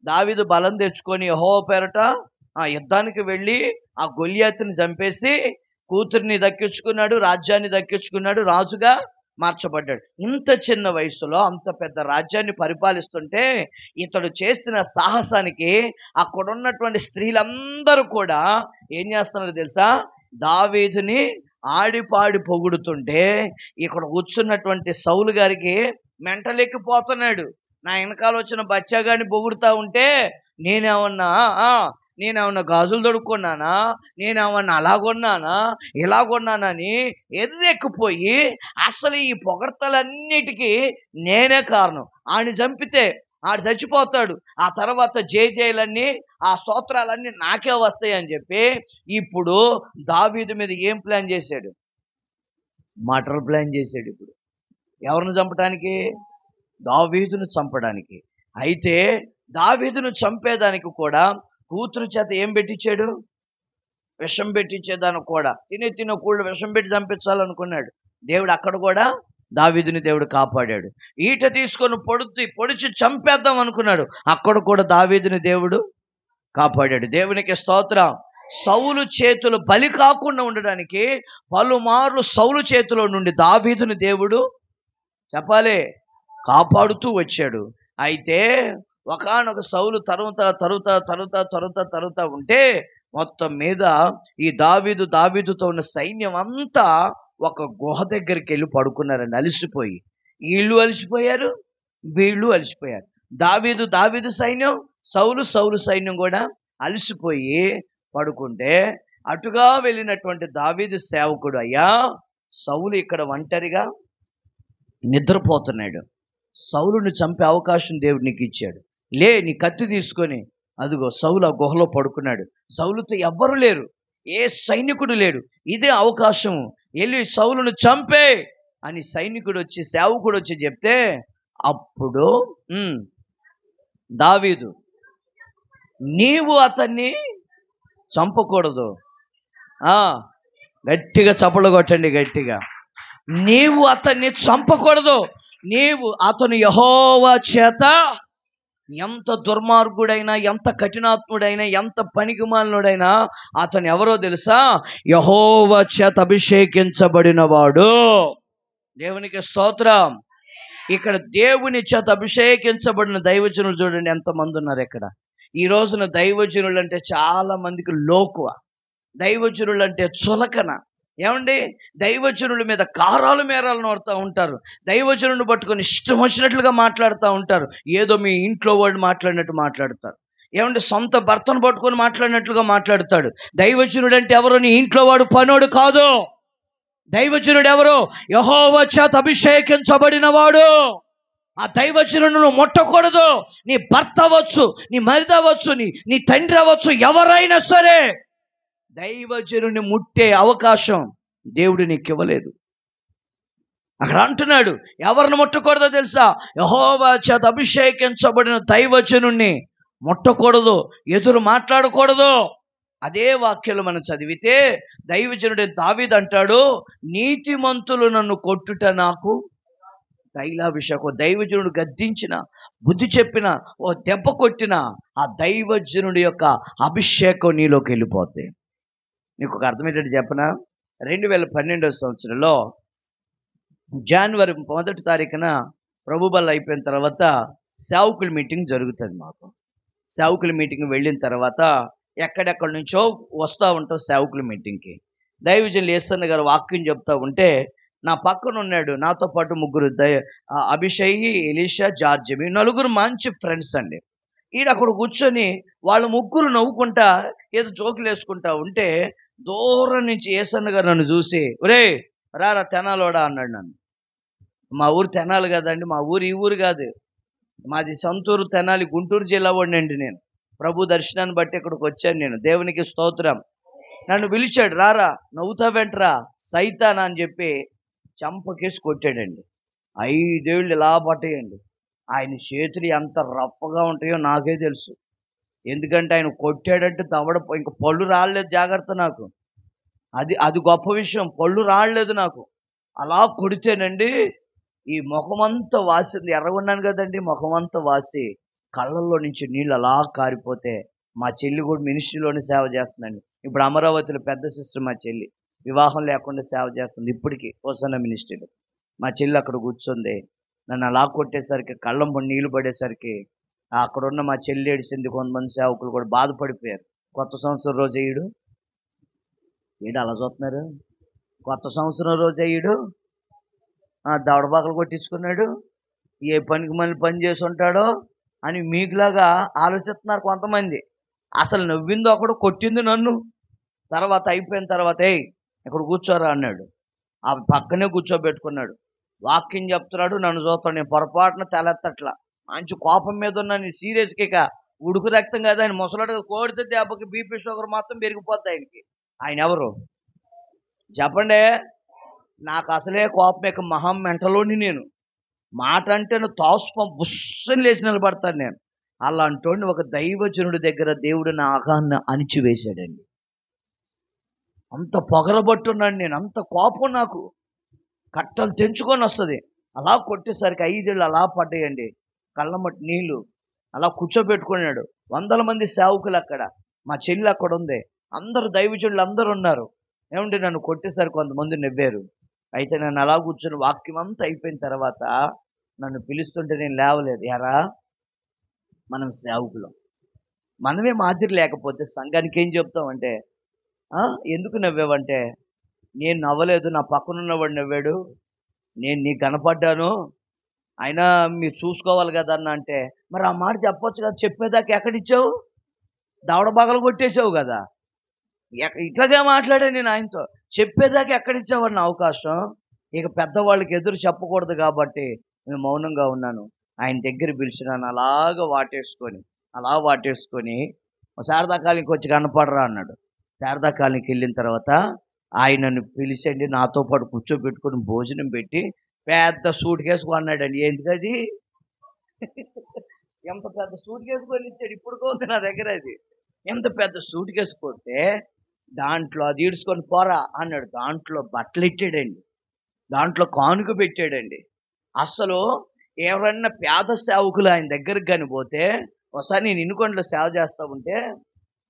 దావీదు బలం తెచ్చుకొని యెహోవా పేరట ఆ యుద్ధానికి వెళ్ళి ఆ గొల్లియాతుని చంపేసి కూతురిని దక్కించుకున్నాడు, రాజ్యాన్ని దక్కించుకున్నాడు, రాజుగా మార్చబడ్డాడు. ఇంత చిన్న వయసులో అంత పెద్ద రాజ్యాన్ని పరిపాలిస్తుంటే ఇతడు చేసిన సాహసానికి అక్కడ ఉన్నటువంటి స్త్రీలందరూ కూడా ఏం చేస్తున్నారు తెలుసా? దావీదుని ఆడిపాడి పొగుడుతుంటే ఇక్కడ కూర్చున్నటువంటి సౌలు గారికి మెంటలెక్కిపోతున్నాడు. నా వెనకాల వచ్చిన బచ్చాగాడిని పొగుడుతా ఉంటే నేనేమన్నా గాజులు తొడుక్కున్నానా, నేనేమన్నా అలాగొన్నానా ఇలాగొన్నానని ఎర్రెక్కిపోయి అసలు ఈ పొగడ్తలన్నిటికీ నేనే కారణం, ఆడిని చంపితే ఆడు చచ్చిపోతాడు, ఆ తర్వాత జేజేలన్నీ ఆ స్తోత్రాలన్నీ నాకే వస్తాయి అని చెప్పి ఇప్పుడు దావీదు మీద ఏం ప్లాన్ చేశాడు? మర్డర్ ప్లాన్ చేశాడు. ఇప్పుడు ఎవరిని చంపడానికి? దావీదును చంపడానికి. అయితే దావీదును చంపేదానికి కూడా కూతురు చేత ఏం పెట్టించాడు? విషం పెట్టించేదానికి కూడా తినకూడదు విషం పెట్టి చంపించాలనుకున్నాడు. దేవుడు అక్కడ కూడా దావీదుని దేవుడు కాపాడాడు. ఈట తీసుకొని పొడిచి చంపేద్దాం అనుకున్నాడు, అక్కడ కూడా దావీదుని దేవుడు కాపాడాడు. దేవునికి స్తోత్రం. సౌలు చేతులు బలి కాకుండా ఉండడానికి పలుమార్లు సౌలు చేతిలో నుండి దావీదుని దేవుడు చెప్పాలి కాపాడుతూ వచ్చాడు. అయితే ఒకానొక సౌలు తరుతా ఉంటే మొత్తం మీద ఈ దావీదుతో ఉన్న సైన్యం అంతా ఒక గుహ దగ్గరికి వెళ్ళి పడుకున్నారండి, అలసిపోయి. వీళ్ళు అలసిపోయారు, వీళ్ళు అలసిపోయారు. దావీదు సైన్యం, సౌలు సైన్యం కూడా అలసిపోయి పడుకుంటే అటుగా వెళ్ళినటువంటి దావీదు సేవకుడు, అయ్యా సౌలు ఇక్కడ ఒంటరిగా నిద్రపోతున్నాడు, సౌలుని చంపే అవకాశం దేవుడు నీకు ఇచ్చాడు, లే నీ కత్తి తీసుకొని అదిగో సౌలు ఆ గుహలో పడుకున్నాడు, సౌలుతో ఎవ్వరు లేరు, ఏ సైనికుడు లేడు, ఇదే అవకాశం, వెళ్ళి సౌలును చంపే అని సేవకుడు వచ్చి చెప్తే అప్పుడు దావీదు, నీవు అతన్ని చంపకూడదు, గట్టిగా చప్పలు కొట్టండి గట్టిగా, నీవు అతన్ని చంపకూడదు, అతను యెహోవా చేత ఎంత దుర్మార్గుడైనా, ఎంత కఠినాత్ముడైనా, ఎంత పనికిమాలినుడైనా అతను ఎవరో తెలుసా? యెహోవా చేత అభిషేకించబడిన వాడు. దేవునికి స్తోత్రం. ఇక్కడ దేవుని చేత అభిషేకించబడిన దైవజనులు చూడండి ఎంతమంది ఉన్నారు ఇక్కడ. ఈ రోజున దైవజనులు అంటే చాలా మందికి లోకువ, దైవజనులు అంటే చులకన. ఏమండి, దైవజనుల మీద కారాలు మేరాలు నోడుతూ ఉంటారు, దైవజనుని పట్టుకొని ఇష్టం వచ్చినట్లుగా మాట్లాడుతూ ఉంటారు, ఏదో మీ ఇంట్లో వాడు మాట్లాడినట్టు మాట్లాడతారు. ఏమండి, సొంత భర్తను పట్టుకొని మాట్లాడినట్లుగా మాట్లాడతాడు. దైవజనుడు అంటే ఎవరో నీ ఇంట్లో వాడు పనోడు కాదు. దైవజనుడు ఎవరు? యెహోవా చేత అభిషేకించబడిన వాడు. ఆ దైవజనులను ముట్టకూడదు. నీ భర్త అవ్వచ్చు, నీ మరిది అవ్వచ్చు, నీ తండ్రి అవ్వచ్చు, ఎవరైనా సరే దైవజనుని ముట్టే అవకాశం దేవుడు నీకు ఇవ్వలేదు. అక్కడ అంటున్నాడు, ఎవరిని ముట్టకూడదో తెలుసా? యెహోవా చేత అభిషేకించబడిన దైవజనుణ్ణి ముట్టకూడదు, ఎదురు మాట్లాడకూడదు. అదే వాక్యాలు మనం చదివితే దైవజనుడు దావీదు అంటాడు, నీతిమంతులు నన్ను కొట్టుట నాకు తైలాభిషేకం. దైవజనుడు గద్దించిన, బుద్ధి చెప్పిన, ఓ దెబ్బ కొట్టిన ఆ దైవజనుడి యొక్క అభిషేకం నీలోకి వెళ్ళిపోద్ది. నీకు ఒక అర్థమేంటంటే చెప్పనా? 2012 సంవత్సరంలో జనవరి 1వ తారీఖున ప్రభు బల్ల అయిపోయిన తర్వాత సేవకుల మీటింగ్ జరుగుతుంది. మాకు సేవకుల మీటింగ్ వెళ్ళిన తర్వాత ఎక్కడెక్కడి నుంచో వస్తూ ఉంటాం సేవకుల మీటింగ్కి. దైవజనులు యేసన్న గారు వాక్యం చెప్తా ఉంటే నా పక్కన ఉన్నాడు, నాతో పాటు ముగ్గురు అభిషేయి, ఎలీషా, జార్జ్, ఈ నలుగురు మంచి ఫ్రెండ్స్ అండి. అక్కడ కూర్చొని వాళ్ళు ముగ్గురు నవ్వుకుంటా ఏదో జోకులు వేసుకుంటా ఉంటే దూరం నుంచి యేసన్న గారు నన్ను చూసి, ఒరే రారా తెనాలోడా అన్నాడు నన్ను. మా ఊరు తెనాలి కదండి, మా ఊరు ఈ ఊరు కాదు, మాది సొంతూరు తెనాలి, గుంటూరు జిల్లా వాడినండి నేను. ప్రభు దర్శనాన్ని బట్టి ఇక్కడికి వచ్చాను నేను. దేవునికి స్తోత్రం. నన్ను పిలిచాడు, రారా, నవ్వుతావేంట్రా సైతానా అని చెప్పి చంపకేసి కొట్టాడండి. 5 ఏళ్ళు ఇలా పట్టాయండి. ఆయన చేతులు ఎంత రఫ్గా ఉంటాయో నాకే తెలుసు. ఎందుకంటే ఆయన కొట్టాడంటే దవడ ఇంక పళ్ళు రాలేదు, జాగ్రత్త నాకు. అది అది గొప్ప విషయం. పళ్ళు రాలేదు నాకు. అలా కొడితేనండి ఈ ముఖమంతా వాసింది. ఎర్రగున్నాను కదండీ! ముఖమంతా వాసి కళ్ళల్లో నుంచి నీళ్ళు అలా కారిపోతే మా చెల్లి కూడా మినిస్ట్రీలోనే సేవ చేస్తుందండి. ఇప్పుడు అమరావతిలో పెద్ద సిస్టర్ మా చెల్లి. వివాహం లేకుండా సేవ చేస్తుంది ఇప్పటికి హోసన్నా మినిస్ట్రీలో. మా చెల్లి అక్కడ కూర్చుంది. నన్ను అలా కొట్టేసరికి కళ్ళంబడి నీళ్లు పడేసరికి అక్కడున్న మా చెల్లి ఏడిసింది. కొంతమంది సేవకులు కూడా బాధపడిపోయారు. కొత్త సంవత్సరం రోజు ఈడు అలా చూస్తున్నారు. కొత్త సంవత్సరం రోజు ఈడు దవడబాకలు కొట్టించుకున్నాడు. ఏ పనికి మళ్ళీ పని చేసి ఉంటాడో అని మీకులాగా ఆలోచిస్తున్నారు కొంతమంది. అసలు నవ్వింది ఒకడు, కొట్టింది నన్ను. తర్వాత అయిపోయిన తర్వాత ఇక్కడ కూర్చోరా అన్నాడు. ఆ పక్కనే కూర్చోబెట్టుకున్నాడు. వాక్యం చెప్తున్నాడు, నన్ను చూస్తాడు. నేను పొరపాటున తలెత్తట్లా. మంచి కోపం మీద ఉన్నాను. సీరియస్గా ఇక ఉడుకు రక్తం కదా ఆయన. ముసలాడు కోడితే దెబ్బకి బీపీ షుగర్ మొత్తం పెరిగిపోద్ది ఆయనకి. ఆయన ఎవరు చెప్పండి? నాకు అసలే కోపం ఇక మహం మెంటలోని నేను. మాట అంటే తోసుపం బుస్సని లేచి నిలబడతాను నేను. అలాంటోడిని ఒక దైవజనుడి దగ్గర దేవుడు నా ఆగాన్ని అణిచివేశాడండి. అంత పొగరబట్టున్నాను నేను. అంత కోపం నాకు. కట్టలు తెంచుకొని వస్తుంది. అలా కొట్టేసరికి 5 ఏళ్ళు అలా పడ్డాయండి. కళ్ళమట్టి నీళ్ళు. అలా కూర్చోబెట్టుకున్నాడు. 100 మంది సేవకులు అక్కడ. మా చెల్లి అక్కడ ఉంది. అందరూ దైవజనులు అందరూ ఉన్నారు. ఏమంటే నన్ను కొట్టేసరికి కొంతమంది నవ్వారు. అయితే నన్ను అలా కూర్చొని వాక్యం అంతా అయిపోయిన తర్వాత నన్ను పిలుస్తుంటే నేను లేవలేదు. ఎరా మనం సేవకులం, మనమే మాదిరి లేకపోతే సంఘానికి ఏం చెప్తామంటే ఎందుకు నవ్వావంటే, నేను నవ్వలేదు, నా పక్కనున్నవాడు నవ్వాడు, నేను నీకు కనపడ్డాను, అయినా మీరు చూసుకోవాలి కదా అన్న అంటే, మరి ఆ మాట చెప్పొచ్చు కదా. చెప్పేదాకా ఎక్కడిచ్చావు? దవడ బగలు కొట్టేసావు కదా. ఇట్లాగే మాట్లాడాను నేను ఆయనతో. చెప్పేదాకా ఎక్కడిచ్చావన్న అవకాశం. ఇక పెద్దవాళ్ళకి ఎదురు చెప్పకూడదు కాబట్టి నేను మౌనంగా ఉన్నాను. ఆయన దగ్గర పిలిచినాను. అలా వాటేసుకొని శారదా కాలనీకి వచ్చి కనపడరా అన్నాడు. శారదా కాలనీకి వెళ్ళిన తర్వాత ఆయనను పిలిచండి, నాతో పాటు కూర్చోబెట్టుకొని భోజనం పెట్టి పెద్ద సూట్ కేసు కొన్నాడండి. ఏంటిది? ఎంత పెద్ద సూట్ కేసు కొని ఇచ్చాడు. ఇప్పుడు కోంది నా దగ్గర అది. ఎంత పెద్ద సూట్ కేసు కొడితే దాంట్లో అది ఈడ్చుకొని పోరా అన్నాడు. దాంట్లో బట్టలు ఇచ్చాడండి. దాంట్లో కానుక పెట్టాడండి. అసలు ఎవరన్నా పేద సేవకులు ఆయన దగ్గరికి కానీ పోతే, ఒకసారి నేను వినుకొండలో సేవ చేస్తూ ఉంటే,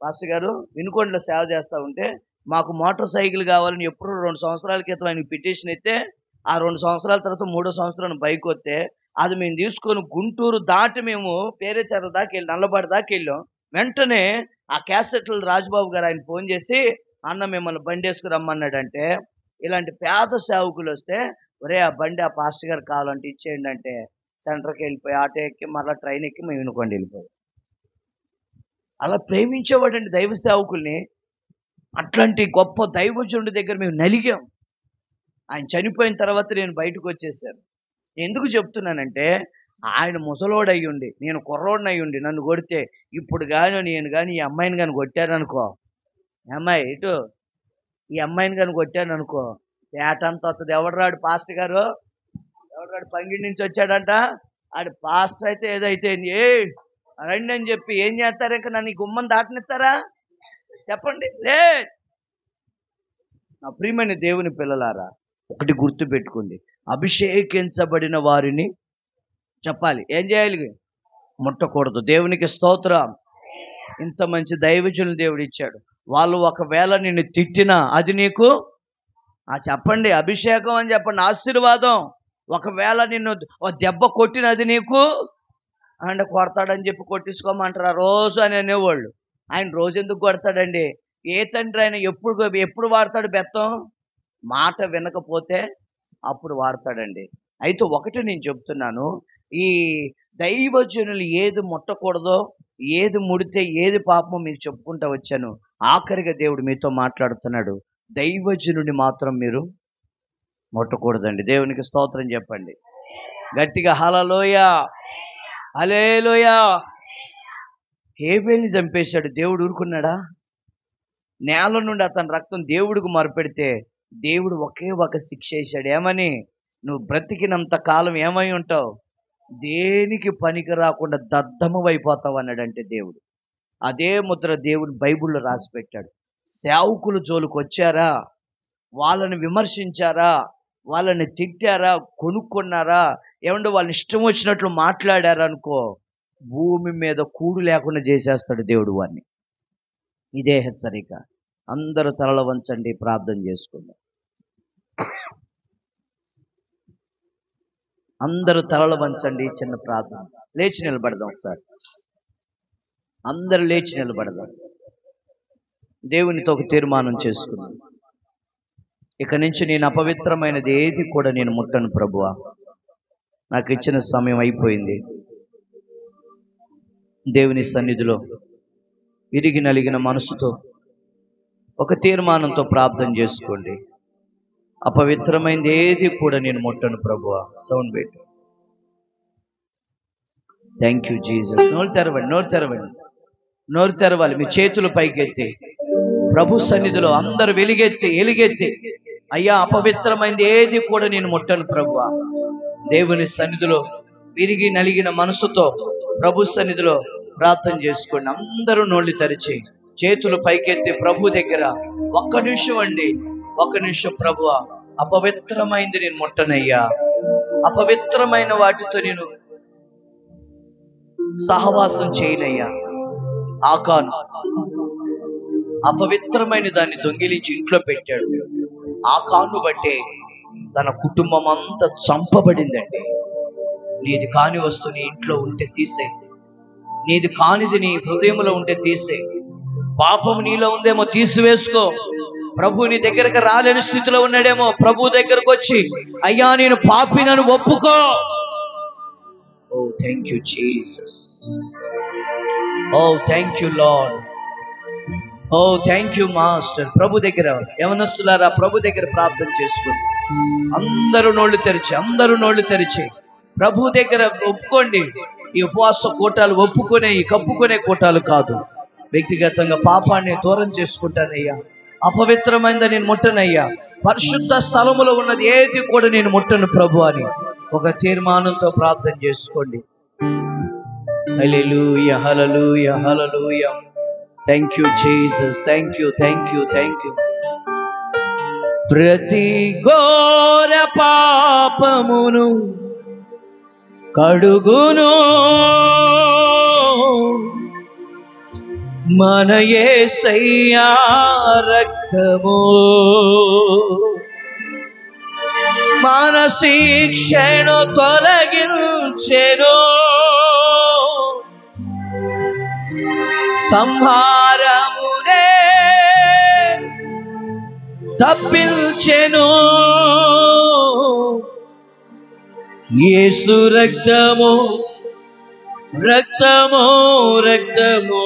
పాస్టర్ గారు వినుకొండలో సేవ చేస్తూ ఉంటే మాకు మోటార్ సైకిల్ కావాలని ఎప్పుడు 2 సంవత్సరాల క్రితం ఆయన పిటిషన్ అయితే, ఆ 2 సంవత్సరాల తర్వాత 3వ సంవత్సరం బైక్ వస్తే అది మేము తీసుకొని గుంటూరు దాటి మేము పేరేచర్ల దాకా వెళ్ళి నల్లబాడి దాకా వెళ్ళాం. వెంటనే ఆ క్యాసెట్లు రాజబాబు గారు ఆయన ఫోన్ చేసి, అన్న మిమ్మల్ని బండి వేసుకు రమ్మన్నాడంటే, ఇలాంటి పేద సేవకులు వస్తే ఒరే ఆ బండి ఆ పాస్టర్ గారు కావాలంటే ఇచ్చేయండి అంటే సెంటర్కి వెళ్ళిపోయి ఆటో ఎక్కి మళ్ళీ ట్రైన్ ఎక్కి మేము వినుకోండి వెళ్ళిపోయాం. అలా ప్రేమించేవాడండి దైవ సేవకుల్ని. అట్లాంటి గొప్ప దైవజనుడి దగ్గర మేము నలిగాం. ఆయన చనిపోయిన తర్వాత నేను బయటకు వచ్చేసాను. ఎందుకు చెప్తున్నానంటే, ఆయన ముసలోడు అయ్యుండి నేను కుర్రోడిని అయ్యుండి నన్ను కొడితే, ఇప్పుడు కానీ నేను కానీ ఈ అమ్మాయిని కానీ కొట్టాననుకో, అమ్మాయి ఇటు ఈ అమ్మాయిని కానీ కొట్టాననుకో ఏటంత వస్తుంది. ఎవడరాడు పాస్టర్ గారు, ఎవడరాడు పంగిడి నుంచి వచ్చాడంట, ఆడు పాస్టర్ అయితే ఏదైతే రండి అని చెప్పి ఏం చేస్తారు? ఇంకా నన్ను ఈ గుమ్మం దాటనిస్తారా చెప్పండి? లే. నా ప్రియమైన దేవుని పిల్లలారా, ఒకటి గుర్తు పెట్టుకోండి. అభిషేకించబడిన వారిని చెప్పాలి ఏం చేయాలి? ముట్టకూడదు. దేవునికి స్తోత్రం. ఇంత మంచి దైవజనులు దేవుడు ఇచ్చాడు. వాళ్ళు ఒకవేళ నిన్ను తిట్టినా అది నీకు చెప్పండి అభిషేకం అని చెప్పండి, ఆశీర్వాదం. ఒకవేళ నిన్ను దెబ్బ కొట్టినది నీకు అంటే కొడతాడని చెప్పి కొట్టించుకోమంటారా రోజు అని అనేవాళ్ళు. ఆయన రోజు ఎందుకు కొడతాడండి? ఏ తండ్రి ఆయన ఎప్పుడు వాడతాడు బెత్తం? మాట వినకపోతే అప్పుడు వాడతాడండి. అయితే ఒకటి నేను చెప్తున్నాను, ఈ దైవజనులు ఏది ముట్టకూడదో, ఏది ముడితే ఏది పాపమో మీకు చెప్పుకుంటూ వచ్చాను. ఆఖరిగా దేవుడు మీతో మాట్లాడుతున్నాడు, దైవజనుడిని మాత్రం మీరు ముట్టకూడదండి. దేవునికి స్తోత్రం చెప్పండి గట్టిగా. హల్లెలూయా, హల్లెలూయా. హేబేలుని చంపేశాడు, దేవుడు ఊరుకున్నాడా? నేల నుండి అతని రక్తం దేవుడికి మొరపెడితే దేవుడు ఒకే ఒక శిక్ష వేశాడు. ఏమని? నువ్వు బ్రతికినంత కాలం ఏమై ఉంటావు? దేనికి పనికి రాకుండా దద్దమమైపోతావు అన్నాడంటే దేవుడు. అదే ముద్ర దేవుడు బైబిల్లో రాసి పెట్టాడు. సేవకులు జోలికి వచ్చారా, వాళ్ళని విమర్శించారా, వాళ్ళని తిట్టారా, కొనుక్కున్నారా, ఏమంటే వాళ్ళని ఇష్టం వచ్చినట్లు మాట్లాడారా అనుకో, భూమి మీద కూడు లేకుండా చేసేస్తాడు దేవుడు వారిని. ఇదే హెచ్చరిక. అందరూ తలలు వంచండి, ప్రార్థన చేసుకుందాం. అందరూ తలలు వంచండి, చిన్న ప్రార్థన. లేచి నిలబడదాం ఒకసారి. అందరూ లేచి నిలబడదాం. దేవునితో ఒక తీర్మానం చేసుకుందాం. ఇక నుంచి నేను అపవిత్రమైనది ఏది కూడా నేను ముట్టను ప్రభువా. నాకు ఇచ్చిన సమయం అయిపోయింది. దేవుని సన్నిధిలో విరిగి నలిగిన మనసుతో ఒక తీర్మానంతో ప్రార్థన చేసుకోండి. అపవిత్రమైనది ఏది కూడా నేను ముట్టను ప్రభువా. సౌండ్ పెట్టు. Thank you Jesus. నోరు తెరవండి, నోరు తెరవండి, నోరు తెరవాలి. మీ చేతులు పైకెత్తి ప్రభు సన్నిధిలో అందరూ ఎలుగెత్తి అయ్యా, అపవిత్రమైనది ఏది కూడా నేను ముట్టను ప్రభువా. దేవుని సన్నిధిలో విరిగి నలిగిన మనసుతో ప్రభు సన్నిధిలో ప్రార్థన చేసుకోండి. అందరూ నోళ్ళు తెరిచి చేతులు పైకెత్తి ప్రభు దగ్గర ఒక్క నిమిషం అండి, ఒక్క నిమిషం. ప్రభువా, అపవిత్రమైంది నేను ముట్టనయ్యా. అపవిత్రమైన వాటితో నేను సహవాసం చేయనయ్యా. ఆకాను అపవిత్రమైన దాన్ని దొంగిలించి ఇంట్లో పెట్టాడు. ఆకాను బట్టే తన కుటుంబం అంతా చంపబడిందండి. నీది కాని వస్తువు నీ ఇంట్లో ఉంటే తీసేయి. నీది కానిది నీ హృదయంలో ఉంటే తీసేయి. పాపం నీలో ఉందేమో తీసివేసుకో. ప్రభు నీ దగ్గరకు రాలేని స్థితిలో ఉన్నాడేమో, ప్రభు దగ్గరకు వచ్చి అయ్యా నేను పాపినని ఒప్పుకో. Oh thank you Jesus. Oh thank you Lord. Oh thank you master. ప్రభు దగ్గర యవనస్తులారా, ప్రభు దగ్గర ప్రార్థన చేసుకోండి. అందరూ నోళ్ళు తెరిచి ప్రభు దగ్గర ఒప్పుకోండి. ఈ ఉపవాస కూటాలు కప్పుకునే కూటాలు కాదు. వ్యక్తిగతంగా పాపాన్ని దూరం చేసుకుంటానయ్యా. అపవిత్రమైనది నేను ముట్టనయ్యా. పరిశుద్ధ స్థలములో ఉన్నది ఏది కూడా నేను ముట్టను ప్రభు అని ఒక తీర్మానంతో ప్రార్థన చేసుకోండి. Hallelujah, hallelujah, hallelujah. Thank you Jesus. Thank you. ప్రతి ఘోర పాపమును కడుగును మన యేసయ్యా రక్తము. మన శిక్షను తొలగించెను, సంహారమునే తప్పించెను. యేసు రక్తము, రక్తము, రక్తము.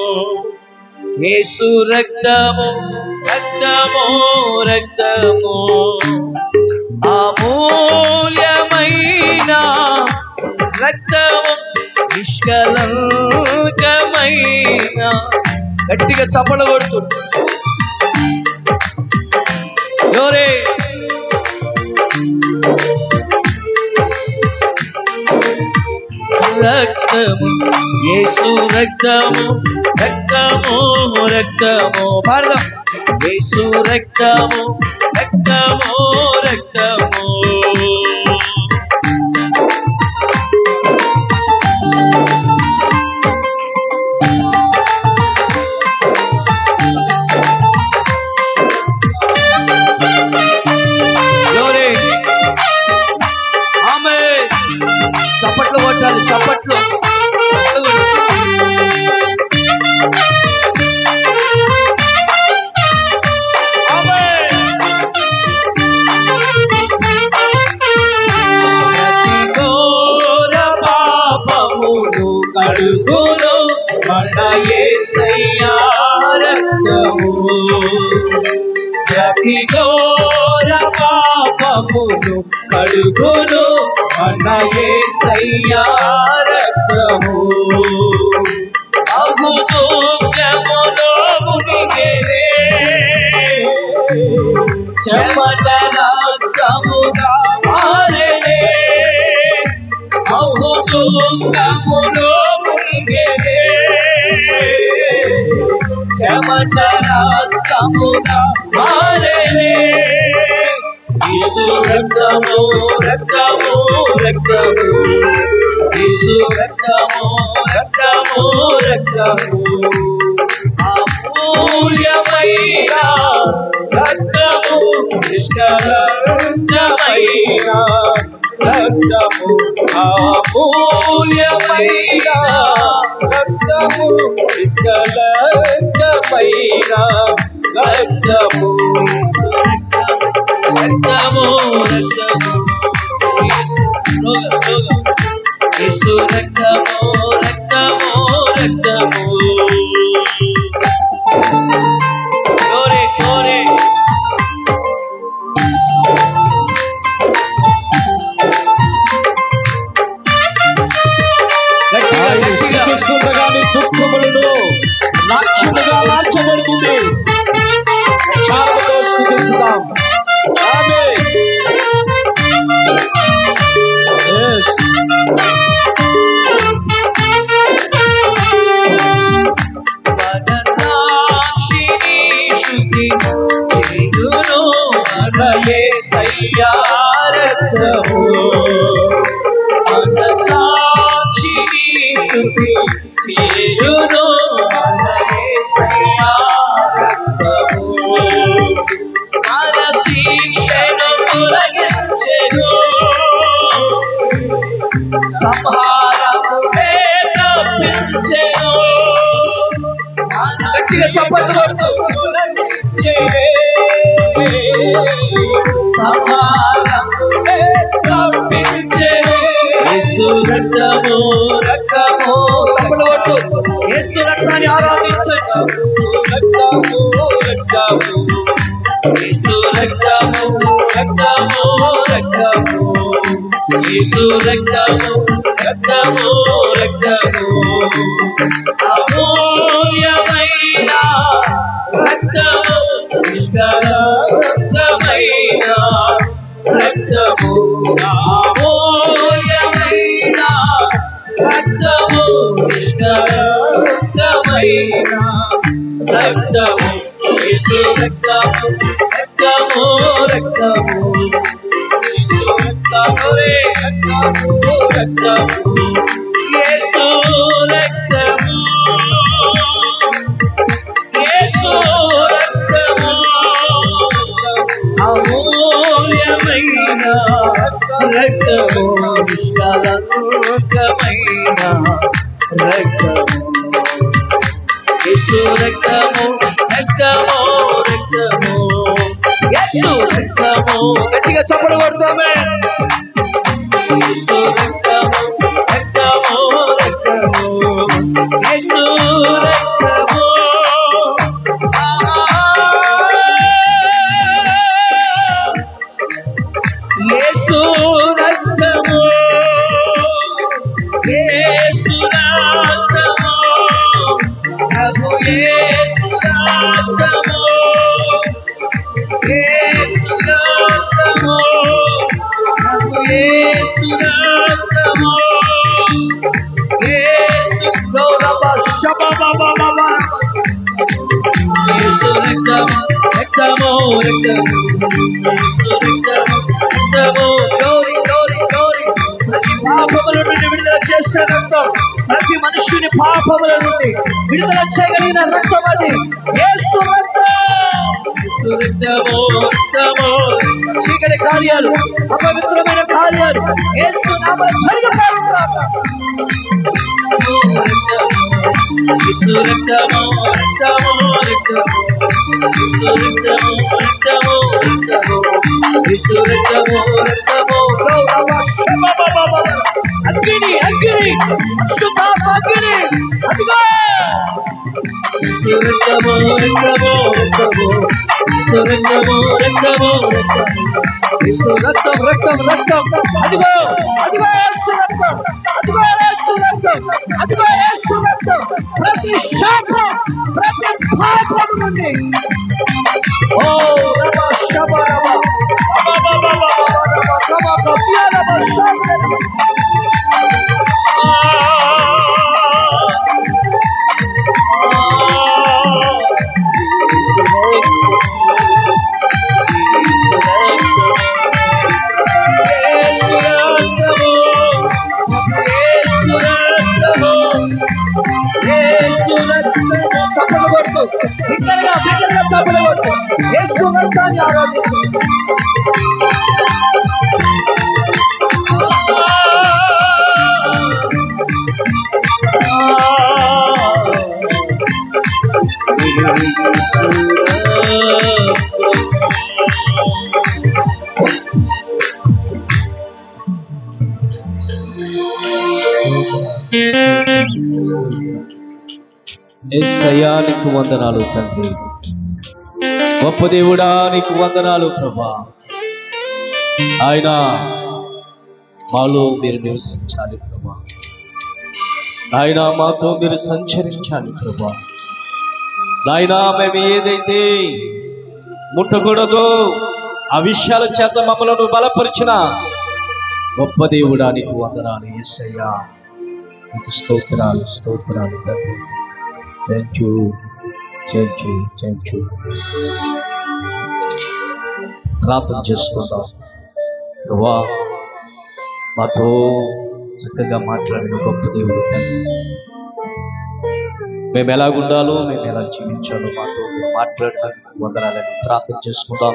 యేసు రక్తము, రక్తము, రక్తము. అమూల్యమైన రక్తము, నిష్కలంకమైన. గట్టిగా చప్పట్లు కొడుతూ ఎవరే రక్తము, యేసు రక్తము, రక్తము, రక్తము. పాడదాం. యేసు రక్తము, రక్తము, రక్తము. చప్పట్లు కొట్టాలి, చప్పట్లు. పాపమును కడుగును మన యేసయ్యా రక్తము. ప్రతి ఘోర పాపమును కడుగును మన యేసయ్యా రక్తము. అహుదుఃఖములో మునిగెనే చెమట రక్తముగా మారెనే. అహుదుఃఖములో మునిగెనే చెమట రక్తముగా మారేనే. యేసు రక్తము రక్తము రక్తము, యేసు రక్తము రక్తము రక్తము, అమూల్యమైన రక్తము, నిష్కలంకమైన రక్తము, అమూల్యమైన రక్తము, నిష్కలంకమైన రక్తము, రక్తము రక్తము, యేసు రక్తము రక్తము రక్తము. glory glory. దుఃఖములను నాట్యముగా మార్చబడుతుంది. చాలతో స్తుతిస్తాం. ఆమేన్. yes. మనసాక్షిని శుద్ధి చేయును మన యేసయ్యా రక్తము. మనసాక్షిని శుద్ధి చేయును మన యేసయ్యా రక్తము. మన శిక్షను తొలగించెను, సంహారమునే తప్పించెను. గట్టిగా చప్పట్లు కొడుతూ సంహారమునే తప్పించెను. యేసు రక్తము రక్తము, చప్పట్లు కొడుతూ యేసు రక్తాన్ని ఆరాధించండి. రక్తము రక్తము, యేసు రక్తము రక్తము రక్తము, యేసు రక్తము రక్తము రక్తము, అమూల్యమైన రక్తము, నిష్కలంకమైన రక్తము, అమూల్యమైన రక్తము, నిష్కలంకమైన రక్తము, యేసు రక్తము రక్తము రక్తము, యేసు రక్తము రే రక్తము రక్తము, యేసు రక్తము, యేసు రక్తము, అమూల్యమైన రక్తము, నిష్కలంకమైన రక్తము, యేసు రక్తము రక్తము రక్తము, యేసు రక్తము. గట్టిగా చప్పట్లు కొడతామే. యేసు రక్తము రక్తము రక్తము, యేసు రక్తము. యేసు రక్తము, యేసు రక్తము, ప్రభు యేసు రక్తము, యేసు రక్తము, ప్రభు యేసు రక్తము, యేసు గౌరవ శబబబబబ, యేసు రక్తము రక్తము రక్తము, యేసు రక్తము రక్తము. glory glory glory. ప్రతి పాపముల నుండి విడుదల చేసే రక్తం, ప్రతి మనుష్యుని పాపముల నుండి విడుదల చేయగలిగిన రక్తం అది యేసు రక్తం. యేసు రక్తము రక్తము, చీకటి కార్యాలు, అపవిత్రమైన కార్యాలు యేసు నామములో జరిగిపోవుగాక. యేసు రక్తము రక్తము రక్తము, యేసు రక్తము రక్తము రక్తము, యేసు రక్తము రక్తము. అగ్ని అగ్ని శుద్ధాత్మ అగ్ని, అదిగో యేసు రక్తము రక్తము రక్తము, యేసు రక్తము రక్తము రక్తము, యేసు రక్తం రక్తం రక్తం, అదిగో అదిగో యేసు రక్తం, అదిగో యేసు రక్తం, అదిగో యేసు రక్తం. ప్రతి శాపం, ప్రతి పాపం నుండి ఓ రమ శబ రమ స్తోత్రాన్ని ఆరాధించండి. యేసయ్యా నీకు వందనాలు తండ్రి. గొప్ప దేవుడా నీకు వందనాలు ప్రభా. ఆయన మాలో మీరు నివసించాలి ప్రభా. ఆయన మాతో మీరు సంచరించాలి ప్రభా. నాయనా మేము ఏదైతే ముట్టకూడదో ఆ విషయాల చేత మమ్మలను బలపరిచిన గొప్ప దేవుడా నీకు వందనాలు యేసయ్యా. నీకు స్తోత్రాలు స్తోత్రాలు తండ్రి. Thank you thank you thank you. ప్రార్థన చేసుకుందాం. ప్రభా మాతో చక్కగా మాట్లాడిన గొప్ప దేవుడు తండ్రి. మేము ఎలాగుండాలో మేము ఎలా జీవించాలో మాతో మాట్లాడడానికి వందనాలని ప్రార్థన చేసుకుందాం.